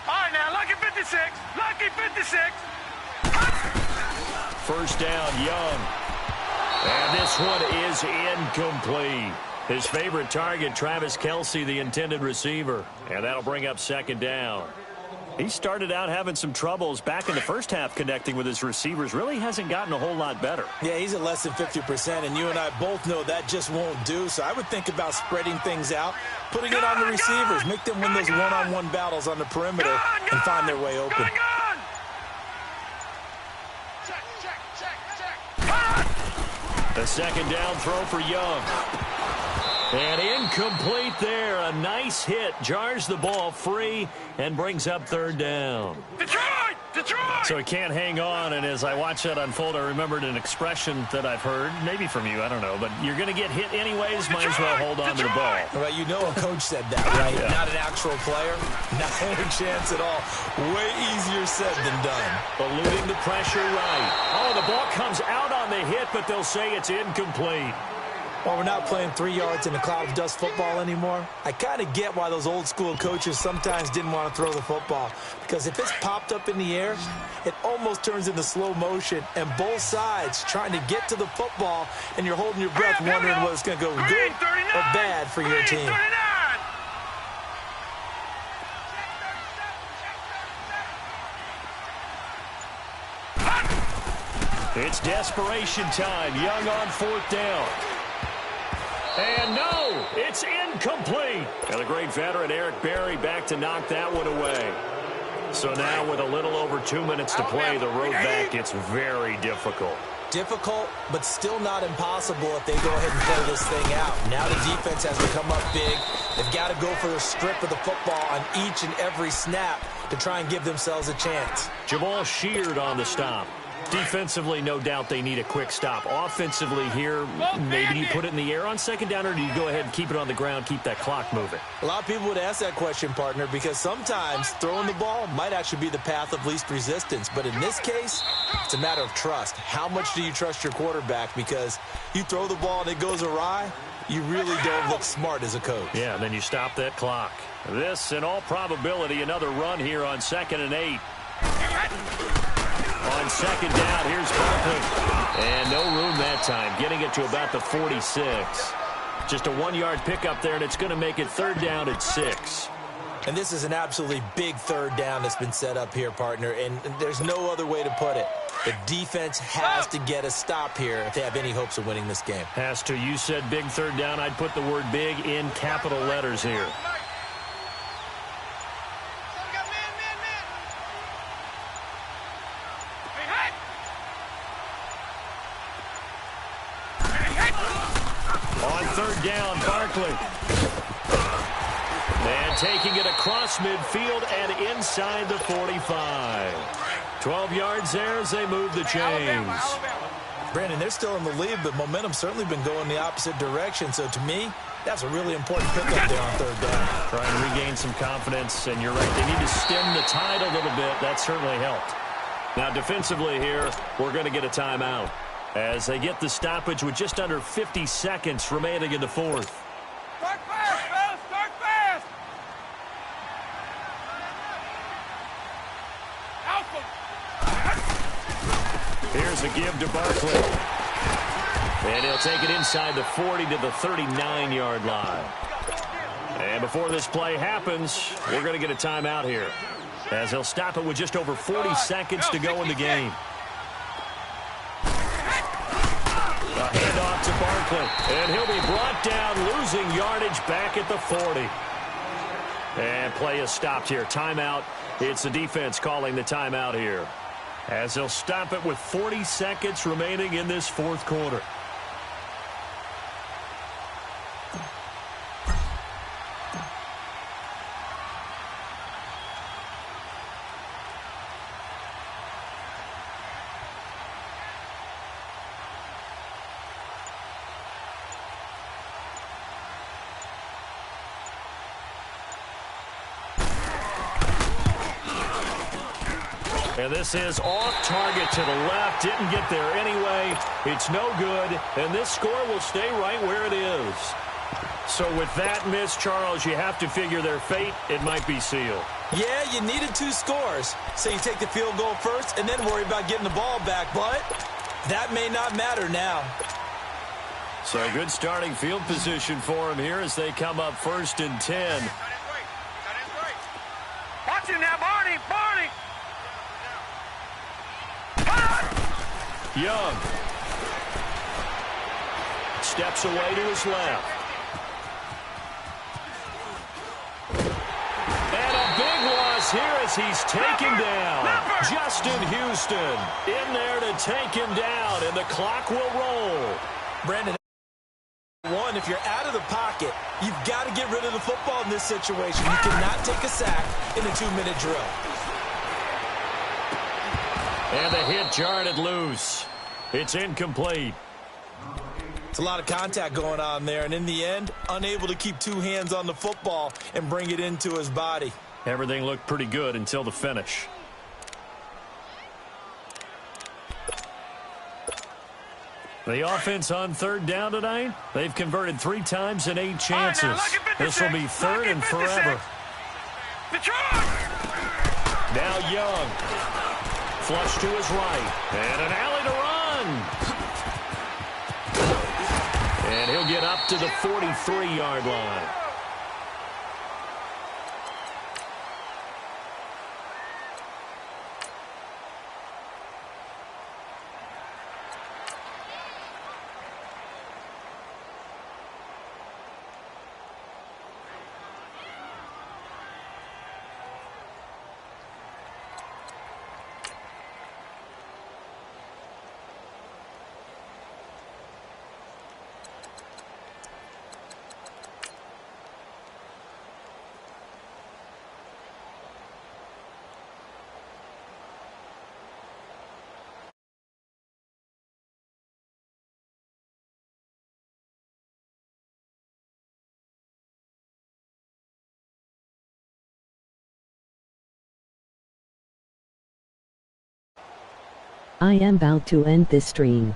All right, now, lucky 56. Lucky 56. 1st down, Young. And this one is incomplete. His favorite target, Travis Kelce, the intended receiver. And that'll bring up 2nd down. He started out having some troubles back in the first half connecting with his receivers. Really hasn't gotten a whole lot better. Yeah, he's at less than 50%, and you and I both know that just won't do. So I would think about spreading things out, putting it on the receivers, make them win those one-on-one battles on the perimeter and find their way open. A 2nd down throw for Young. And incomplete there. A nice hit. Jars the ball free and brings up 3rd down. Detroit! So he can't hang on, and as I watch that unfold, I remembered an expression that I've heard, maybe from you, I don't know, but you're going to get hit anyways, might as well hold on to the ball. Right, you know a coach said that, right? Yeah. Not an actual player. Not any chance at all. Way easier said than done. Eluding the pressure right. Oh, the ball comes out on the hit, but they'll say it's incomplete. While we're not playing 3 yards in a cloud of dust football anymore, I kind of get why those old school coaches sometimes didn't want to throw the football. Because if it's popped up in the air, it almost turns into slow motion, and both sides trying to get to the football, and you're holding your breath wondering whether it's going to go good or bad for your team. It's desperation time. Young on 4th down. And no, it's incomplete. And the great veteran Eric Berry back to knock that one away. So now with a little over 2 minutes to play, the road back gets very difficult. Difficult, but still not impossible if they go ahead and play this thing out. Now the defense has to come up big. They've got to go for the strip of the football on each and every snap to try and give themselves a chance. Jamal Sheard on the stop. Defensively, no doubt they need a quick stop. Offensively here, maybe you put it in the air on 2nd down, or do you go ahead and keep it on the ground, keep that clock moving? A lot of people would ask that question, partner, because sometimes throwing the ball might actually be the path of least resistance. But in this case, it's a matter of trust. How much do you trust your quarterback? Because you throw the ball and it goes awry, you really don't look smart as a coach. Yeah, and then you stop that clock. This, in all probability, another run here on 2nd and 8. On 2nd down, here's Barkley. And no room that time, getting it to about the 46. Just a 1-yard pickup there, and it's going to make it 3rd down at 6. And this is an absolutely big 3rd down that's been set up here, partner, and there's no other way to put it. The defense has to get a stop here if they have any hopes of winning this game. Has to. You said big 3rd down. I'd put the word big in capital letters here. On 3rd down, Barkley. And taking it across midfield and inside the 45. 12 yards there as they move the chains. Brandon, they're still in the lead, but momentum's certainly been going the opposite direction. So to me, that's a really important pickup there on 3rd down. Trying to regain some confidence, and you're right. They need to stem the tide a little bit. That certainly helped. Now defensively here, we're going to get a timeout as they get the stoppage with just under 50 seconds remaining in the 4th. Start fast, fellas! Start fast! Here's a give to Barkley. And he'll take it inside the 40 to the 39-yard line. And before this play happens, we're going to get a timeout here, as he'll stop it with just over 40 seconds to go in the game. A handoff to Barkley, and he'll be brought down, losing yardage back at the 40. And play is stopped here. Timeout. It's the defense calling the timeout here, as they'll stop it with 40 seconds remaining in this 4th quarter. And this is off target to the left. Didn't get there anyway. It's no good. And this score will stay right where it is. So with that miss, Charles, you have to figure their fate. It might be sealed. Yeah, you needed 2 scores. So you take the field goal first and then worry about getting the ball back. But that may not matter now. So good starting field position for them here as they come up 1st and 10. Watch him now, Barney! Barney! Young steps away to his left. And a big loss here as he's taken down. Justin Houston in there to take him down, and the clock will roll. Brandon, if you're out of the pocket, you've got to get rid of the football in this situation. You cannot take a sack in a 2-minute drill. And the hit jarred it loose. It's incomplete. It's a lot of contact going on there, and in the end, unable to keep 2 hands on the football and bring it into his body. Everything looked pretty good until the finish. The offense on third down tonight, they've converted 3 times in 8 chances. This will be third and forever. Detroit! Now Young. Flush to his right. And an alley to run. And he'll get up to the 43-yard line. I am about to end this stream.